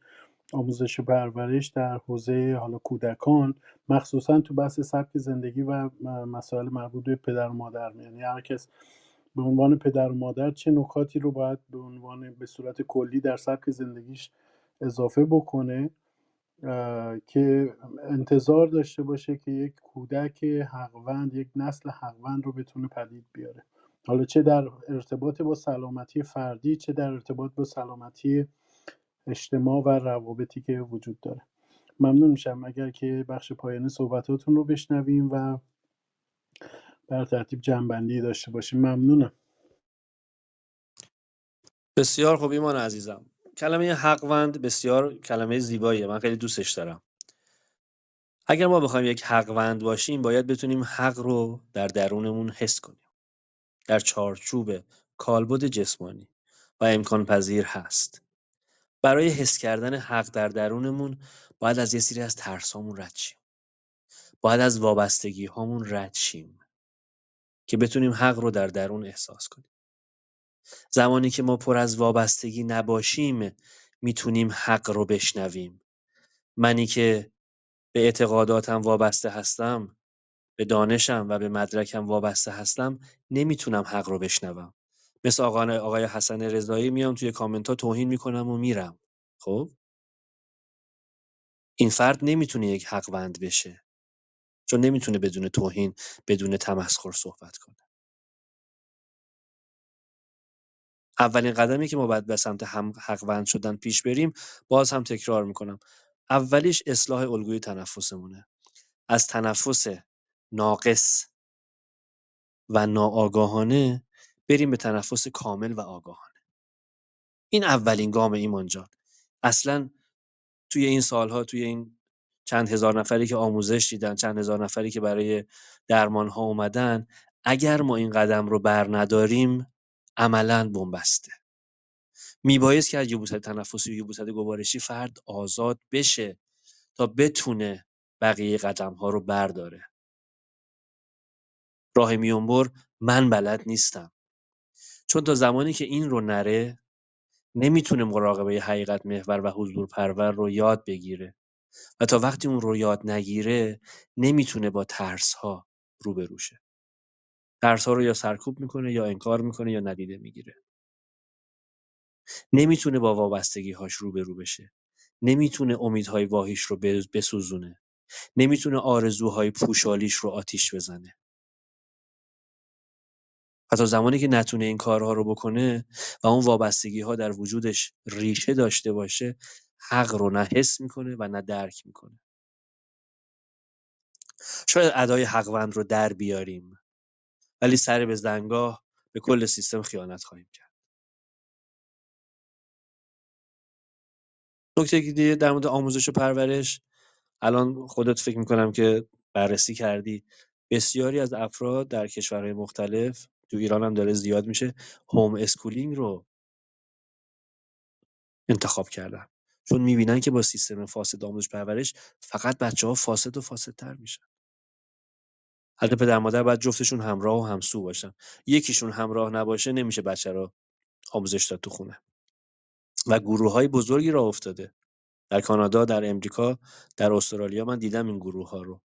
آموزش و پرورش در حوزه حالا کودکان، مخصوصا تو بحث سبک زندگی و مسائل مربوط به پدر و مادر. یعنی هر کس به عنوان پدر و مادر چه نکاتی رو باید به صورت کلی در سبک زندگیش اضافه بکنه که انتظار داشته باشه که یک کودک حقوند، یک نسل حقوند رو بتونه پدید بیاره، حالا چه در ارتباط با سلامتی فردی، چه در ارتباط با سلامتی اجتماع و روابطی که وجود داره. ممنون میشم اگر که بخش پایانی صحبتاتون رو بشنویم و بر ترتیب جمع‌بندی داشته باشیم. ممنونم. بسیار خوب ایمان عزیزم. کلمه حقوند بسیار کلمه زیباییه، من خیلی دوستش دارم. اگر ما بخوایم یک حقوند باشیم باید بتونیم حق رو در درونمون حس کنیم. در چارچوب کالبد جسمانی و امکان پذیر هست. برای حس کردن حق در درونمون باید از یه سری از ترسامون رد شیم. باید از وابستگی هامون رد شیم که بتونیم حق رو در درون احساس کنیم. زمانی که ما پر از وابستگی نباشیم میتونیم حق رو بشنویم. منی که به اعتقاداتم وابسته هستم، به دانشم و به مدرکم وابسته هستم، نمیتونم حق رو بشنوم. مثل آقای حسن رضایی میام توی کامنت ها توهین میکنم و میرم. خب این فرد نمیتونه یک حقوند بشه، چون نمیتونه بدون توهین، بدون تمسخر صحبت کنه. اولین قدمی که ما باید به سمت حقوند شدن پیش بریم، باز هم تکرار میکنم، اولیش اصلاح الگوی تنفسمونه. از تنفس ناقص و ناآگاهانه بریم به تنفس کامل و آگاهانه. این اولین گام ایمان جان. اصلا توی این سالها، توی این چند هزار نفری که آموزش دیدن، چند هزار نفری که برای درمان ها اومدن، اگر ما این قدم رو بر نداریم عملاً بن‌بسته. میبایست که از یبوست تنفسی و یبوست گوارشی فرد آزاد بشه تا بتونه بقیه قدم ها رو برداره. راه میانبر من بلد نیستم، چون تا زمانی که این رو نره نمیتونه مراقبه حقیقت محور و حضور پرور رو یاد بگیره و تا وقتی اون رو یاد نگیره نمیتونه با ترس‌ها روبرو شه. ترس‌ها رو یا سرکوب میکنه یا انکار میکنه یا ندیده میگیره. نمیتونه با وابستگی‌هاش روبرو بشه. نمیتونه امیدهای واهیش رو بسوزونه. نمیتونه آرزوهای پوشالیش رو آتیش بزنه. و تا زمانی که نتونه این کارها رو بکنه و اون وابستگی‌ها در وجودش ریشه داشته باشه، حق رو نه حس میکنه و نه درک میکنه. شاید ادای حقوند رو در بیاریم، ولی سر به زنگاه به کل سیستم خیانت خواهیم کرد. نکته دیگه در مورد آموزش و پرورش، الان خودت فکر میکنم که بررسی کردی، بسیاری از افراد در کشورهای مختلف، تو ایران هم داره زیاد میشه، هوم اسکولینگ رو انتخاب کردن، چون میبینن که با سیستم فاسد آموزش پرورش فقط بچه‌ها فاسد و فاسدتر میشن. البته پدر مادر باید جفتشون همراه و همسو باشن. یکیشون همراه نباشه نمیشه بچه رو آموزش داد تو خونه. و گروه‌های بزرگی راه افتاده. در کانادا، در امریکا، در استرالیا من دیدم این گروه‌ها رو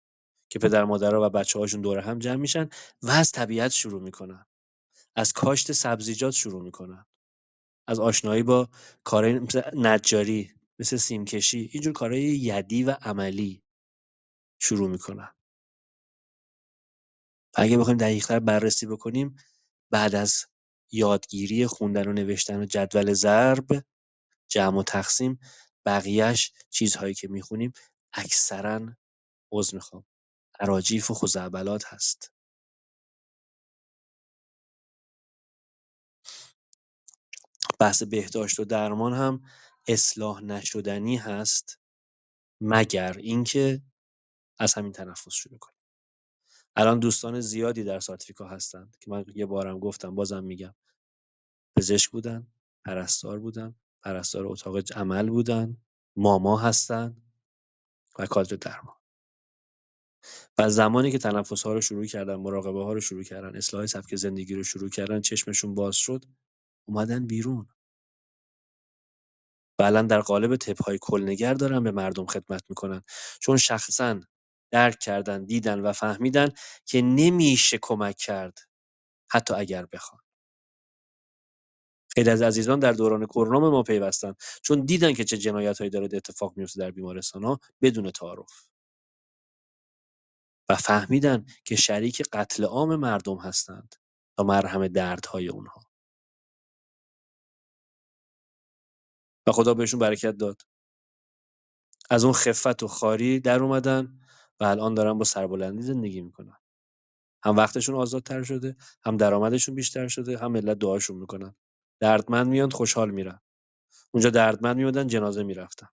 که پدر مادرها و بچه‌هاشون دور هم جمع میشن و از طبیعت شروع میکنن. از کاشت سبزیجات شروع میکنن. از آشنایی با کارهای مثل نجاری، مثل سیمکشی، اینجور کارهای یدی و عملی شروع میکنن. اگه بخوایم دقیق‌تر بررسی بکنیم، بعد از یادگیری خوندن و نوشتن و جدول ضرب، جمع و تقسیم، بقیهش چیزهایی که میخونیم اکثرا عذر میخوام اراجیف و خزعبلات هست. بحث بهداشت و درمان هم اصلاح نشدنی هست مگر اینکه از همین تنفس شروع کنیم. الان دوستان زیادی در ساتیفیکا هستند که من یه بارم گفتم، بازم میگم، پزشک بودن، پرستار بودن، پرستار اتاق عمل بودن، ماما هستن و کادر درمان. و زمانی که تنفس‌ها رو شروع کردن، مراقبه‌ها رو شروع کردن، اصلاح سبک زندگی رو شروع کردن، چشمشون باز شد، اومدن بیرون. و الان در قالب تپ‌های کلنگر دارن به مردم خدمت میکنن، چون شخصا درک کردن، دیدن و فهمیدن که نمیشه کمک کرد حتی اگر بخوان. خیلی از عزیزان در دوران کرونا به ما پیوستن، چون دیدن که چه جنایتایی داره اتفاق میفته در بیمارستان‌ها بدون تعارف و فهمیدن که شریک قتل عام مردم هستند تا مرهم دردهای اونها. و خدا بهشون برکت داد. از اون خفت و خاری در اومدن و الان دارن با سربلندی زندگی میکنن. هم وقتشون آزادتر شده، هم درآمدشون بیشتر شده، هم ملت دعاشون میکنن. دردمند میان خوشحال میرن. اونجا دردمند میومدن جنازه میرفتن.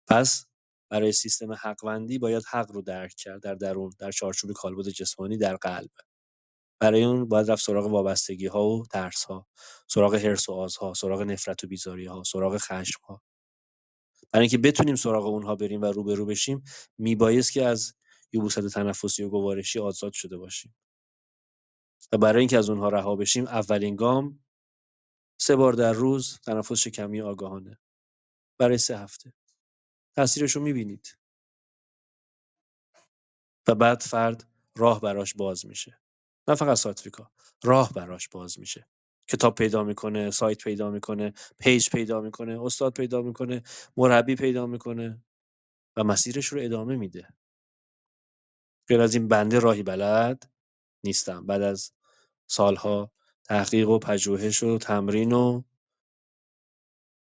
پس برای سیستم حقوندی باید حق رو درک کرد در درون، در چارچوب کالبد جسمانی، در قلب. برای اون باید رفت سراغ وابستگی‌ها و ترس‌ها، سراغ حرص و آزها، سراغ نفرت و بیزاری‌ها، سراغ خشم‌ها. برای اینکه بتونیم سراغ اونها بریم و روبرو بشیم، میبایست که از یبوست تنفسی و گوارشی آزاد شده باشیم. و برای اینکه از اونها رها بشیم، اولین گام 3 بار در روز تنفس شکمی آگاهانه برای 3 هفته. تاثیرش رو می‌بینید و بعد فرد راه براش باز میشه. نه فقط ساتویکا، راه براش باز میشه. کتاب پیدا میکنه، سایت پیدا میکنه، پیج پیدا میکنه، استاد پیدا میکنه، مربی پیدا میکنه و مسیرش رو ادامه میده. غیر از این بنده راهی بلد نیستم. بعد از سالها تحقیق و پژوهش و تمرین و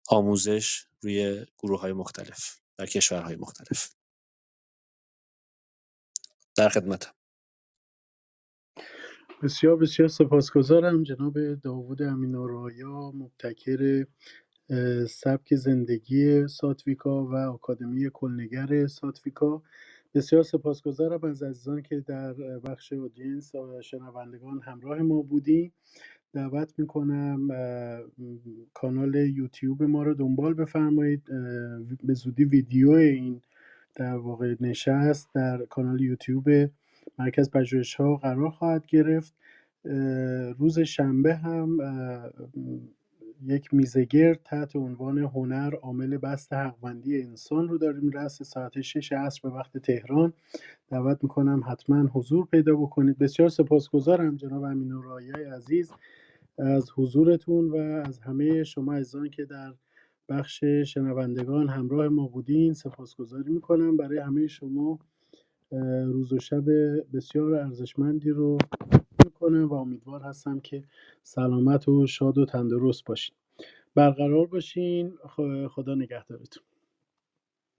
آموزش روی گروه‌های مختلف در کشورهای مختلف. در خدمتم. بسیار بسیار سپاسگزارم جناب داوود امین‌آرایا، مبتکر سبک زندگی ساتویکا و آکادمی کلنگر ساتویکا. بسیار سپاسگزارم از عزیزان که در بخش اودینس و شنوندگان همراه ما بودیم. دعوت میکنم کانال یوتیوب ما رو دنبال بفرمایید. به زودی ویدیو این در واقع نشست در کانال یوتیوب مرکز پژوهش‌ها قرار خواهد گرفت. روز شنبه هم یک میزگرد تحت عنوان هنر عامل بست حقوندی انسان رو داریم رأس ساعت 6 عصر به وقت تهران. دعوت میکنم حتما حضور پیدا بکنید. بسیار سپاسگزارم جناب امین‌آرایی عزیز از حضورتون و از همه شما عزیزان که در بخش شنوندگان همراه ما بودین. سپاسگزاری میکنم برای همه شما. روز و شب بسیار ارزشمندی رو میکنم و امیدوار هستم که سلامت و شاد و تندرست باشین. برقرار باشین. خدا نگهدارتون.